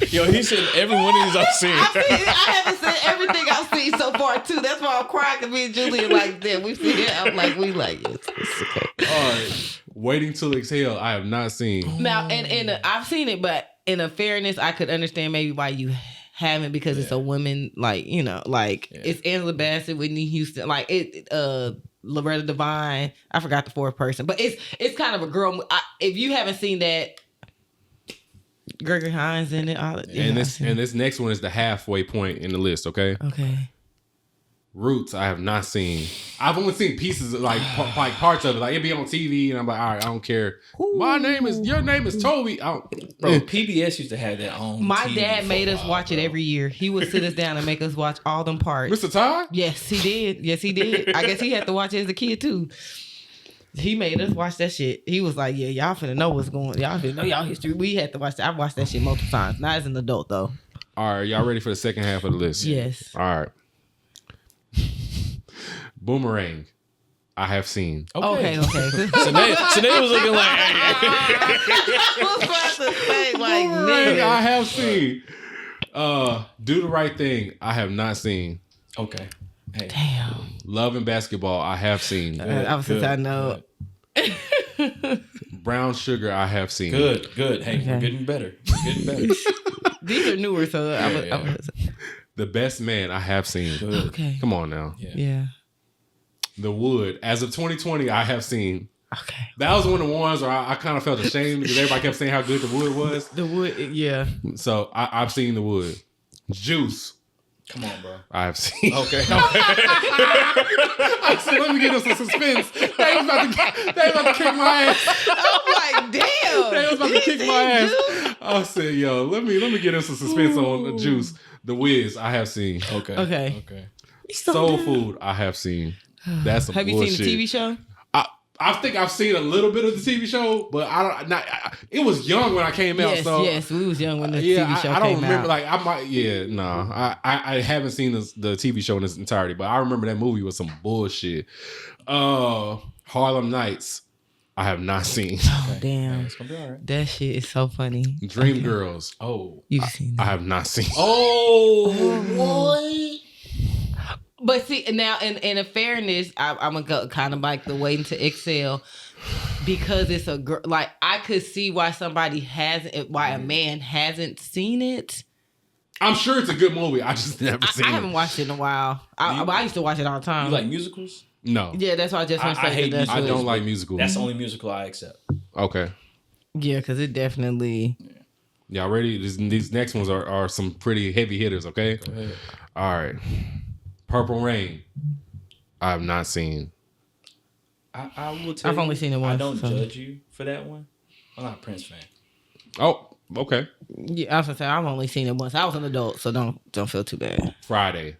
Yo, he said every one of these I've seen. I haven't seen everything I've seen so far too. That's why I'm crying because me and Julia like that. We see it. I'm like, we like it. It's okay. All right. Waiting Till Exhale, I have not seen. Now, and I've seen it, but in a fairness, I could understand maybe why you haven't because it's a woman, like, you know, like it's Angela Bassett, Whitney Houston, like Loretta Devine. I forgot the fourth person, but it's kind of a girl. If you haven't seen that, Gregory Hines in it. And this next one is the halfway point in the list. Okay. Okay. Roots, I have not seen. I've only seen pieces of like parts of it. Like it'd be on TV, and I'm like, all right, I don't care. Your name is Toby. Bro, PBS used to have that on. My TV dad made us watch it every year. He would sit us down and make us watch all them parts. Mr. Todd? Yes, he did. I guess he had to watch it as a kid too. He made us watch that shit. He was like, yeah, y'all finna know what's going on. Y'all finna know y'all history. We had to watch that. I've watched that shit multiple times. Not as an adult though. All right, y'all ready for the second half of the list? Yes. All right. Boomerang, I have seen. Okay. Sinead was looking like, I was about to say, like, Boomerang, nigga. I have seen. Do the Right Thing, I have not seen. okay. Hey. Damn. Love and Basketball, I have seen. I was since I know. Brown Sugar, I have seen. Good. Hey, we're getting better. These are newer, so I was The Best Man, I have seen. Good. okay. Come on now. Yeah. The Wood, as of 2020, I have seen. Okay. That was one of the ones where I kind of felt ashamed because everybody kept saying how good The Wood was. The Wood, yeah. So I've seen The Wood. Juice. Come on, bro. I've seen. Okay. I said, let me get us some suspense. They was about to kick my ass. I'm like, damn. They was about to kick my ass. I said, yo, let me get us some suspense on Juice. The Wiz, I have seen. Okay. Soul Food, I have seen. That's some Have you bullshit. seen the TV show? I think I've seen a little bit of the TV show, but it was young when I came out. Yes, we was young when the TV show came out. I don't remember. Like I might, I haven't seen the TV show in its entirety, but I remember that movie was some bullshit. Harlem Nights, I have not seen. Oh damn, It's gonna be all right. that shit is so funny. Dreamgirls, You've seen I that. have not seen. boy. But see, now in fairness, I'm gonna go kind of like the waiting to excel because it's a girl. Like I could see why why a man hasn't seen it. I'm sure it's a good movie. I just never seen I it. haven't watched it in a while. I used to watch it all the time. You like musicals? No, Yeah, that's why I just want to I say hate that. I don't like musicals. That's the only musical I accept. Okay, Yeah, because it definitely. y'all ready? These next ones are some pretty heavy hitters. Okay, Go ahead. all right. Purple Rain, I have not seen. I will tell I've you, only seen it once, I don't so. judge you for that one. I'm not a Prince fan. Oh, okay. Yeah, I was gonna say I've only seen it once. I was an adult, so don't feel too bad. Friday,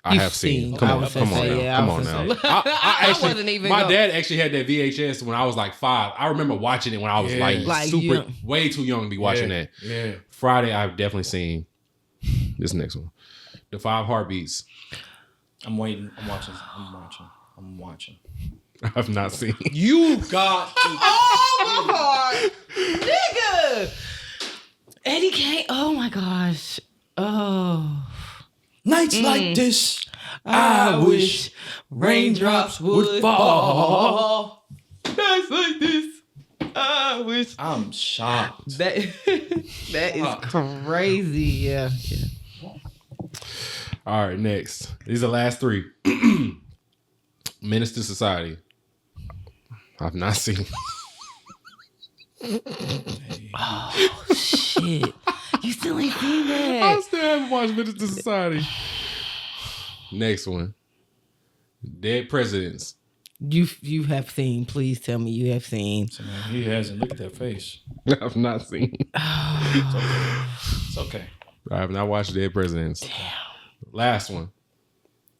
I You've have seen. seen. Come I on, was come gonna on say, now. yeah, I Come was on gonna now. say. I actually, wasn't even my gonna- dad actually had that VHS when I was like 5. I remember watching it when I was like super, young. way too young to be watching that. Yeah. Friday, I've definitely seen this next one. The 5 Heartbeats, I'm waiting. I'm watching. I have not seen. You got to. Oh my god, nigga! Eddie Kane. Oh my gosh. Oh. Nights like this, I wish raindrops would fall. Nights like this, I wish. I'm shocked. That is crazy. Yeah. All right, next. These are the last 3. Menace to Society, I've not seen. Oh shit! You still ain't seen I that? still haven't watched Menace to Society. Next one. Dead Presidents. You have seen. Please tell me you have seen. He hasn't. Look at that face. I've not seen. It's okay. I have not watched Dead Presidents. Damn. Last one.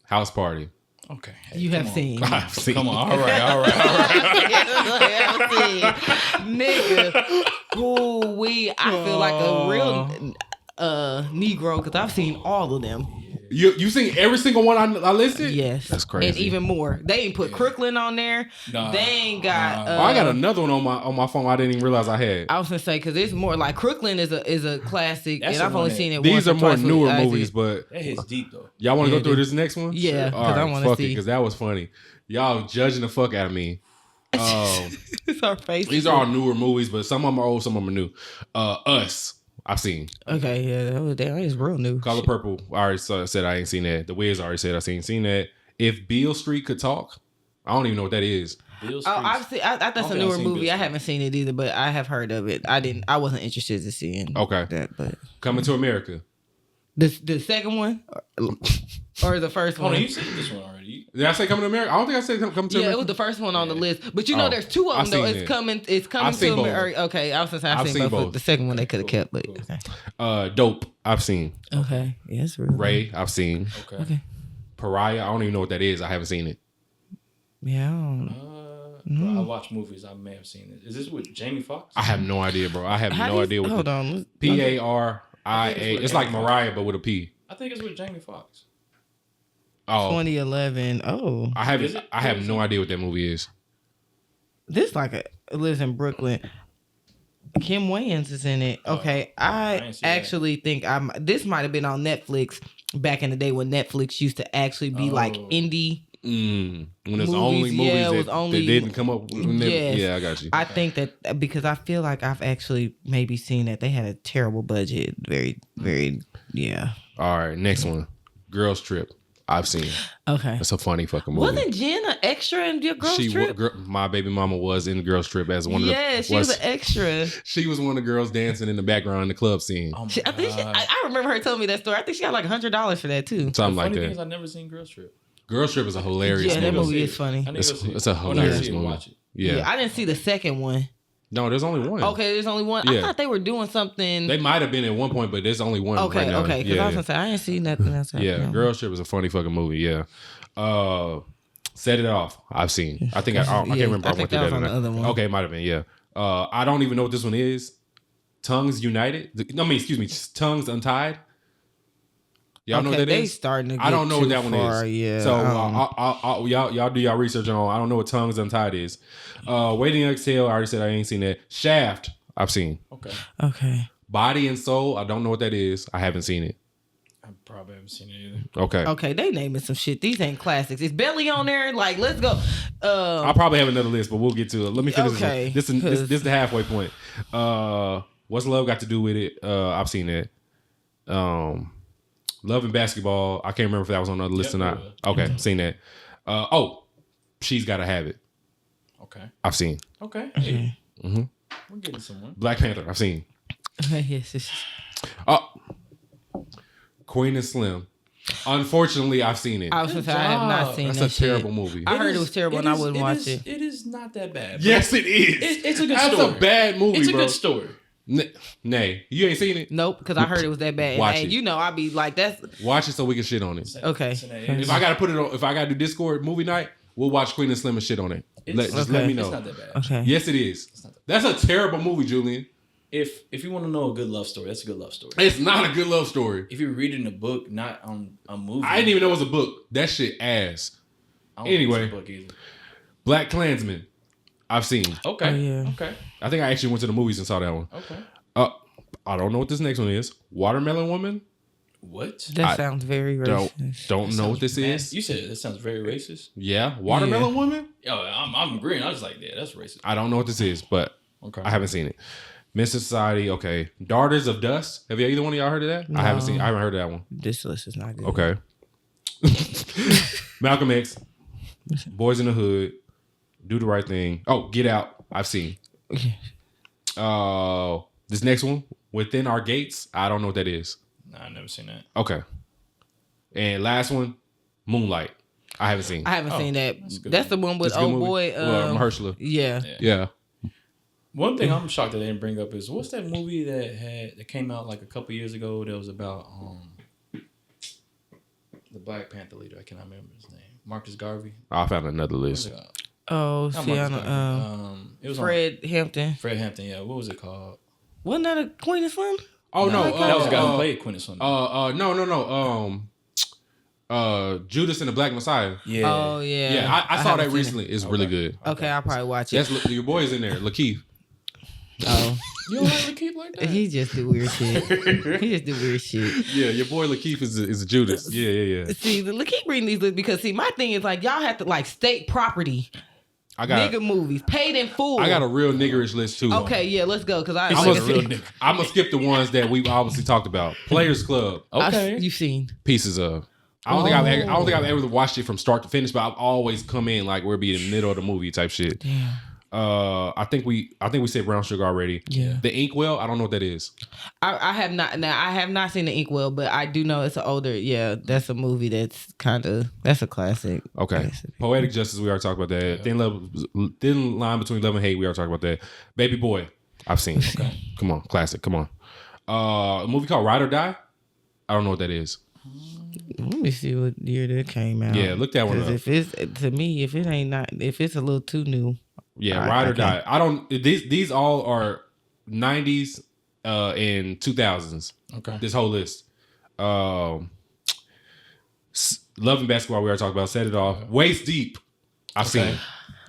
House Party. Okay. Hey, You have come on. seen. I've seen. Come on. All right. Nigga. Ooh, I feel like a real Negro because I've seen all of them. You seen every single one I listed? Yes. That's crazy. And even more. They ain't put Crooklyn on there. Nah. They ain't got. I got another one on my phone I didn't even realize I had. I was gonna say because it's more like Crooklyn is a classic, That's and the I've one only that- seen it. These once are or more twice with newer Isaac. movies, but That hits deep though. y'all want to Yeah, go through dude. this next one? Yeah, Sure. 'cause I wanna fuck see. because that was funny. Y'all judging the fuck out of me. It's our face. These are all newer movies, but some of them are old, some of them are new. Us, I've seen. Okay, yeah, that is real new. Color Purple, I already said I ain't seen that. The Wiz already said I seen that. If Beale Street Could Talk, I don't even know what that is. Bill Oh, I've Street. seen. That's don't a think I've newer seen movie. Bill I Street. haven't seen it either, but I have heard of it. I wasn't interested in seeing Okay. that. But Coming to America. the second one or the first Hold one? on, you seen this one already? Did I say Coming to America? I don't think I said Coming to Yeah, America. it was the first one on the list. But Oh, there's two of I've them though. seen It's it. coming. It's coming I've seen to both. America. Okay, I was gonna say I've I've seen seen both. both. The second one they could have kept, but okay. Dope, I've seen. Okay, yeah, it's real. Ray, I've seen. Okay. Okay. Pariah, I don't even know what that is. I haven't seen it. Yeah. I don't- Bro, I watch movies. I may have seen it. Is this with Jamie Foxx? I have no idea, bro. I have How do no you- idea what Hold the on. Paria. It's like Jamie Mariah, but with a P. I think it's with Jamie Foxx. Oh, 2011. Oh, I have Is it? I have no idea what that movie is. this lives in Brooklyn. Kim Wayans is in it. Okay, I I didn't see that. actually think this might have been on Netflix back in the day when Netflix used to actually be like Oh. indie. When it's Movies, only movies yeah, it was that only- didn't come up. Yes. Yeah, I got you. I think that because I feel like I've actually maybe seen that they had a terrible budget. Very, very, yeah. All right, next one. Girls Trip. I've seen. Okay. It's a funny fucking movie. Wasn't Jen an extra in your girls trip? My baby mama was in the girls trip as one of the. Yeah, she was an extra. She was one of the girls dancing in the background in the club scene. Oh I think I remember her telling me that story. I think she got like $100 for that too. Something like funny thing that. is I've never seen Girls Trip. Girls Trip is a hilarious Yeah, movie. that movie is funny. It's a hilarious movie. Watch it. Yeah. I didn't see the second one. No, there's only one. Okay, there's only one. Yeah. I thought they were doing something. They might have been at one point, but there's only one. Okay, right now. okay. Because I was gonna say I didn't see nothing else. Yeah, Girls Trip is a funny fucking movie. Yeah. Set It Off. I've seen. I think I can't remember. I think that was on the other one. Okay, it might have been. Yeah. I don't even know what this one is. Tongues United. No, excuse me. Tongues Untied. Y'all know what that they is? starting to get I don't know what too that one far, is. Yeah. So y'all do y'all research on. I don't know what Tongues Untied is. Waiting to Exhale. I already said I ain't seen that. Shaft. I've seen. Okay. Body and Soul. I don't know what that is. I haven't seen it. I probably haven't seen it either. Okay. They naming some shit. These ain't classics. Is Belly on there? Like, let's go. I'll probably have another list, but we'll get to it. Let me finish Okay, this. This is the halfway point. What's Love Got to Do with it? I've seen that. Love and Basketball. I can't remember if that was on the list or not. Okay, seen that. She's Gotta Have It. Okay. I've seen. Okay. Hey. Mm-hmm. We're getting somewhere. Black Panther. I've seen. Yes. Queen and Slim. Unfortunately, I've seen it. I was gonna say I have not seen That's that a shit. terrible movie. I heard it was terrible and I wouldn't watch it. It is not that bad. Yes, it is. It's a good That's story. a bad movie, It's a bro. good story. Nay, you ain't seen it? Nope, because I heard it was that bad. Watch And it. you know, I'd be like, that's Watch it so we can shit on it. okay. If I gotta put it on, if I gotta do Discord movie night, we'll watch Queen and Slim and shit on it. Just let me know. It's not that bad. Okay. Yes, it is. That's a terrible movie, Julian. If you want to know a good love story, that's a good love story. It's not a good love story. If you're reading a book, not on a movie. I didn't even know it was a book. That shit ass. I don't Anyway. think it's a book either. Black Klansman. I've seen. Okay. Oh, yeah. Okay. I think I actually went to the movies and saw that one. Okay. I don't know what this next one is. Watermelon Woman. What? That sounds very racist. Don't know what this is. You said that sounds very racist. Yeah, Watermelon Woman. Yo, I'm agreeing. I was like, yeah, that's racist. I don't know what this is, but Okay. I haven't seen it. Miss Society. Okay. Daughters of Dust. Have either one of y'all heard of that? I haven't heard of that one. This list is not good. Okay. Malcolm X. Boys in the Hood. Do the Right Thing. Oh, Get Out. I've seen. This next one, Within Our Gates. I don't know what that is. Nah, I've never seen that. Okay. And last one, Moonlight. I haven't seen. I haven't seen that. That's the one with It's a good old movie. boy. Mahershala. Yeah. One thing I'm shocked that they didn't bring up is what's that movie that came out like a couple years ago that was about the Black Panther leader. I cannot remember his name. Marcus Garvey. I found another list. Oh, Not see, Marcus Garvey. It was Fred Hampton. Fred Hampton. Yeah. What was it called? Wasn't that a Queen of Slim? Oh no, that was the guy who played Queen of Slim. No. Judas and the Black Messiah. Yeah. Oh, yeah. Yeah, I saw that haven't seen recently. It's really good. it. Okay, I'll probably watch it. That's your boy is in there, Lakeith. Oh. You don't like to keep like that? He just do weird shit. He just do weird shit. Yeah, your boy Lakeith is a Judas. Yeah. See, keep reading these lists because see, my thing is like y'all have to like state property. I got Nigga movies paid in full. I got a real niggerish list too. Okay, yeah, let's go because I'm gonna skip the ones that we've obviously talked about. Players Club, Okay. You've seen. Pieces of. I don't think I've ever watched it from start to finish, but I've always come in like we're being in the middle of the movie type shit. Yeah. I think we said Brown Sugar already. Yeah. The Inkwell, I don't know what that is. I have not. Now I have not seen the Inkwell, but I do know it's an older. Yeah, that's a movie that's that's a classic. Okay. Classic. Poetic Justice, we already talked about that. Thin line between love and hate, we already talked about that. Baby Boy, I've seen. Okay. Come on, classic. Come on. A movie called Ride or Die. I don't know what that is. Let me see what year that came out. Yeah, look that one up. If it's to me, if it's a little too new. Yeah, Ride or Die. I don't. These all are 90s and 2000s. Okay. This whole list. Love and Basketball, we already talked about. Set It Off. Waist Deep. I've seen.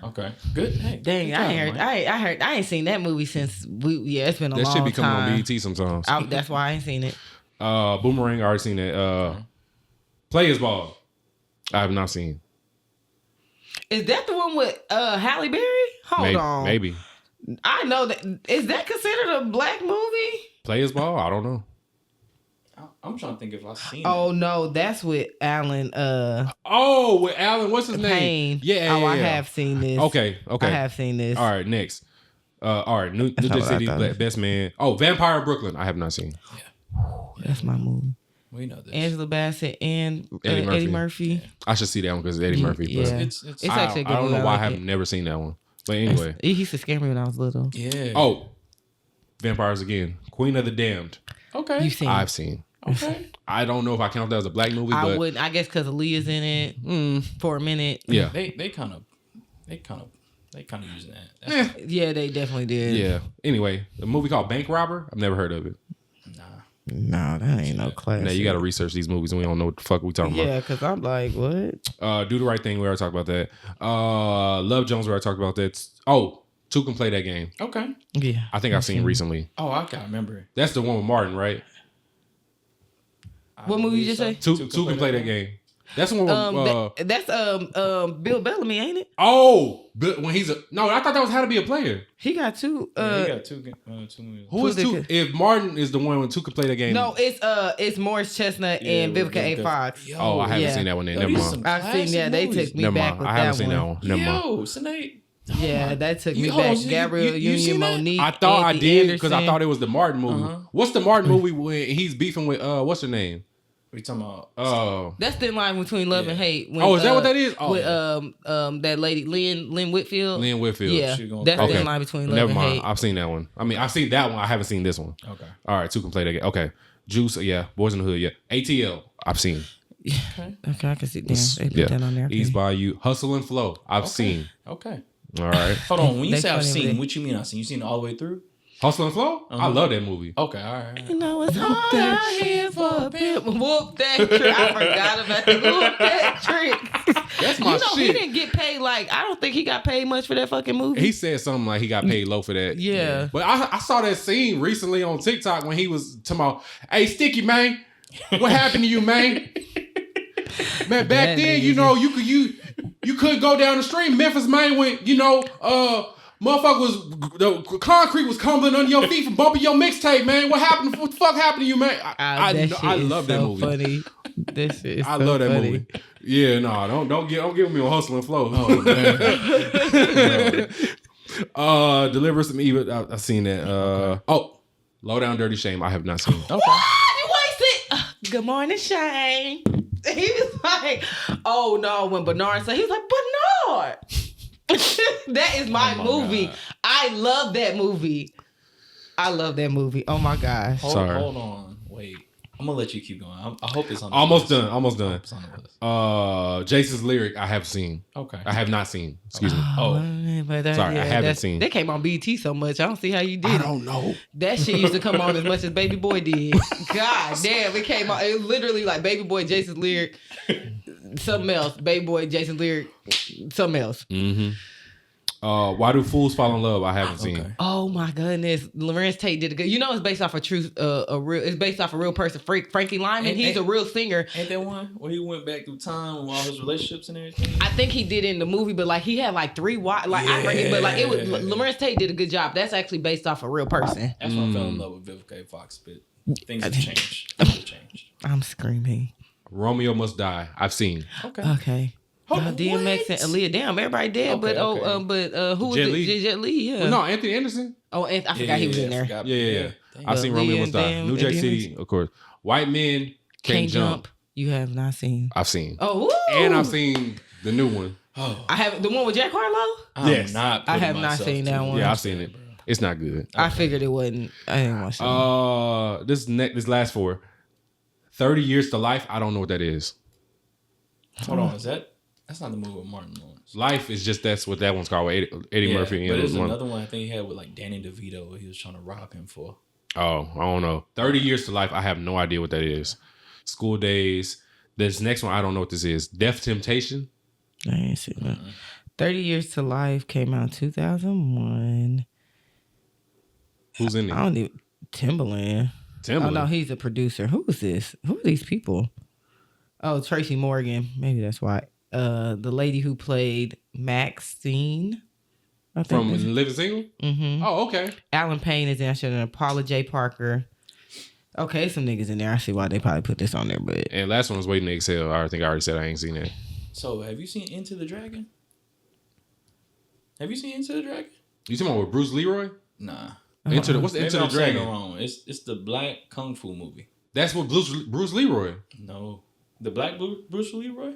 Okay. Good. Hey, Dang, good I job, heard. I ain't seen that movie since it's been a That long should be coming time. on BET sometimes. That's why I ain't seen it. Boomerang, I already seen that. Players Ball. I have not seen. Is that the one with Halle Berry? Hold on. Maybe. I know that. Is that considered a black movie? Players Ball? I don't know. I'm trying to think if I've seen. Oh no, that's with Alan. Oh, with Alan, what's his Payne. name? Yeah, I yeah. have seen this. Okay. I have seen this. All right, next. All right, New not Jack what I City, thought. Best Man. Oh, Vampire in Brooklyn. I have not seen. That's my movie. We know this. Angela Bassett and Eddie Eddie Murphy. Murphy. I should see that one because it's Eddie Murphy. Yeah, But It's it's actually a good I don't movie. know why I like have it. never seen that one. But anyway. He used to scare me when I was little. Yeah. Oh, Vampires again. Queen of the Damned. Okay. You seen? I've seen. Okay. I don't know if I count that as a black movie, I but wouldn't. I guess because Aaliyah's in it for a minute. yeah. They kind of using that. Yeah, they definitely did. Yeah. Anyway, a movie called Bank Robber. I've never heard of it. No, that ain't no class. Now you got to research these movies and we don't know what the fuck we talking Yeah, because I'm like, what? about. Do the Right Thing. We already talked about that. Love Jones. We already talked about that. Oh, Two Can Play That Game. Okay. Yeah. I think I've seen recently. Oh, I can't remember. That's the one with Martin, right? What movie you just say? Two Can Play That Game. That's the one with, That's Bill Bellamy, ain't it? but when he's no, I thought that was How to Be a Player. He got two. Yeah, he got two movies. Who is two? If Martin is the one with Two Can Play That Game. No, it's Morris Chestnut and Vivica A. Fox. Oh, I haven't seen that one then. Never mind. I've seen. Yeah, they took me Never back mind. with I haven't that seen that one. Never mind. Yo, Sinead. Yeah, that took me hold back. on, Gabrielle you seen Union that? Monique. I thought Anthony I did because I Anderson. thought it was the Martin movie. What's the Martin movie when he's beefing with what's her name? What are you talking about? Oh, That's the line between love and hate. When, is that what that is? Oh, with that lady Lynn Whitfield. Lynn Whitfield. Yeah, She gonna- that's Okay. the line between love Never and mind. hate. I've seen that one. I mean, I've seen that one. I haven't seen this one. Okay. All right, Two Can Play That Game. Okay, Juice. Yeah, Boys in the Hood. Yeah, ATL. I've seen. Okay, I can see. Damn, they put Yeah, that on there. Ease by You. Hustle and Flow. I've seen. Okay. All right, Hold on. When you They say I've funny with seen, it. what you mean I've seen? You seen it all the way through? Hustle and Flow. I love that movie. Okay. All right. You know it's hard out here for a pimp. Whoop that trick. I forgot about the whoop that trick. That's my He shit. didn't get paid. Like, I don't think he got paid much for that fucking movie. He said something like he got paid low for that. Yeah. But I saw that scene recently on TikTok when he was talking about, hey, Sticky, man, what happened to you, man? Man, back That then, nigga you know, you couldn't go down the street. Memphis, man, when, motherfucker the concrete was crumbling under your feet from bumping your mixtape, man. What happened? What the fuck happened to you, man? I love that movie. Funny. This shit is I so love that funny. movie. Yeah, no, don't give me a Hustle and Flow. Oh, man. Deliver Some Evil. I've seen that. Low Down Dirty Shame. I have not seen. Okay. You wasted. Good morning, Shane. He was like, oh no, when Bernard said, he was like, Bernard. That is my movie. God. I love that movie. Oh my gosh. Sorry. Hold on. Wait. I'm gonna let you keep going. I hope it's on the Almost list. done. It's on the list. Jason's Lyric. I have seen. Okay. I have not seen. Excuse me. But Sorry, I haven't seen. They came on BT so much. I don't see how you did it. know. That shit used to come on as much as Baby Boy did. God damn, it came on. It was literally like Baby Boy, Jason's Lyric, something else. Baby Boy, Jason's Lyric, something else. Mm-hmm. Why Do Fools Fall in Love? I haven't seen. Oh my goodness, Lorenz Tate did a good. You know, it's based off it's based off a real person. Frankie Lyman. He's a real singer. Ain't that one where he went back through time with all his relationships and everything? I think he did it in the movie, but like he had like 3 wives. Like I forget, but like it was Lorenz Tate did a good job. That's actually based off a real person. That's when I fell in love with Vivica A. Fox, but things have changed. I'm screaming. Romeo Must Die. I've seen. Okay. DMX and Aaliyah. Damn, everybody dead. Okay, Who was Jet it? Li? Jet Li. Yeah. Well, no, Anthony Anderson. Oh, and I forgot he was in there. Yeah. I've seen Lee Romeo and Must Die. them New Jack and City, of course. White Men Can't Jump. You have not seen. I've seen. Oh, woo! And I've seen the new one. Oh, I have the one with Jack Harlow. Yes. I have not seen that one. Yeah, I've seen it. It's not good. I figured it wasn't. I didn't watch it. This last 4. 30 Years to Life. I don't know what that is. Hold on, that's not the movie with Martin Lawrence. Life is just that's what that one's called. With Eddie Murphy. But and there's one. another one I think he had with like Danny DeVito where he was trying to rob him for. Oh, I don't know. 30 Years to Life. I have no idea what that is. School Days. This next one, I don't know what this is. Death Temptation. I ain't seen that. 30 Years to Life came out in 2001. Who's in it? I don't even. Timbaland. Oh no, Timbaland. he's a producer. Who is this? Who are these people? Oh, Tracy Morgan. Maybe that's why. The lady who played Maxine. I think. From Living Single? Mm-hmm. Oh, okay. Alan Payne is in. And Paula J. Parker. Okay, some niggas in there. I see why they probably put this on there, but And last one was Waiting to Exhale. I think I already said I ain't seen that. So, have you seen Into the Dragon? Have you seen Into the Dragon? You talking about with Bruce Leroy? Nah. What's the Maybe Into the I'm saying it Dragon? wrong. It's the black kung fu movie. That's what Bruce Leroy. No. The black Bruce Leroy?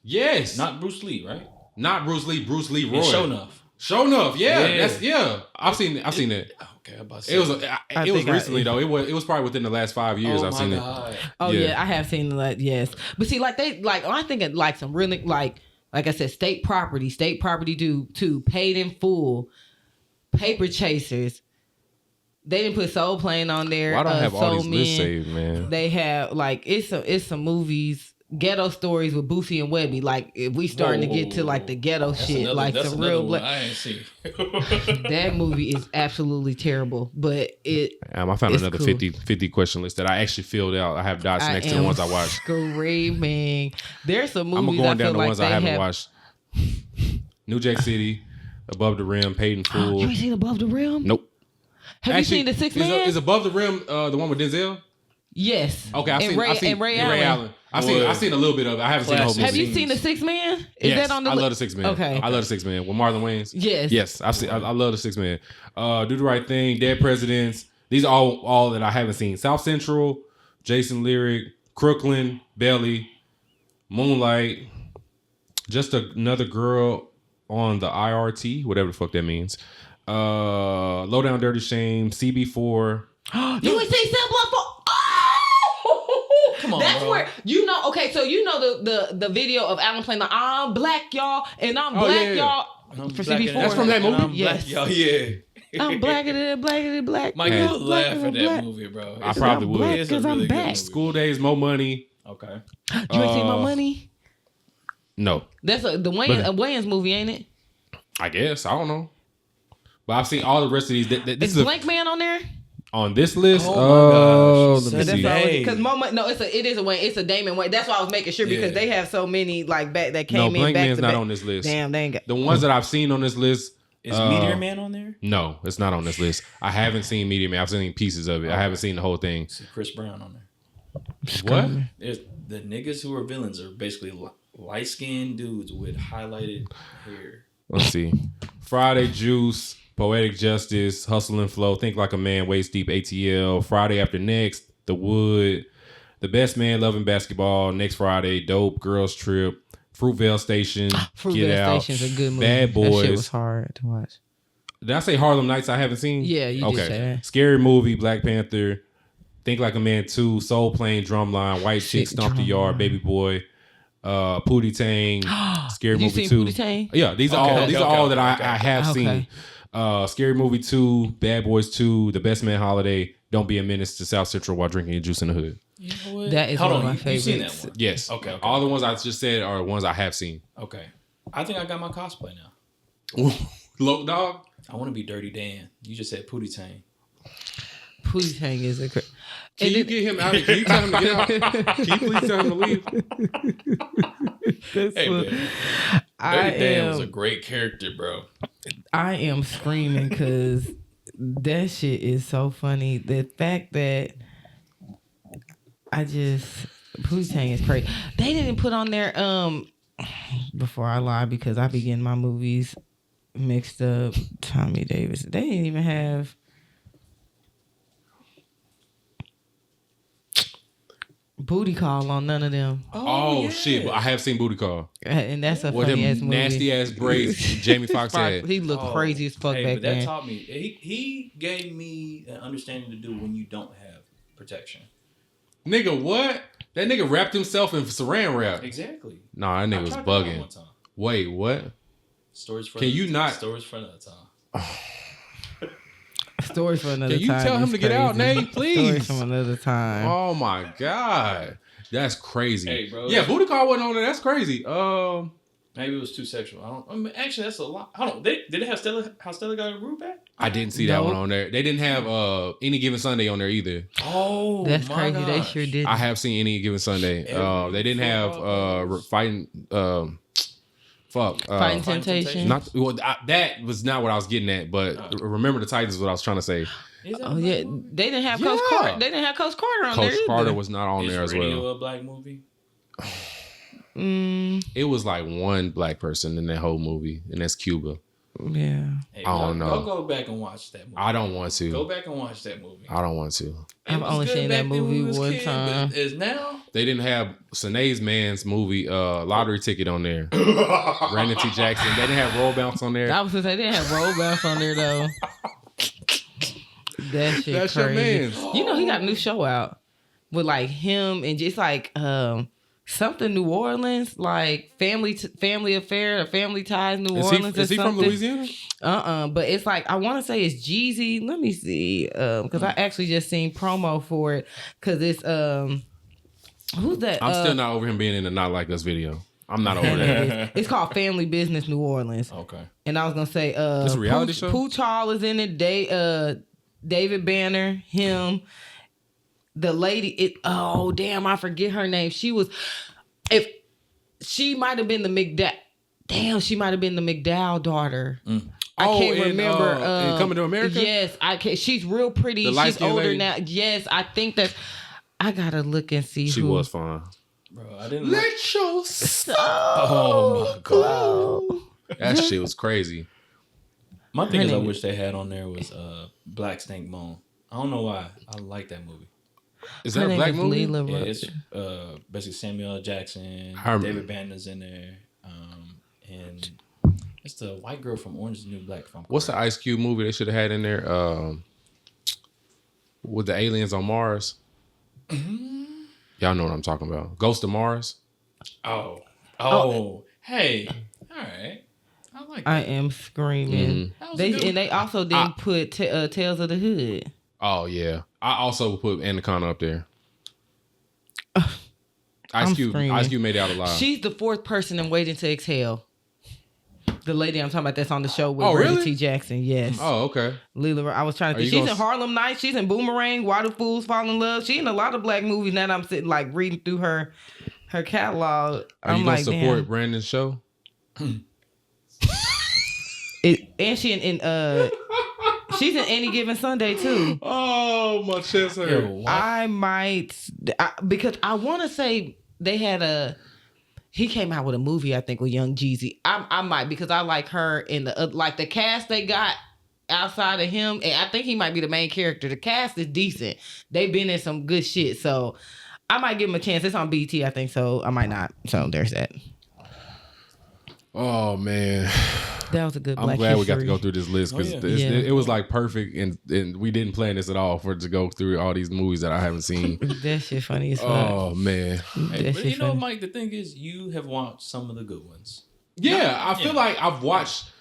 Yes. Not Bruce Lee, right? Not Bruce Lee. Bruce Leroy. It's Sho'nuff. Sho'nuff. Yeah. Yeah. That's I've seen that. Okay, I'm about to say It was recently though. It was probably within the last 5 years. Oh I've my seen God. oh Yeah. yeah, I have seen that. Yes, but see, like I think of like some really like I said, state property due to Paid in Full, Paper Chasers. They didn't put Soul Plane on there. it. Why don't I have all Soul these lists Men. saved, man? They have like it's some movies. Ghetto Stories with Boosie and Webby. Like if we starting to get to like the ghetto shit, like some real black. I ain't seen. That movie is absolutely terrible, but I found it's another cool. 50 question list that I actually filled out. I have dots next to the ones I watched. Screaming. There's some I'm movies going I down feel the like ones they I haven't have. watched. New Jack City, Above the Rim, Paid in Full. You ain't seen Above the Rim? Nope. Have you seen The Sixth Man? Is Above the Rim the one with Denzel? Yes. Okay, I've seen Ray Allen. I've seen a little bit of it. I haven't seen the whole movie. Have you seen The Sixth Man? Is Yes, that on the I love The Sixth Man. Okay. I love The Sixth Man with Marlon Wayans. Yes. Yes, I love The Sixth Man. Do the Right Thing, Dead Presidents. These are all that I haven't seen. South Central, Jason Lyric, Crooklyn, Belly, Moonlight, Just Another Girl on the IRT, whatever the fuck that means. Low Down Dirty Shame, CB4. You ain't seen Cell Block 4? Come on, That's bro. where okay, so you know the video of Alan playing the I'm black y'all and I'm black yeah. y'all I'm for black CB4. and- That's from that movie? and I'm Yes. black, y'all, yeah. I'm blacker than black. Mike, Man. you would laugh at Black. that movie, bro. I probably would. Black It's a because I'm really good back. movie. School Days, Mo Money. Okay. You ain't seen My Money? No, That's the Wayans movie, ain't it? I guess. I don't know. But I've seen all the rest of these. This Is is Blank Man on there? on this list. Oh my gosh. Let me That's see. all- Hey. Because it is a Wayne. It's a Damon Wayne. That's why I was making sure because Yeah. they have so many like back that No, came in Blank back Man's to not back. on this list. Damn, they ain't got. The ones that I've seen on this list. Is Meteor Man on there? No, it's not on this list. I haven't seen Meteor Man. I've seen pieces of it. I haven't seen the whole thing. See Chris Brown on there. What? There's the niggas who are villains are basically light skinned dudes with highlighted hair. Let's see. Friday Juice, Poetic Justice, Hustle and Flow, Think Like a Man, Waist Deep, ATL, Friday After Next, The Wood, The Best Man, Loving Basketball, Next Friday, Dope, Girls Trip, Fruitvale Station, Fruitvale Get Out, Station's a good movie. Bad That shit was Boys. hard to watch. Did I say Harlem Nights I haven't seen? Yeah, you did say that. Scary Movie, Black Panther, Think Like a Man 2, Soul Plane, Drumline, White Chick, Stomp the Yard, Baby Boy, Pootie Tang, Scary You Movie seen 2. Pootie Tang? Yeah, these are all that I have Okay. seen. Scary Movie 2, Bad Boys 2, The Best Man Holiday, Don't Be a Menace to South Central while drinking your juice in the hood. You know what? That is Hold one of on, my you seen favorites. that one? Yes. Okay. All the ones I just said are the ones I have seen. Okay. I think I got my cosplay now. Loc Dog? I want to be Dirty Dan. You just said Pootie Tang. Pootie Tang is a. Can you get him out? Can you tell him to get out? Can you please tell him to leave? Hey, man. Dirty Dan was a great character, bro. I am screaming because that shit is so funny. The fact that Pootie Tang is crazy. They didn't put on there before I lie because I be getting my movies mixed up. Tommy Davis. They didn't even have Booty Call on none of them. Oh, shit. I have seen Booty Call. And that's a With funny ass them movie. nasty ass braids Jamie Foxx had. He looked crazy as fuck hey, back but that then. taught me. He gave me an understanding to do when you don't have protection. Nigga, what? That nigga wrapped himself in saran wrap. Exactly. Nah, that nigga I was tried that out bugging. one time. Wait, what? Stories for Can you not- Stories for another time. Stories for another Can time. you tell him is to get out, crazy. Nate? Please. Stories from another time. Oh my god, that's crazy. Hey, bro. Yeah, Booty Call wasn't on there. That's crazy. Maybe it was too sexual. I mean, actually, that's a lot. Hold on. Did they have Stella? How Stella got her groove back? I didn't see that No. one on there. They didn't have Any Given Sunday on there either. Oh, That's my crazy. They gosh. sure did. I have seen Any Given Sunday. They didn't have fighting Fighting Temptation. Not that was not what I was getting at, but Remember the Titans is what I was trying to say. Oh yeah, they didn't have Coach Carter. They didn't have Coach Carter on there either. Coach Carter was not on there as well. Is Radio a black movie? It was like one black person in that whole movie, and that's Cuba. Yeah. Hey, I don't know. Go back and watch that movie. I don't want to. Go back and watch that movie. I don't want to. I've only seen that movie one time. Is now? They didn't have Sinead's Man's movie Lottery Ticket on there. Brandon T. Jackson. They didn't have Roll Bounce on there. I was gonna say they didn't have Roll Bounce on there though. That shit That's crazy. your man's. You know he got a new show out with like him and just like something New Orleans, like family affair or family ties New Orleans. Is he from Louisiana? But it's like I want to say it's Jeezy. Let me see, because I actually just seen promo for it. Because it's who's that? I'm still not over him being in the Not Like Us video. I'm not over that. It's called Family Business New Orleans. Okay. And I was gonna say, This a reality show? Pooch Hall is in it. David Banner, him. The lady, oh damn, I forget her name. She might have been the McDowell. Damn, she might have been the McDowell daughter. I can't remember. In Coming to America? Yes, I can. She's real pretty. She's older lady? now. Yes, I think that's. I gotta look and see. She was fine. Bro, I didn't. Let your soul. Oh my god. That shit was crazy. My thing is, I wish they had on there was Black Stank Bone. I don't know why. I like that movie. Is that a black movie? Yeah, it's basically Samuel L. Jackson, David Banner's in there, and it's the white girl from Orange is the New Black. What's the Ice Cube movie they should have had in there? With the aliens on Mars. Y'all know what I'm talking about. Ghost of Mars. Oh, hey, all right. I like that. I am screaming. They also didn't put Tales of the Hood. Oh yeah, I also put Anaconda up there. Ice Cube made it out alive. She's the fourth person in Waiting to Exhale. The lady I'm talking about that's on the show with really? T. Jackson. Yes. Oh, okay. Leela, I was trying to think. She's in Harlem Nights. She's in Boomerang. Why Do Fools Fall in Love? She's in a lot of black movies. Now that I'm sitting like reading through her catalog. Are you gonna support Brandon's show? And she she's in Any Given Sunday too. Oh, my chest hurt. I might because I want to say they had he came out with a movie I think with Young Jeezy. I might because I like her and the like the cast they got outside of him, and I think he might be the main character. The cast is decent. They've been in some good shit, so I might give him a chance. It's on BT, I think, so I might not. So there's that. Oh man, that was a good. I'm glad we got to go through this list because it was like perfect, and we didn't plan this at all for it to go through all these movies that I haven't seen. That shit funny as fuck. Oh man, hey, but you know, Mike, the thing is, you have watched some of the good ones. Yeah, I feel like I've watched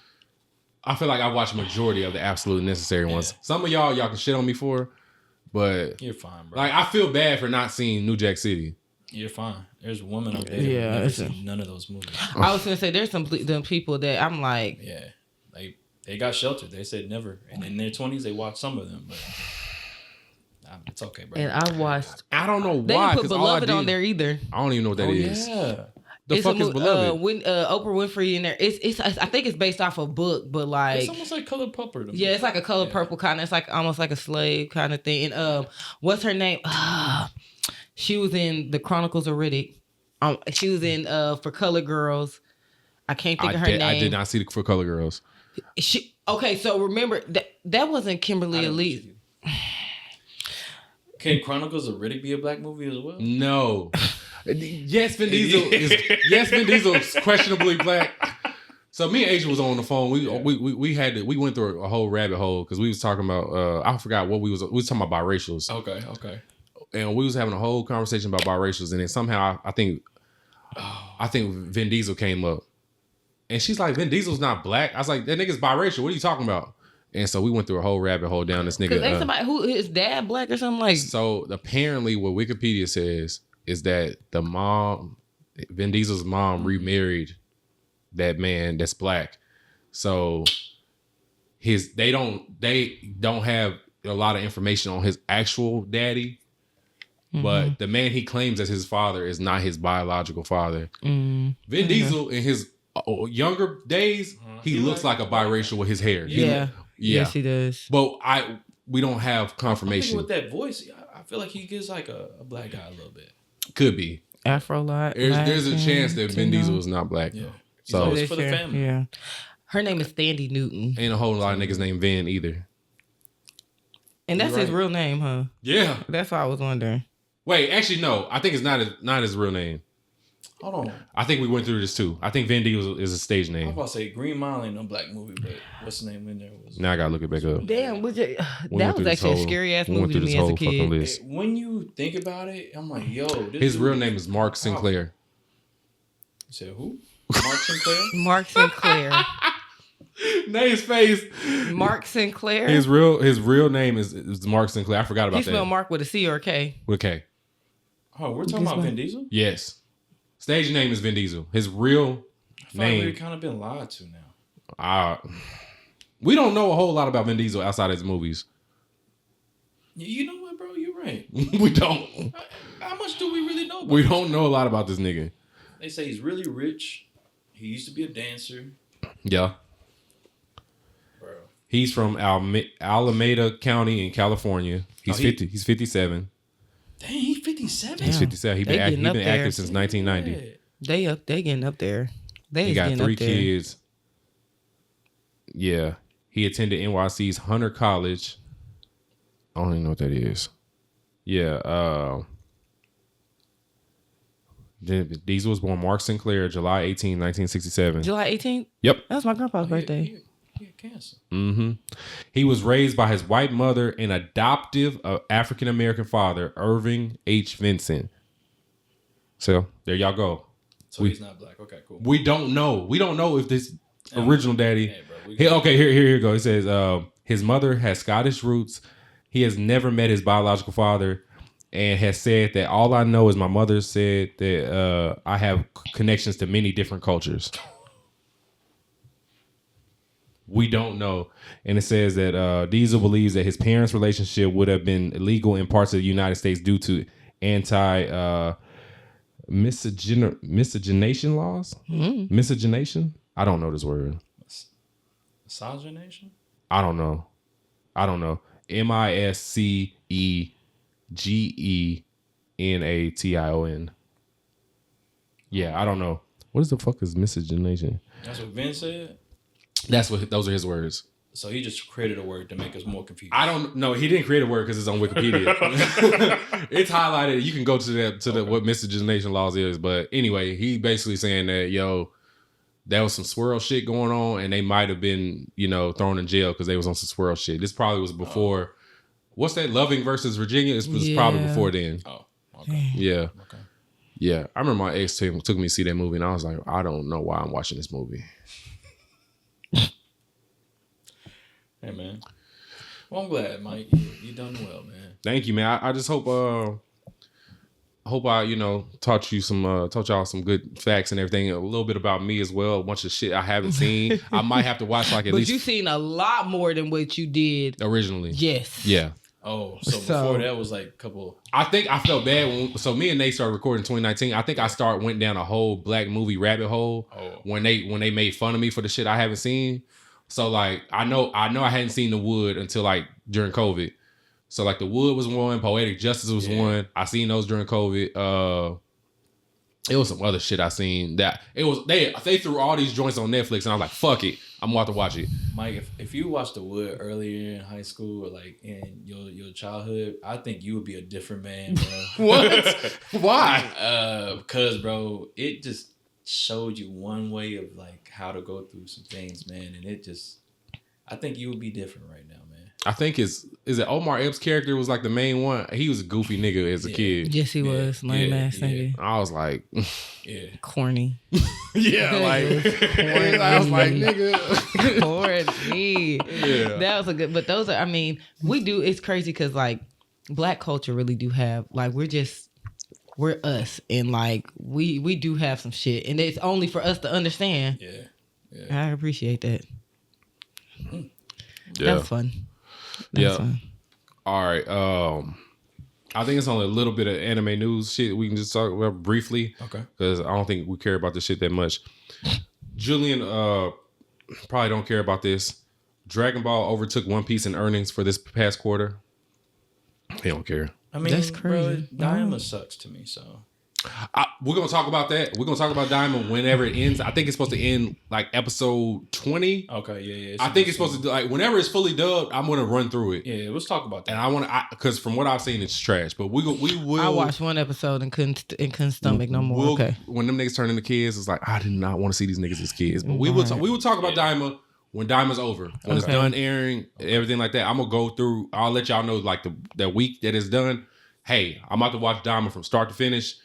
majority of the absolute necessary ones. Some of y'all can shit on me for, but you're fine, bro. Like I feel bad for not seeing New Jack City. You're fine. There's a woman up there. Yeah, never seen none of those movies. I was gonna say there's some people that I'm like, yeah, they got sheltered. They said never, and in their 20s they watched some of them, but it's okay, bro. And I watched. I don't know why. They didn't put Beloved on there either. I don't even know what that is. Yeah. The fuck is Beloved? When Oprah Winfrey in there, it's I think it's based off a book, but like it's almost like Color Purple. Yeah, it's like a Color Purple kind of. It's like almost like a slave kind of thing. And what's her name? She was in The Chronicles of Riddick. She was in For Color Girls. I can't think of her name. I did not see For Color Girls. Okay, so remember that wasn't Kimberly Elise. Can Chronicles of Riddick be a black movie as well? No. Yes, Vin Diesel is questionably black. So me and Asia was on the phone. We went through a whole rabbit hole because we was talking about I forgot what we was talking about biracials. Okay. And we was having a whole conversation about biracials, and then somehow I think Vin Diesel came up, and she's like, Vin Diesel's not black. I was like, that nigga's biracial. What are you talking about? And so we went through a whole rabbit hole down this nigga. Because ain't somebody who his dad black or something like. So apparently, what Wikipedia says is that the mom, Vin Diesel's mom, remarried that man that's black. So they don't have a lot of information on his actual daddy. But the man he claims as his father is not his biological father. Vin Diesel in his younger days, he looks like a biracial with his hair. Yeah. Yes, he does. But we don't have confirmation. With that voice, I feel like he gives like a black guy a little bit. Could be. Afro lot. There's a chance that Vin Diesel is not black. Yeah. So it's for the family. Yeah. Her name is Sandy Newton. Ain't a whole lot of niggas named Vin either. And that's his real name, huh? Yeah. That's what I was wondering. Wait, actually, no. I think it's not his real name. Hold on. I think we went through this too. I think Vin Diesel is a stage I name. was about to say Green Mile ain't no black movie, but what's the name in there? Now I gotta look it back up. Damn, that was actually a scary ass movie to me as a kid. When you think about it, I'm like, yo, his real name is Mark Sinclair. You said who? Mark Sinclair? Mark Sinclair. Name's face. Mark Sinclair. His real name is Mark Sinclair. I forgot about that. He spelled Mark with a C or a K? With a K. Oh, we're talking about Vin Diesel? Yes. Stage name is Vin Diesel. His real name. Like we've kind of been lied to now. We don't know a whole lot about Vin Diesel outside of his movies. You know what, bro? You're right. We don't. How much do we really know about We don't know a lot about this nigga. They say he's really rich. He used to be a dancer. Yeah. Bro. He's from Alameda County in California. He's 50. He's 57. Dang, he's 57? He's 57. He's been active since 1990. Yeah. They getting up there. He got 3 kids. Yeah. He attended NYC's Hunter College. I don't even know what that is. Yeah. Diesel was born Mark Sinclair, July 18, 1967. July 18th? Yep. That was my grandpa's birthday. He had cancer. Mm-hmm. He was raised by his white mother and adoptive African-American father, Irving H. Vincent. So, there y'all go. So he's not black. Okay, cool. We don't know. We don't know if this original daddy... Hey, bro, here you go. It says, his mother has Scottish roots. He has never met his biological father and has said that all I know is my mother said that I have connections to many different cultures. We don't know. And it says that Diesel believes that his parents' relationship would have been illegal in parts of the United States due to miscegenation laws. Miscegenation? I don't know this word. Miscegenation? I don't know. Miscegenation. Yeah, I don't know. What the fuck is miscegenation? That's what Vince said? Those are his words. So he just created a word to make us more confused. I don't know. He didn't create a word because it's on Wikipedia. It's highlighted. You can go to what miscegenation laws is. But anyway, he basically saying that, there was some swirl shit going on and they might have been, thrown in jail because they was on some swirl shit. This probably was before. What's that? Loving versus Virginia? It was probably before then. Oh, okay. Yeah. Okay. Yeah. I remember my ex took me to see that movie and I was like, I don't know why I'm watching this movie. Hey, man. Well, I'm glad, Mike. You done well, man. Thank you, man. I just hope I taught y'all some good facts and everything. A little bit about me as well. A bunch of shit I haven't seen. I might have to watch at least. But you seen a lot more than what you did originally. Yes. Yeah. Oh, so before that was like a couple. I think I felt bad so me and Nate started recording in 2019. I think I went down a whole black movie rabbit hole when they made fun of me for the shit I haven't seen. So like I know I hadn't seen The Wood until like during COVID. So like The Wood was one, Poetic Justice was one. I seen those during COVID. It was some other shit I seen that it was they threw all these joints on Netflix and I was like, fuck it, I'm about to watch it. Mike, if you watched The Wood earlier in high school or like in your childhood, I think you would be a different man, bro. What? Why? Because bro, it just showed you one way of like how to go through some things, man, and I think you would be different right now, man. I think is it Omar Epps' character was like the main one. He was a goofy nigga as a kid. Yes, he was. Lame ass nigga. I was like, corny. Corny. I was like, nigga, corny. Yeah, that was a good. But those are. I mean, we do. It's crazy because like black culture really do have like we're us and like we do have some shit and it's only for us to understand. Yeah. I appreciate that. Yeah. That was fun. Fun. All right. I think it's only a little bit of anime news shit we can just talk about briefly. Okay. Because I don't think we care about this shit that much. Julian, probably don't care about this. Dragon Ball overtook One Piece in earnings for this past quarter. He don't care. I mean, That's crazy. Bro, Diamond sucks to me, so. We're going to talk about that. We're going to talk about Diamond whenever it ends. I think it's supposed to end like episode 20. Okay, yeah. I think it's supposed to do, like, whenever it's fully dubbed, I'm going to run through it. Yeah, let's talk about that. And I want to, because from what I've seen, it's trash. But we will. I watched one episode and couldn't stomach no more. Okay. When them niggas turn into kids, it's like, I did not want to see these niggas as kids. But we will talk about Diamond when Diamond's over. When it's done airing, everything like that. I'm going to go through, I'll let y'all know like the week that it's done. Hey, I'm about to watch Diamond from start to finish.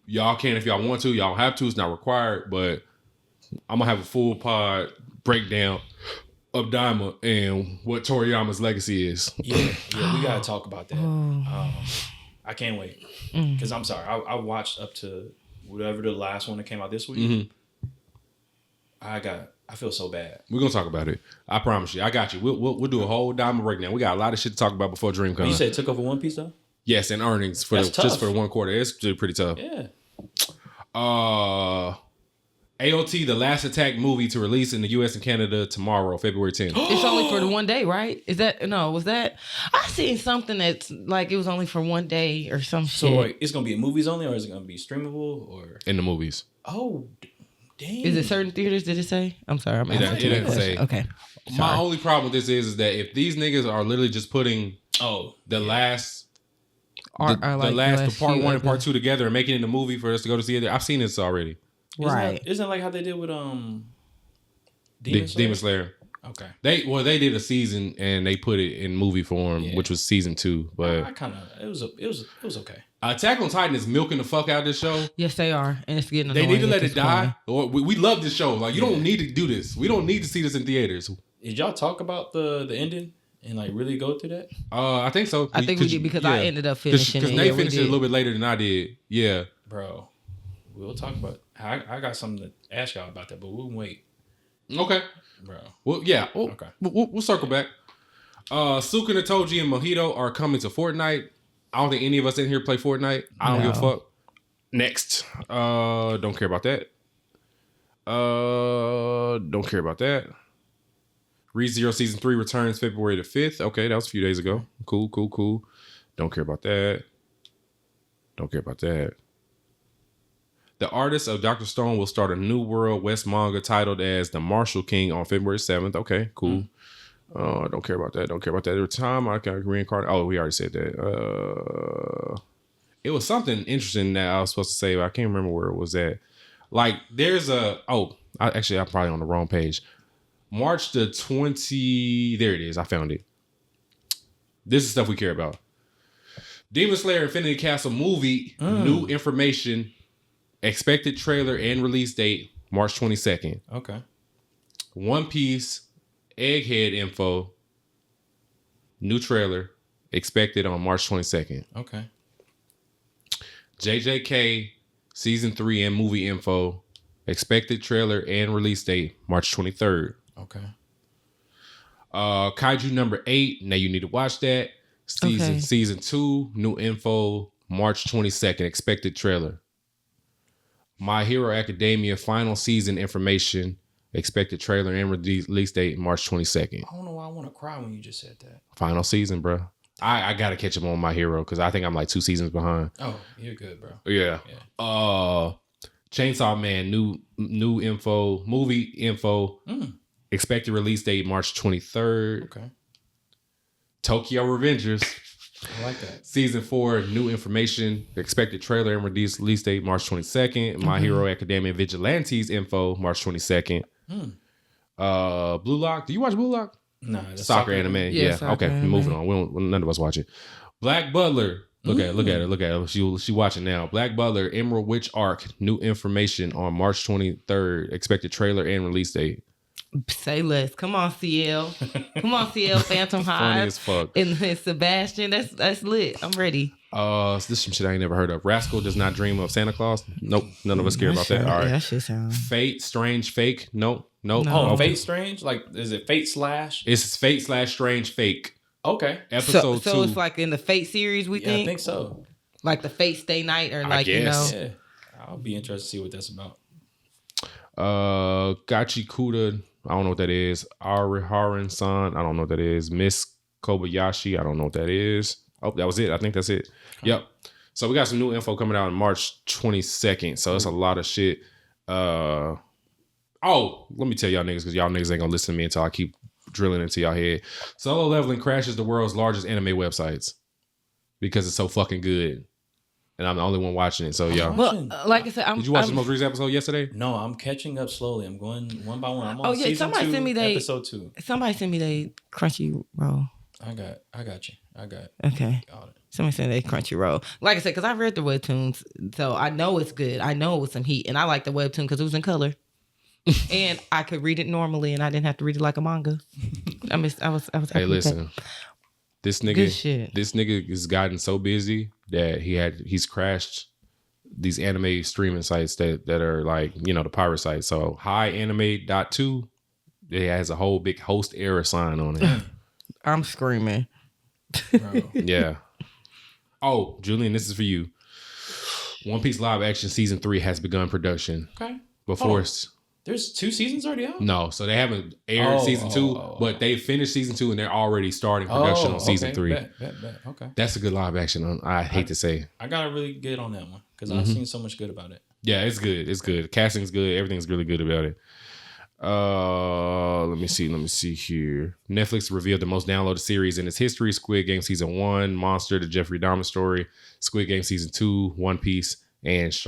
Y'all can if y'all want to. Y'all have to. It's not required. But I'm going to have a full pod breakdown of Diamond and what Toriyama's legacy is. Yeah, we got to talk about that. I can't wait. Because I'm sorry. I watched up to whatever the last one that came out this week. I feel so bad. We're going to talk about it. I promise you. I got you. We'll do a whole Diamond breakdown. We got a lot of shit to talk about before DreamCon. You said it took over One Piece, though? Yes, and earnings just for the one quarter. It's pretty tough. Yeah. AOT, The Last Attack movie to release in the US and Canada tomorrow, February 10th. It's only for the one day, right? Was that? I seen something that's like it was only for one day or some shit. So like, it's going to be in movies only or is it going to be streamable or? In the movies. Oh, damn. Is it certain theaters, did it say? I'm sorry. I'm asking It didn't say. Okay. My only problem with this is that if these niggas are literally just putting the last... the part one and part two together and making it a movie for us to go to see it. I've seen this already. Right. Isn't it like how they did with Demon Slayer? Okay. They did a season and they put it in movie form, which was season 2. But it was okay. Attack on Titan is milking the fuck out of this show. Yes, they are, and it's getting They annoying need to let it die. point. We love this show. Like you don't need to do this. We don't need to see this in theaters. Did y'all talk about the ending and like really go through that? I think so. I think we did because I ended up finishing it. Because Nate finished it a little bit later than I did. Yeah, bro. We'll talk about it. I got something to ask y'all about that, but we'll wait. Okay, bro. Well, yeah. Okay. We'll circle back. Suka Toji and Mojito are coming to Fortnite. I don't think any of us in here play Fortnite. I don't give a fuck. Next. Don't care about that. Don't care about that. ReZero Season 3 returns February the 5th. Okay, that was a few days ago. Cool. Don't care about that. The artist of Dr. Stone will start a new World West manga titled as The Martial King on February 7th. Okay, cool. Don't care about that. Every time I can reincarnate. Oh, we already said that. It was something interesting that I was supposed to say, but I can't remember where it was at. Like, there's I'm probably on the wrong page. March the 20. There it is. I found it. This is stuff we care about. Demon Slayer Infinity Castle movie. New information. Expected trailer and release date March 22nd. Okay. One Piece Egghead info. New trailer expected on March 22nd. Okay. JJK season 3 and movie info. Expected trailer and release date March 23rd. Okay. Kaiju number 8. Now you need to watch that. Season 2. New info March 22nd. Expected trailer. My Hero Academia final season information. Expected trailer and release date March 22nd. I don't know why I want to cry when you just said that. Final season, bro. I gotta catch him on My Hero because I think I'm like 2 seasons behind. Oh, you're good, bro. Yeah. Chainsaw Man new info, movie info. Expected release date March 23rd. Okay. Tokyo Revengers. I like that. Season 4, new information. Expected trailer and release date March 22nd. My Hero Academia Vigilantes info March 22nd. Blue Lock. Do you watch Blue Lock? No, soccer anime. Yeah. Okay. Anime. Moving on. None of us watch it. Black Butler. Look at her. She watching now. Black Butler Emerald Witch Arc. New information on March 23rd. Expected trailer and release date. Say less. Come on, CL. Phantom Hive. Funny as fuck. And Sebastian. That's lit. I'm ready. This is some shit I ain't never heard of. Rascal Does Not Dream of Santa Claus. Nope. None of us care about that. All right. Yeah, that shit sounds. Fate Strange Fake. Nope. No. Oh, Fate Strange? Like, is it Fate slash? It's Fate / Strange Fake. Okay. Episode 2. So it's like in the Fate series, we think? I think so. Like the Fate Stay Night or I like, guess. Yeah. I'll be interested to see what that's about. Gachi Kuda, I don't know what that is. Ariharan-san, I don't know what that is. Miss Kobayashi, I don't know what that is. Oh, that was it. I think that's it. Yep. So we got some new info coming out on March 22nd. So that's a lot of shit. Let me tell y'all niggas, because y'all niggas ain't gonna listen to me until I keep drilling into y'all head. Solo Leveling crashes the world's largest anime websites because it's so fucking good. And I'm the only one watching it. So y'all. Well, like I said, Did you watch the most recent episode yesterday? No, I'm catching up slowly. I'm going one by one. I'm on Oh yeah, season somebody 2, sent me episode 2. Somebody sent me they Crunchyroll. I got you. I got Okay. got it. Somebody said they Crunchyroll. Like I said, because I read the webtoons, so I know it's good. I know it was some heat, and I like the webtoon because it was in color, and I could read it normally, and I didn't have to read it like a manga. I was. Hey, happy with that. listen. This Good shit. nigga has gotten so busy that he's crashed these anime streaming sites that are like, you know, the pirate sites. So highanime.2, it has a whole big host error sign on it. I'm screaming. Bro. Yeah. Oh, Julian, this is for you. One Piece live action season 3 has begun production. Okay. Before There's 2 seasons already out? no, so they haven't aired season 2, but they finished season 2 and they're already starting production on season 3. Bet. Okay. That's a good live action. I hate to say. I gotta really get on that one because I've seen so much good about it. Yeah, it's good. It's good. Casting's good. Everything's really good about it. Let me see here. Netflix revealed the most downloaded series in its history: Squid Game season 1, Monster, the Jeffrey Dahmer story, Squid Game season 2, One Piece, and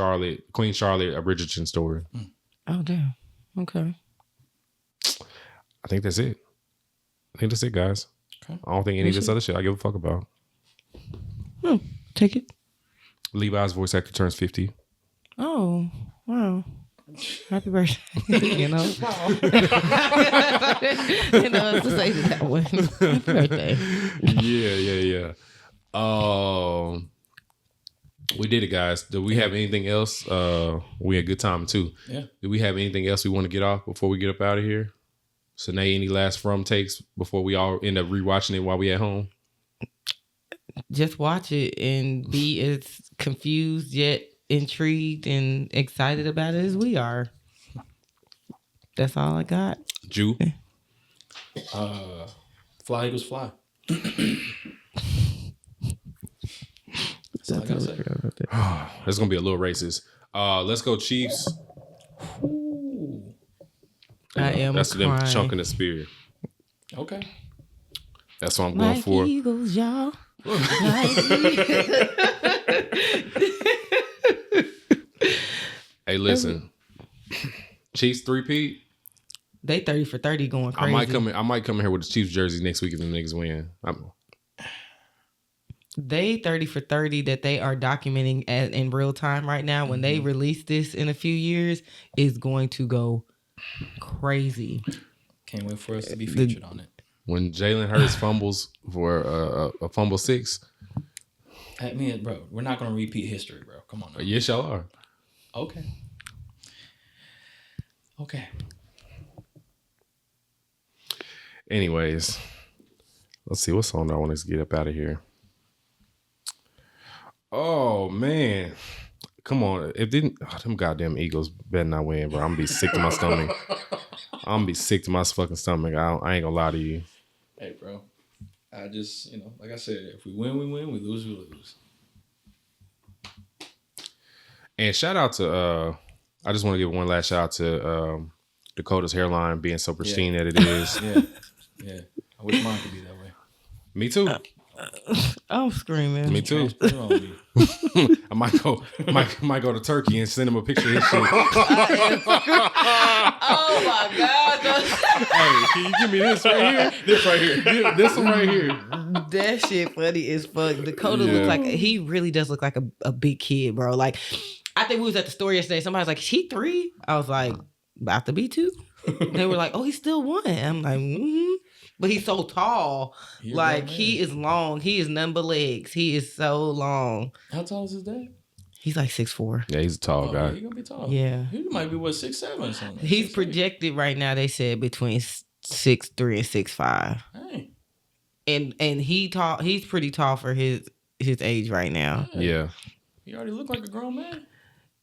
Queen Charlotte, a Bridgerton story. Oh damn. Okay. I think that's it. Guys. Okay. I don't think any of this other shit I give a fuck about. Take it. Levi's voice actor turns 50. Oh wow. Happy birthday. You know. You know, to say it that way. Happy birthday. Yeah. We did it, guys. Do we have anything else? We had a good time too. Yeah. Do we have anything else we want to get off before we get up out of here? Sine, any last From takes before we all end up rewatching it while we at home? Just watch it and be as confused yet intrigued and excited about it as we are. That's all I got. Jew? Fly Eagles Fly. That's all I gotta say. It's gonna be a little racist. Let's go Chiefs. Ooh. I am That's them crying. chunking the spear. Okay. That's what I'm going Like for. Eagles, y'all. Hey, listen. Chiefs 3-peat. They 30 for 30 going crazy. I might come in here with the Chiefs jersey next week if the niggas win. They 30 for 30 that they are documenting in real time right now. When they release this in a few years, is going to go crazy. Can't wait for us to be featured on it. When Jalen Hurts fumbles for a fumble 6. I mean, bro, we're not gonna repeat history, bro. Come on. Now. Yes, y'all are. Okay. Anyways, let's see what song I want us to get up out of here. Oh man, come on! Them goddamn Eagles better not win, bro. I'm gonna be sick to my stomach. I'm gonna be sick to my fucking stomach. I ain't gonna lie to you. Hey, bro. I just, like I said, if we win, we win. We lose, we lose. And shout out to I just want to give one last shout out to Dakota's hairline being so pristine that it is. Yeah. I wish mine could be that way. Me too. I'm screaming. Me too. Put it on me. I might go to Turkey and send him a picture of his shit. Oh my God. Hey, can you give me this right here? This right here. This one right here. That shit funny as fuck. Dakota Yeah. looks like, he really does look like a big kid, bro. Like, I think we was at the store yesterday. Somebody was like, is he 3? I was like, about to be 2. They were like, oh, he's still 1. I'm like, mm-hmm. But he's so tall. You're like, right, he is long. He is none but legs. He is so long. How tall is his dad? He's like 6'4". Yeah, he's a tall guy. Yeah, he's gonna be tall. Yeah. He might be 6'7" or something. He's 6'8". projected right now, they said, between 6'3" and 6'5". Hey. And he's pretty tall for his age right now. Yeah. He already looked like a grown man.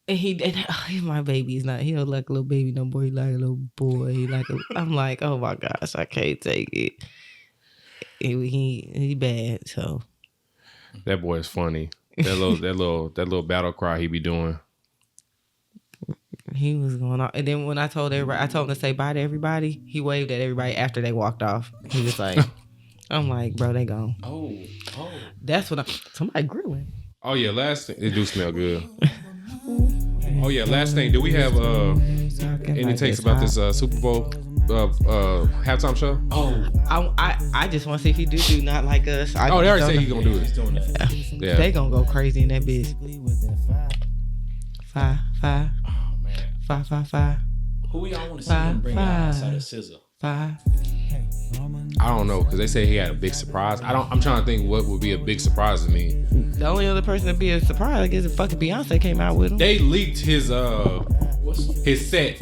And he's my baby. He's not. He don't like a little baby no more. He like a little boy. I'm like, oh my gosh, I can't take it. He bad. So that boy is funny. That little battle cry he be doing. He was going on, and then when I told him to say bye to everybody. He waved at everybody after they walked off. He was like, I'm like, bro, they gone. Oh. That's what somebody grilling. Oh yeah, last thing, it do smell good. Oh yeah, last thing, do we have any takes about this Super Bowl halftime show? Oh, I just want to see if he do Not Like Us. They already said he's gonna do it. He's doing that. Yeah. They gonna go crazy in that bitch. 5, 5. Oh man. 5, 5, 5. Who y'all want to see him bring out outside of SZA? 5. I don't know, because they say he had a big surprise. I'm trying to think what would be a big surprise to me. The only other person to be a surprise, I guess, if fucking Beyonce came out with him. They leaked his set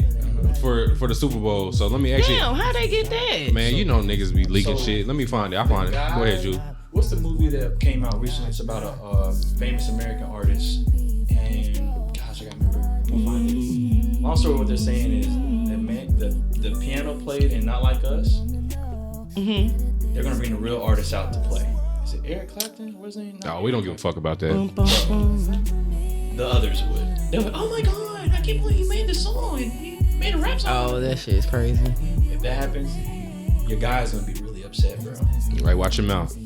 for the Super Bowl. So let me actually. Damn, how they get that? Man, you know niggas be leaking shit. Let me find it. I'll find it. Go ahead, Julie. What's the movie that came out recently? It's about a famous American artist, and gosh, I gotta remember. I'll find it. Long story, what they're saying is that the piano played in Not Like Us. Mm-hmm. They're gonna bring the real artist out to play. Is it Eric Clapton? What's his name? No, we don't give a fuck about that. The others would. They're like, oh my god, I can't believe he made this song and he made a rap song. Oh, that shit is crazy. If that happens, your guy's gonna be really upset, bro. Right, watch your mouth.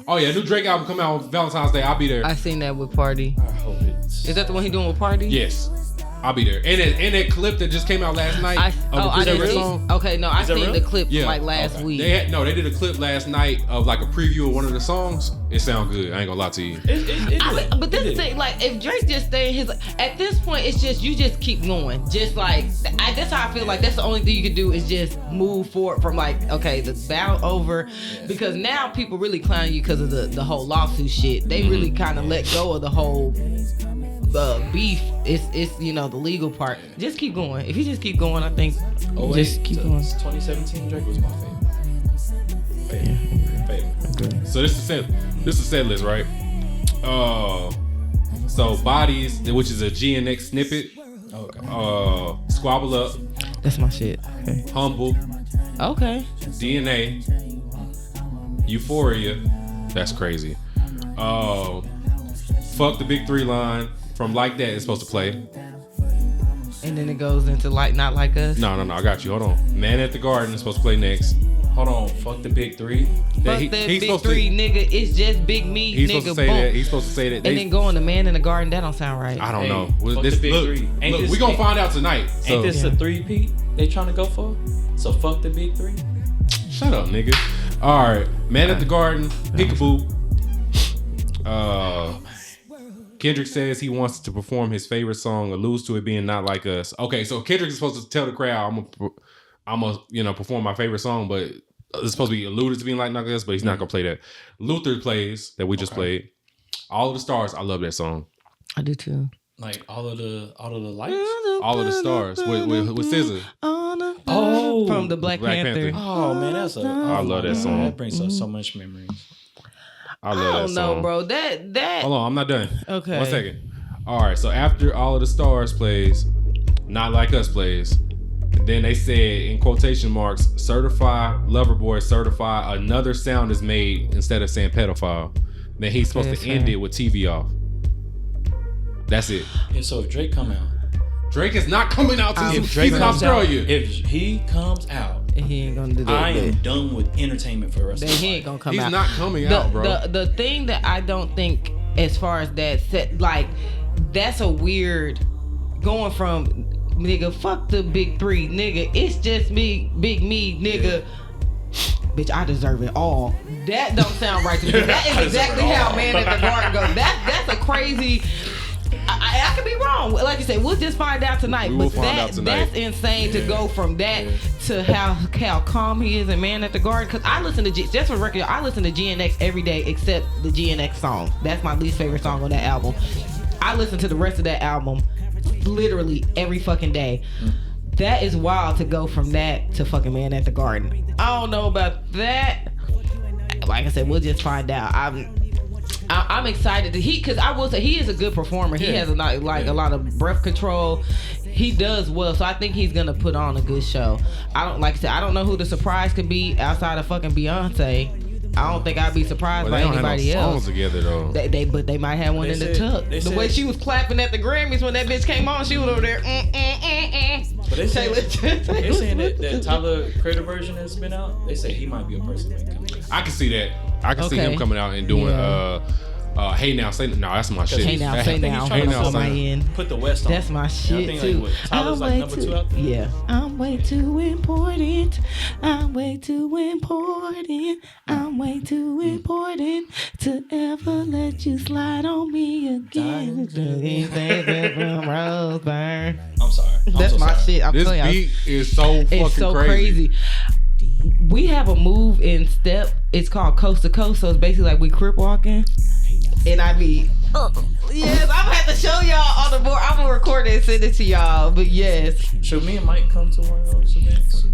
Oh yeah, new Drake album coming out on Valentine's Day. I'll be there. I seen that with Party. I hope it's. Is that the one he doing with Party? Yes, I'll be there. And that clip that just came out last night of the I didn't see. song. Okay, no, I seen real? the clip Yeah. like last week. They did a clip last night of like a preview of one of the songs. It sound good. I ain't gonna lie to you. But this is the thing, like if Drake just stay in his, at this point it's just you just keep going, just like that's how I feel like that's the only thing you can do is just move forward from like okay the battle over, because now people really clowning you because of the whole lawsuit shit. They really kind of let go of the whole beef. It's the legal part. Just keep going. If you just keep going, I think just keep going. 2017 Drake was my favorite. So this is set list, right? So Bodies, which is a GNX snippet. Okay. Squabble Up. That's my shit. Okay. Humble. Okay. DNA. Euphoria. That's crazy. Fuck the Big Three line from Like That is supposed to play. And then it goes into Not Like Us. No, I got you. Hold on. Man at the Garden is supposed to play next. Hold on. Fuck the Big Three. Fuck that Big Three, nigga. It's just Big Me, He's nigga. supposed to say that. He's supposed to say that. And then going to Man in the Garden, that don't sound right. I don't know. Fuck the Big Three. Look, we gonna find out tonight. So. Ain't this a 3-peat they trying to go for? So fuck the Big Three. Shut up, nigga. All right, Man at the Garden, Peekaboo. Kendrick says he wants to perform his favorite song, alludes to it being Not Like Us. Okay, so Kendrick is supposed to tell the crowd, I'm gonna perform my favorite song, but it's supposed to be alluded to being Not Like Us, but he's not gonna play that. Luther plays that we just played. All of the Stars. I love that song. I do too. Like all of the lights. All of the Stars with SZA. Oh, from the Black Panther. Oh man, I love that song. That brings us so much memories. I love I that don't know, song. bro. That. Hold on, I'm not done. Okay. 1 second. All right, so after All of the Stars plays, Not Like Us plays, and then they said in quotation marks, certify lover boy, certify another sound is made instead of saying pedophile. Then he's supposed to end it with TV off. That's it. Yeah, so if Drake come out, Drake is not coming out to if Drake he's in comes out, Australia. if he comes out, he ain't gonna do that. I am done with entertainment for the rest of the He ain't gonna come out. He's not coming out, bro. The thing that I don't think, as far as that set, like that's a weird going from nigga fuck the Big Three, nigga. It's just me, Big Me, nigga. Bitch, I deserve it all. That don't sound right to me. That is exactly how Man at the Garden goes. That's a crazy. I could be wrong. Like you said, we'll just find out tonight. We will find out tonight. That's insane to go from that to how calm he is in Man at the Garden. Because I listen to just for record, I listen to GNX every day except the GNX song. That's my least favorite song on that album. I listen to the rest of that album literally every fucking day. That is wild to go from that to fucking Man at the Garden. I don't know about that. Like I said, we'll just find out. I'm excited because I will say he is a good performer. He has a lot of breath control. He does well, so I think he's gonna put on a good show. I don't know who the surprise could be outside of fucking Beyonce. I don't think I'd be surprised by anybody else. else. Songs together though. But they might have one in the tuck. The way she was clapping at the Grammys when that bitch came on, she was over there. But they saying that Tyler Creator version has been out. They say he might be a person that can come. I can see that. I can see him coming out and doing Hey Now Say No. That's my shit. Hey Now Say Now. Hey Now Say Now. Put the West on. That's my shit too. Tyler's like number 2 out there. Yeah. I'm way too important. I'm way too important. I'm way too important to ever let you slide on me again. Roseburn. I'm sorry. That's my shit. I'm this telling you. Beat is so fucking It's so crazy. We have a move in step. It's called coast to coast. So it's basically like we crip walking. And I be, yes, I'm gonna have to show y'all on the board. I'm gonna record it and send it to y'all. But yes, should me and Mike come to one of those events?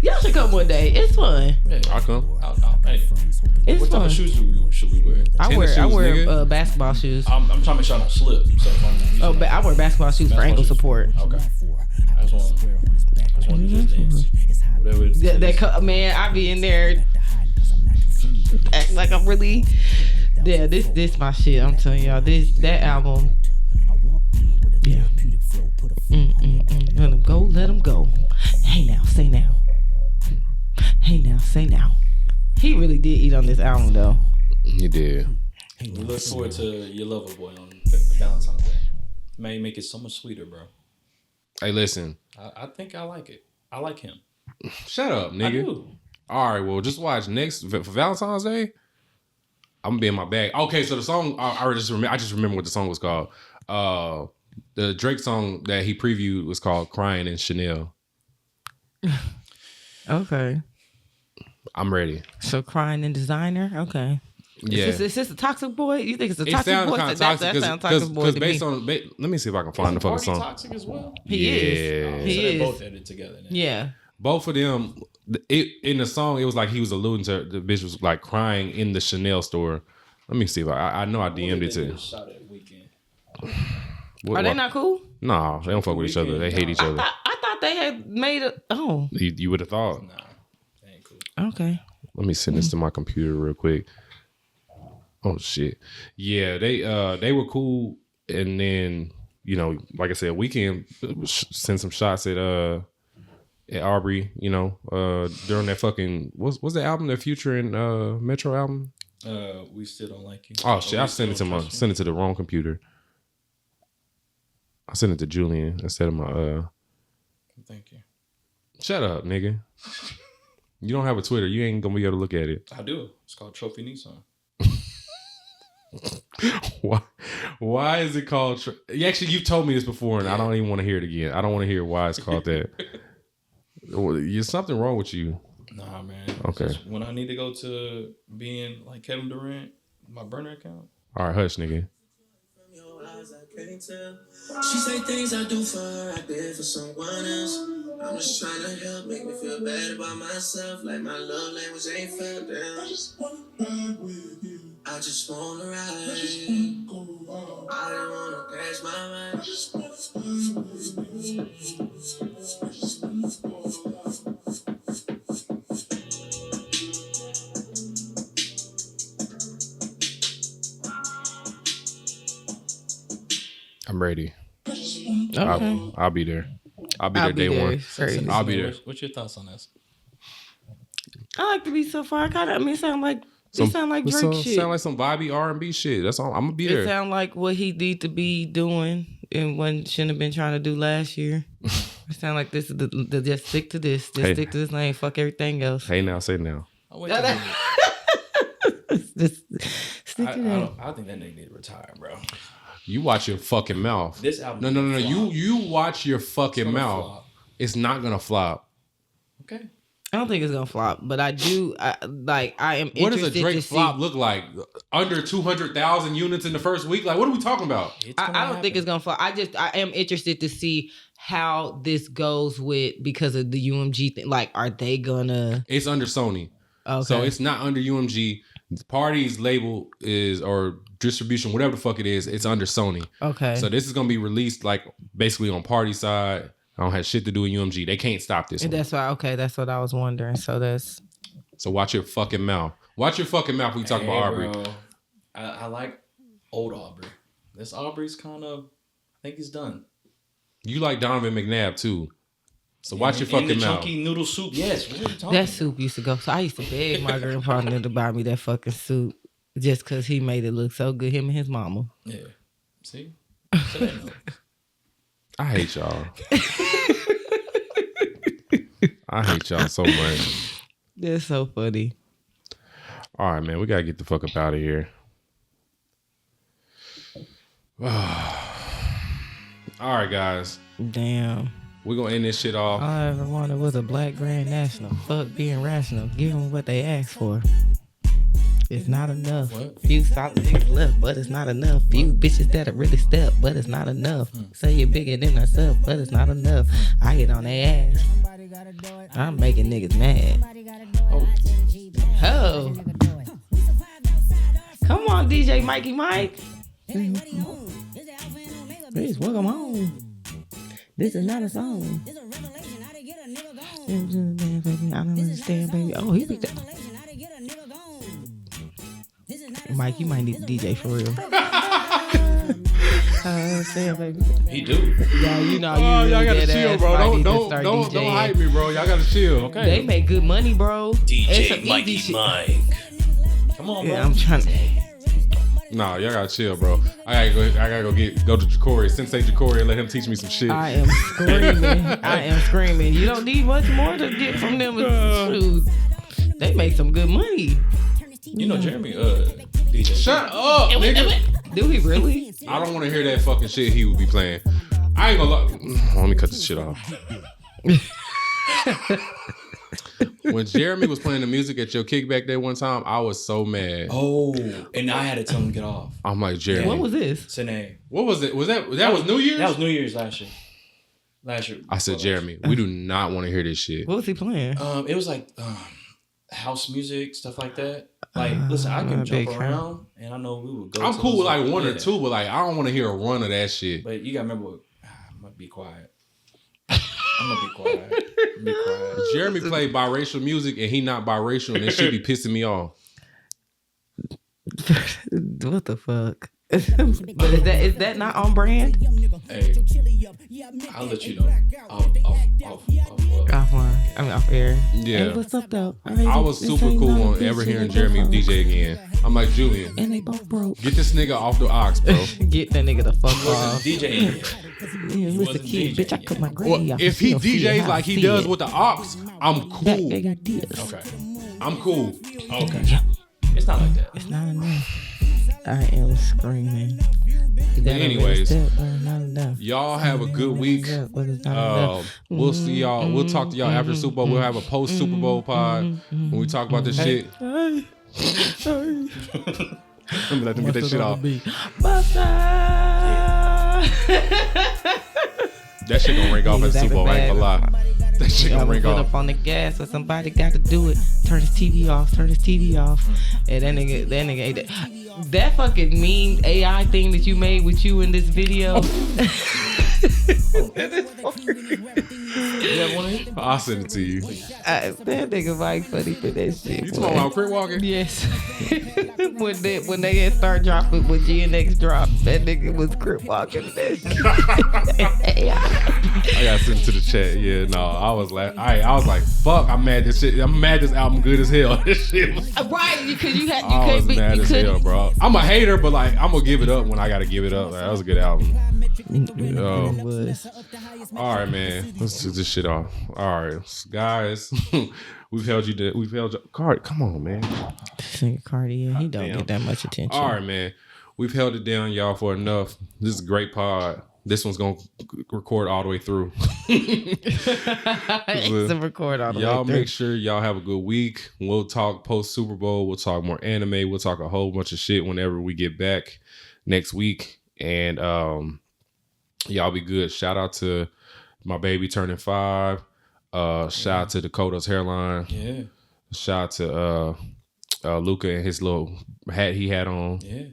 y'all should come one day. It's fun. Yeah, I'll come. Hey. It's What fun. type of shoes should we wear? I wear basketball shoes. I'm trying to make sure I don't slip. So if I'm using I wear basketball shoes for ankle support. Okay. I just want to just dance. Whatever it is. Man, I be in there act like I'm really. Yeah, this my shit. I'm telling y'all, that album. Yeah. Let him go. Hey now, say now. Hey now, say now. He really did eat on this album though. He did. We look forward to Your Lover Boy on Valentine's Day. May make it so much sweeter, bro. Hey, listen. I think I like it. I like him. Shut up, nigga. I do. All right, well, just watch next for Valentine's Day. I'm gonna be in my bag. Okay, so the song I just remember what the song was called. The Drake song that he previewed was called "Crying in Chanel." Okay. I'm ready. So crying in designer. Okay. Yeah. Is this a toxic boy? You think it's a It toxic sounds boy? kind of That toxic sounds toxic boy to based me. on. Let me see if I can find the fucking Party song. toxic as well. He is. He So they is. both edited together now. Yeah. Both of them. In the song, it was like he was alluding to the bitch was like crying in the Chanel store. Let me see if I know I DM'd it to. Shot at Weekend. Are they not cool? No, they don't fuck with each other. They hate each other. I thought they had made a. Oh. You would have thought. Nah, they ain't cool. Okay. Let me send this to my computer real quick. Oh shit. Yeah, they were cool, and then like I said, Weekend sent some shots at Aubrey. During that fucking what's the album, the Future and Metro album? We Still Don't Like You. Oh shit! I sent it to the wrong computer. I sent it to Julian instead of my. Thank you. Shut up, nigga. You don't have a Twitter. You ain't gonna be able to look at it. I do. It's called Trophy Nissan. Why is it called? Actually, you've told me this before, and I don't even want to hear it again. I don't want to hear why it's called that. There's something wrong with you. Nah, man. Okay. Just when I need to go to being like Kevin Durant, my burner account. All right, hush, nigga. She say things I do for her, I did for someone else. I'm just trying to help, make me feel bad about myself. Like my love language ain't felt down. I just wanna ride with you. I just wanna ride. I just wanna go out. I don't wanna crash my mind. I just wanna ride with you. I just wanna go out. I'm ready. Okay. I'll be there. I'll be there day one. Crazy. I'll be there. What's your thoughts on this? I like to be so far. It sound like Drake shit. Sound like some vibey R&B shit. That's all. I'm gonna be It there. sound like what he need to be doing and what shouldn't have been trying to do last year. It sound like this is the just stick to this. Just stick to this lane. Fuck everything else. Hey now, say now. I'll wait till he- Just stick to that. I think that nigga need to retire, bro. You watch your fucking mouth. This album. No. You watch your fucking mouth. Flop. It's not gonna flop. Okay. I don't think it's gonna flop, but I am interested. What does a Drake to flop see, look like? Under 200,000 units in the first week? Like, what are we talking about? I don't think it's gonna flop. I am interested to see how this goes because of the UMG thing. Like, are they gonna? It's under Sony. Okay. So it's not under UMG. The Party's label is, or distribution, whatever the fuck it is, it's under Sony. Okay. So this is gonna be released like basically on party side. I don't have shit to do with UMG. They can't stop this. And one. that's why. Okay, that's what I was wondering. So watch your fucking mouth. Watch your fucking mouth when you talk about Aubrey. Bro, I like old Aubrey. This Aubrey's kind of, I think he's done. You like Donovan McNabb too. So watch your fucking the mouth. Chunky noodle soup. Yes. What are you talking that about? soup used to go. So I used to beg my grandfather to buy me that fucking soup just because he made it look so good. Him and his mama. Yeah. See? So they know. I hate y'all. I hate y'all so much. That's so funny. All right, man. We gotta get the fuck up out of here. All right, guys. Damn. We're gonna end this shit off. All I ever wanted was a black Grand National. Fuck being rational. Give them what they asked for. It's not enough. What? Few solid niggas left, but it's not enough. Few bitches that'll really step, but it's not enough. Say you're bigger than myself, but it's not enough. I get on their ass. I'm making niggas mad. Oh. Come on, DJ Mikey Mike. Please welcome home. This is not a song. I don't understand, baby. Oh, he be Mike, you might need a DJ for real. Baby. He do. Yeah, you know. Oh, You y'all really gotta dead chill, ass bro. might need to Don't start don't DJing. hype me, bro. Y'all gotta chill. Okay. They make good money, bro. It's DJ some easy Mikey shit. Mike. Come on, bro. Yeah, I'm trying to. Nah, y'all gotta chill, bro. I gotta go to Jacory, Sensei Jacory, and let him teach me some shit. I am screaming. I am screaming. You don't need much more to get from them. Shoes. They make some good money. You know Jeremy, DJ. Shut up, nigga. Do he really? I don't want to hear that fucking shit he would be playing. I ain't gonna lie. Let me cut this shit off. When Jeremy was playing the music at your kickback that one time, I was so mad. Oh, and I had to tell him to get off. I'm like, Jeremy. What was this? Sine. What was it? Was that New Year's? That was New Year's last year. I said, Jeremy, we do not want to hear this shit. What was he playing? It was like house music, stuff like that. Like, listen, I can jump around, and I know we would go. I'm to cool with those, like one or two, but like I don't want to hear a run of that shit. But you gotta remember, I'm gonna be quiet. I'm gonna be quiet. Jeremy played biracial music, and he not biracial, and it should be pissing me off. What the fuck? But is that not on brand? Hey, I'll let you know. Offline. I mean off air. Yeah. Hey, what's up though? I was super cool on ever hearing Jeremy DJ again. I'm like, Julian, And they both broke. get this nigga off the ox, bro. Get that nigga the fuck off. DJ. Yeah, Mr. wasn't Kid, DJ. bitch, I cut my Well, granny off. if he You see DJs how like I he see does it. with the ox, I'm Back cool. big ideas. Okay. I'm cool. Okay. It's not like that. It's not enough. I am screaming. But anyways, not enough. y'all have a good week. We'll see y'all. We'll talk to y'all after Super Bowl. We'll have a post Super Bowl pod when we talk about this shit. Let me let them get that shit off. That shit gonna ring off at the Super Bowl. I ain't gonna lie. That shit gonna ring put off. up on the gas, but somebody got to do it. Turn his TV off. And that nigga, that fucking mean AI thing that you made with you in this video. You have one of these? I'll send it to you. That nigga Mike funny for that shit. You boy. talking about crib walking? Yes. when they had start dropping when GNX dropped, that nigga was crip walking that shit. I gotta send it to the chat. Yeah, no, I was like, I was like, fuck, I'm mad this album good as hell. This shit was, Right, because you I can't was be mad you as hell, couldn't. bro. I'm a hater, but like, I'm gonna give it up when I gotta give it up. Like, that was a good album. Yo. It was. All right, man. Let's do this shit off. All right, guys. We've held you. Card. Come on, man. This nigga Cardi, he don't Damn. get that much attention. All right, man. We've held it down, y'all, for enough. This is a great pod. This one's gonna record all the way through. It's a record all the way Y'all through. make sure y'all have a good week. We'll talk post Super Bowl. We'll talk more anime. We'll talk a whole bunch of shit whenever we get back next week. And y'all be good. Shout out to my baby turning 5. Shout out to Dakota's hairline. Yeah. Shout out to Luca and his little hat he had on. Yeah.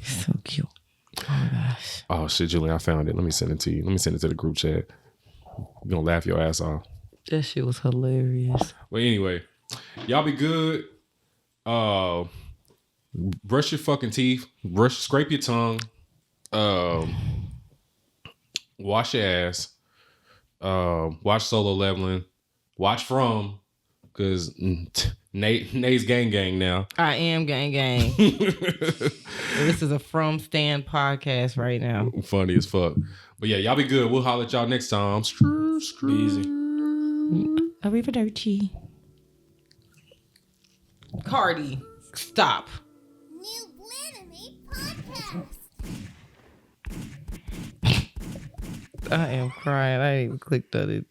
So cute. Oh my gosh. Oh shit, Julian, I found it. Let me send it to you. Let me send it to the group chat. You're gonna laugh your ass off. That shit was hilarious. Well, anyway, y'all be good. Brush your fucking teeth. Scrape your tongue. Wash your ass. Watch Solo Leveling. Watch From, because Nate's gang now. I am gang. This is a From Stan podcast right now. Funny as fuck. But yeah, y'all be good. We'll holler at y'all next time. Be easy. Arrivederci. Cardi, stop. New Blanamy podcast. I am crying. I ain't even clicked on it.